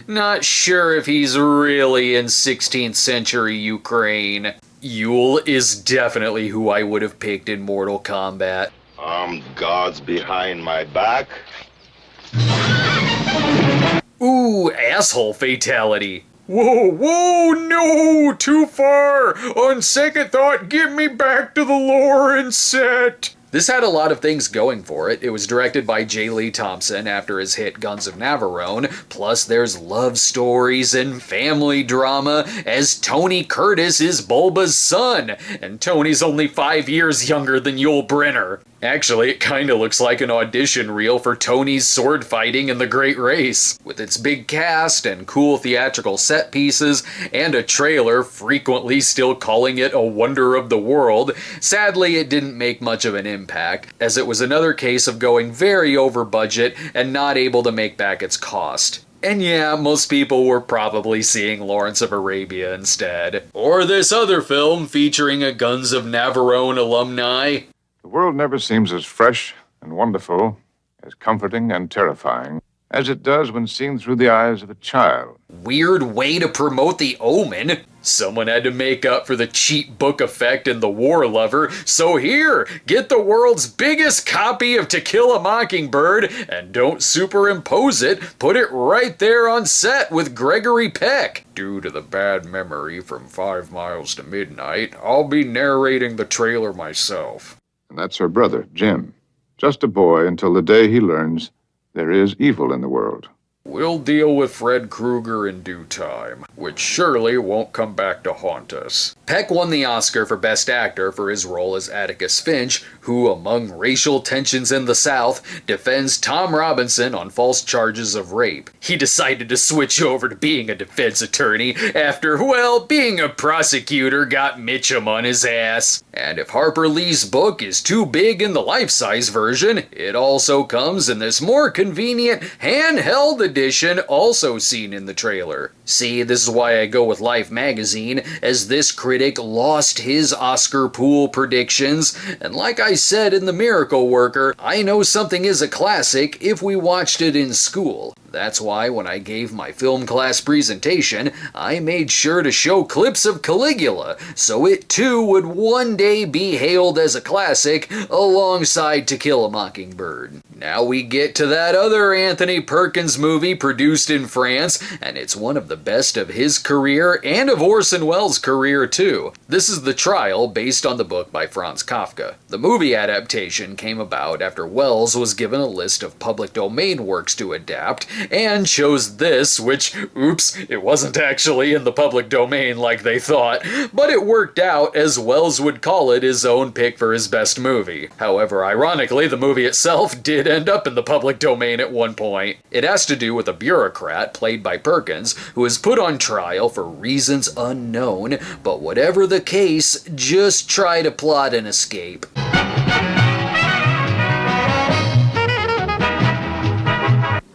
Not sure if he's really in 16th century Ukraine. Yul is definitely who I would have picked in Mortal Kombat. Armed guards behind my back. Ooh, asshole fatality. Whoa, no, too far. On second thought, get me back to the Lawrence set. This had a lot of things going for it. It was directed by J. Lee Thompson after his hit Guns of Navarone, plus there's love stories and family drama, as Tony Curtis is Bulba's son, and Tony's only 5 years younger than Yul Brynner. Actually, it kinda looks like an audition reel for Tony's sword fighting in The Great Race. With its big cast and cool theatrical set pieces, and a trailer frequently still calling it a wonder of the world, sadly it didn't make much of an impact, as it was another case of going very over budget and not able to make back its cost. And yeah, most people were probably seeing Lawrence of Arabia instead. Or this other film featuring a Guns of Navarone alumni. The world never seems as fresh and wonderful, as comforting and terrifying, as it does when seen through the eyes of a child. Weird way to promote The Omen. Someone had to make up for the cheap book effect in The War Lover, so here, get the world's biggest copy of To Kill a Mockingbird, and don't superimpose it, put it right there on set with Gregory Peck. Due to the bad memory from 5 Miles to Midnight, I'll be narrating the trailer myself. And that's her brother, Jim. Just a boy until the day he learns there is evil in the world. We'll deal with Fred Krueger in due time, which surely won't come back to haunt us. Peck won the Oscar for Best Actor for his role as Atticus Finch, who, among racial tensions in the South, defends Tom Robinson on false charges of rape. He decided to switch over to being a defense attorney after, well, being a prosecutor got Mitchum on his ass. And if Harper Lee's book is too big in the life-size version, it also comes in this more convenient handheld edition also seen in the trailer. See, this is why I go with Life magazine, as this critic lost his Oscar pool predictions, and like I said in The Miracle Worker, I know something is a classic if we watched it in school. That's why when I gave my film class presentation, I made sure to show clips of Caligula, so it too would one day be hailed as a classic alongside To Kill a Mockingbird. Now we get to that other Anthony Perkins movie produced in France, and it's one of the best of his career and of Orson Welles' career too. This is The Trial, based on the book by Franz Kafka. The movie adaptation came about after Welles was given a list of public domain works to adapt, and chose this, which, oops, it wasn't actually in the public domain like they thought, but it worked out as Welles would call it his own pick for his best movie. However, ironically, the movie itself did end up in the public domain at one point. It has to do with a bureaucrat, played by Perkins, who is put on trial for reasons unknown, but whatever the case, just try to plot an escape.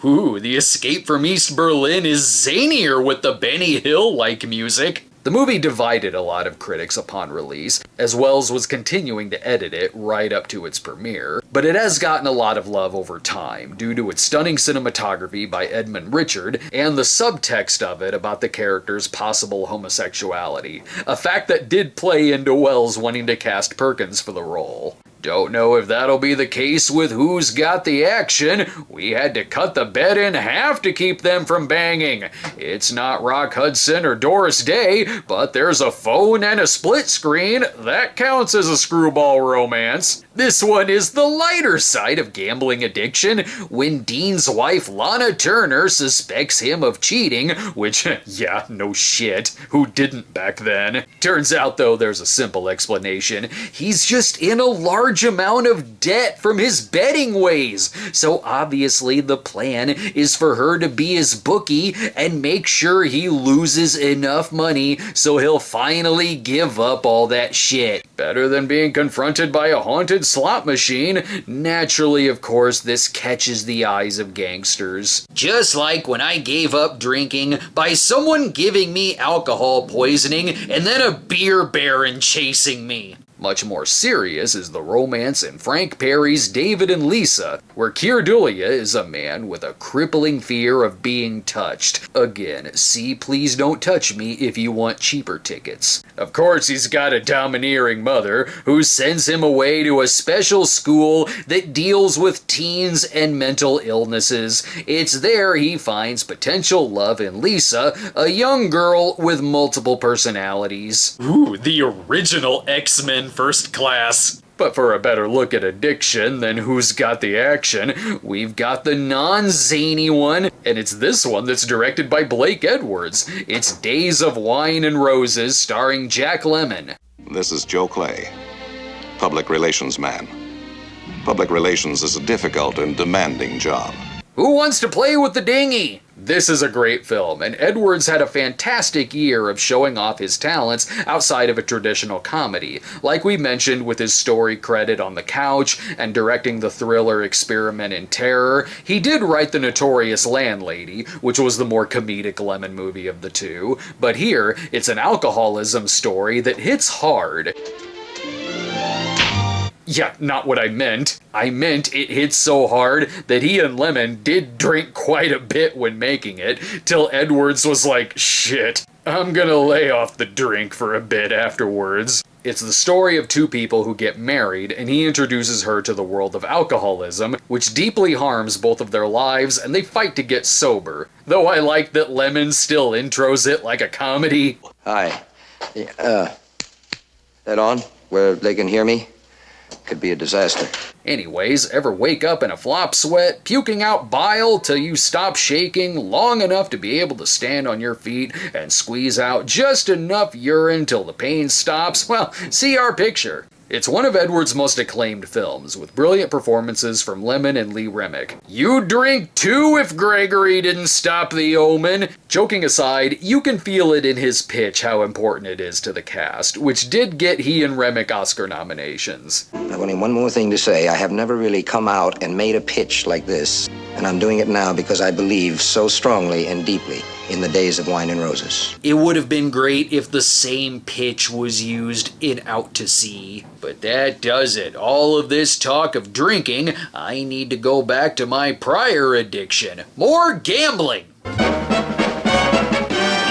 Ooh, the escape from East Berlin is zanier with the Benny Hill-like music. The movie divided a lot of critics upon release, as Welles was continuing to edit it right up to its premiere, but it has gotten a lot of love over time due to its stunning cinematography by Edmund Richard and the subtext of it about the character's possible homosexuality, a fact that did play into Welles wanting to cast Perkins for the role. Don't know if that'll be the case with Who's Got the Action. We had to cut the bed in half to keep them from banging. It's not Rock Hudson or Doris Day, but there's a phone and a split screen. That counts as a screwball romance. This one is the lighter side of gambling addiction when Dean's wife Lana Turner suspects him of cheating, which, yeah, no shit, who didn't back then? Turns out, though, there's a simple explanation. He's just in a large amount of debt from his betting ways, so obviously the plan is for her to be his bookie and make sure he loses enough money so he'll finally give up all that shit. Better than being confronted by a haunted slot machine. Naturally, of course, this catches the eyes of gangsters. Just like when I gave up drinking by someone giving me alcohol poisoning and then a beer baron chasing me. Much more serious is the romance in Frank Perry's David and Lisa, where Keir Dullea is a man with a crippling fear of being touched. Again, see Please Don't Touch Me if you want cheaper tickets. Of course, he's got a domineering mother who sends him away to a special school that deals with teens and mental illnesses. It's there he finds potential love in Lisa, a young girl with multiple personalities. Ooh, the original X-Men First Class. But for a better look at addiction than Who's Got the Action, we've got the non-zany one, and it's this one that's directed by Blake Edwards. It's Days of Wine and Roses, starring Jack Lemmon. This is Joe Clay, public relations man. Public relations is a difficult and demanding job. Who wants to play with the dinghy? This is a great film, and Edwards had a fantastic year of showing off his talents outside of a traditional comedy, like we mentioned with his story credit on The Couch and directing the thriller Experiment in Terror. He did write The Notorious Landlady, which was the more comedic Lemmon movie of the two, but here it's an alcoholism story that hits hard. Yeah, not what I meant. I meant it hit so hard that he and Lemmon did drink quite a bit when making it, till Edwards was like, shit, I'm gonna lay off the drink for a bit afterwards. It's the story of two people who get married, and he introduces her to the world of alcoholism, which deeply harms both of their lives, and they fight to get sober. Though I like that Lemmon still intros it like a comedy. Hi. That on? Where they can hear me? Could be a disaster. Anyways, ever wake up in a flop sweat, puking out bile till you stop shaking long enough to be able to stand on your feet and squeeze out just enough urine till the pain stops? Well, see our picture. It's one of Edwards' most acclaimed films, with brilliant performances from Lemmon and Lee Remick. You'd drink too if Gregory didn't stop the omen. Joking aside, you can feel it in his pitch how important it is to the cast, which did get he and Remick Oscar nominations. I've only one more thing to say. I have never really come out and made a pitch like this. And I'm doing it now because I believe so strongly and deeply in the days of wine and roses. It would have been great if the same pitch was used in Out to Sea. But that does it. All of this talk of drinking, I need to go back to my prior addiction. More gambling!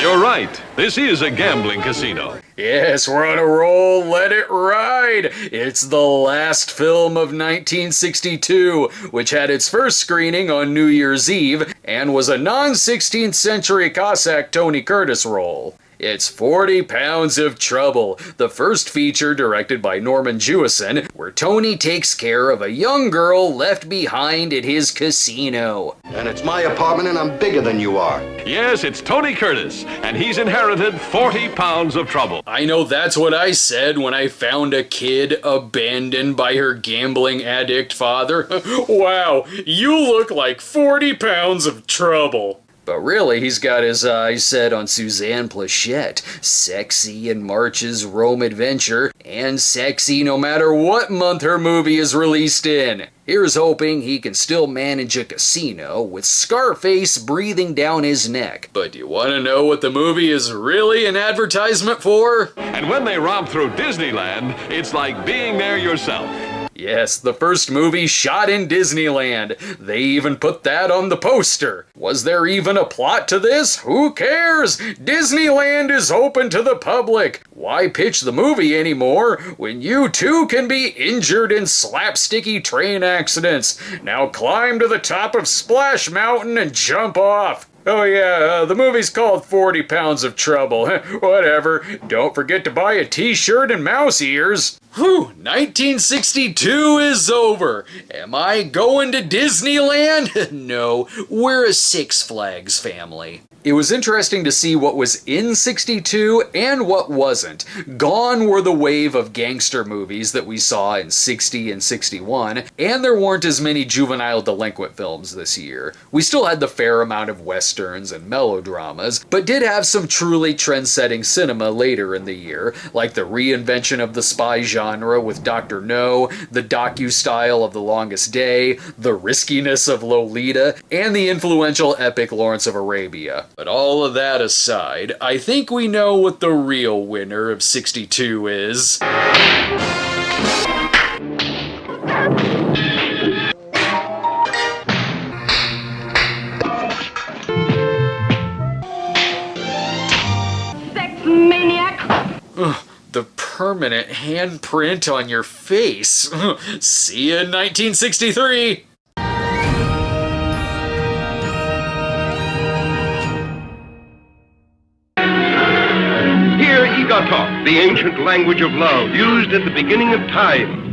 You're right. This is a gambling casino. Yes, we're on a roll. Let it ride. It's the last film of 1962, which had its first screening on New Year's Eve and was a non-16th century Cossack Tony Curtis role. It's 40 Pounds of Trouble, the first feature directed by Norman Jewison, where Tony takes care of a young girl left behind at his casino. And it's my apartment and I'm bigger than you are. Yes, it's Tony Curtis, and he's inherited 40 pounds of trouble. I know that's what I said when I found a kid abandoned by her gambling addict father. Wow, you look like 40 pounds of trouble. But really, he's got his eyes set on Suzanne Plachette, sexy in March's Rome Adventure, and sexy no matter what month her movie is released in. Here's hoping he can still manage a casino with Scarface breathing down his neck. But do you want to know what the movie is really an advertisement for? And when they romp through Disneyland, it's like being there yourself. Yes, the first movie shot in Disneyland. They even put that on the poster. Was there even a plot to this? Who cares? Disneyland is open to the public. Why pitch the movie anymore when you too can be injured in slapsticky train accidents? Now climb to the top of Splash Mountain and jump off. Oh yeah, the movie's called 40 Pounds of Trouble. Whatever. Don't forget to buy a t-shirt and mouse ears. Whew, 1962 is over. Am I going to Disneyland? No, we're a Six Flags family. It was interesting to see what was in 62 and what wasn't. Gone were the wave of gangster movies that we saw in 60 and 61, and there weren't as many juvenile delinquent films this year. We still had the fair amount of westerns and melodramas, but did have some truly trend-setting cinema later in the year, like the reinvention of the spy genre with Dr. No, the docu-style of The Longest Day, the riskiness of Lolita, and the influential epic Lawrence of Arabia. But all of that aside, I think we know what the real winner of 62 is. Sex maniac! Ugh, the permanent handprint on your face. See you in 1963! Talk, the ancient language of love, used at the beginning of time.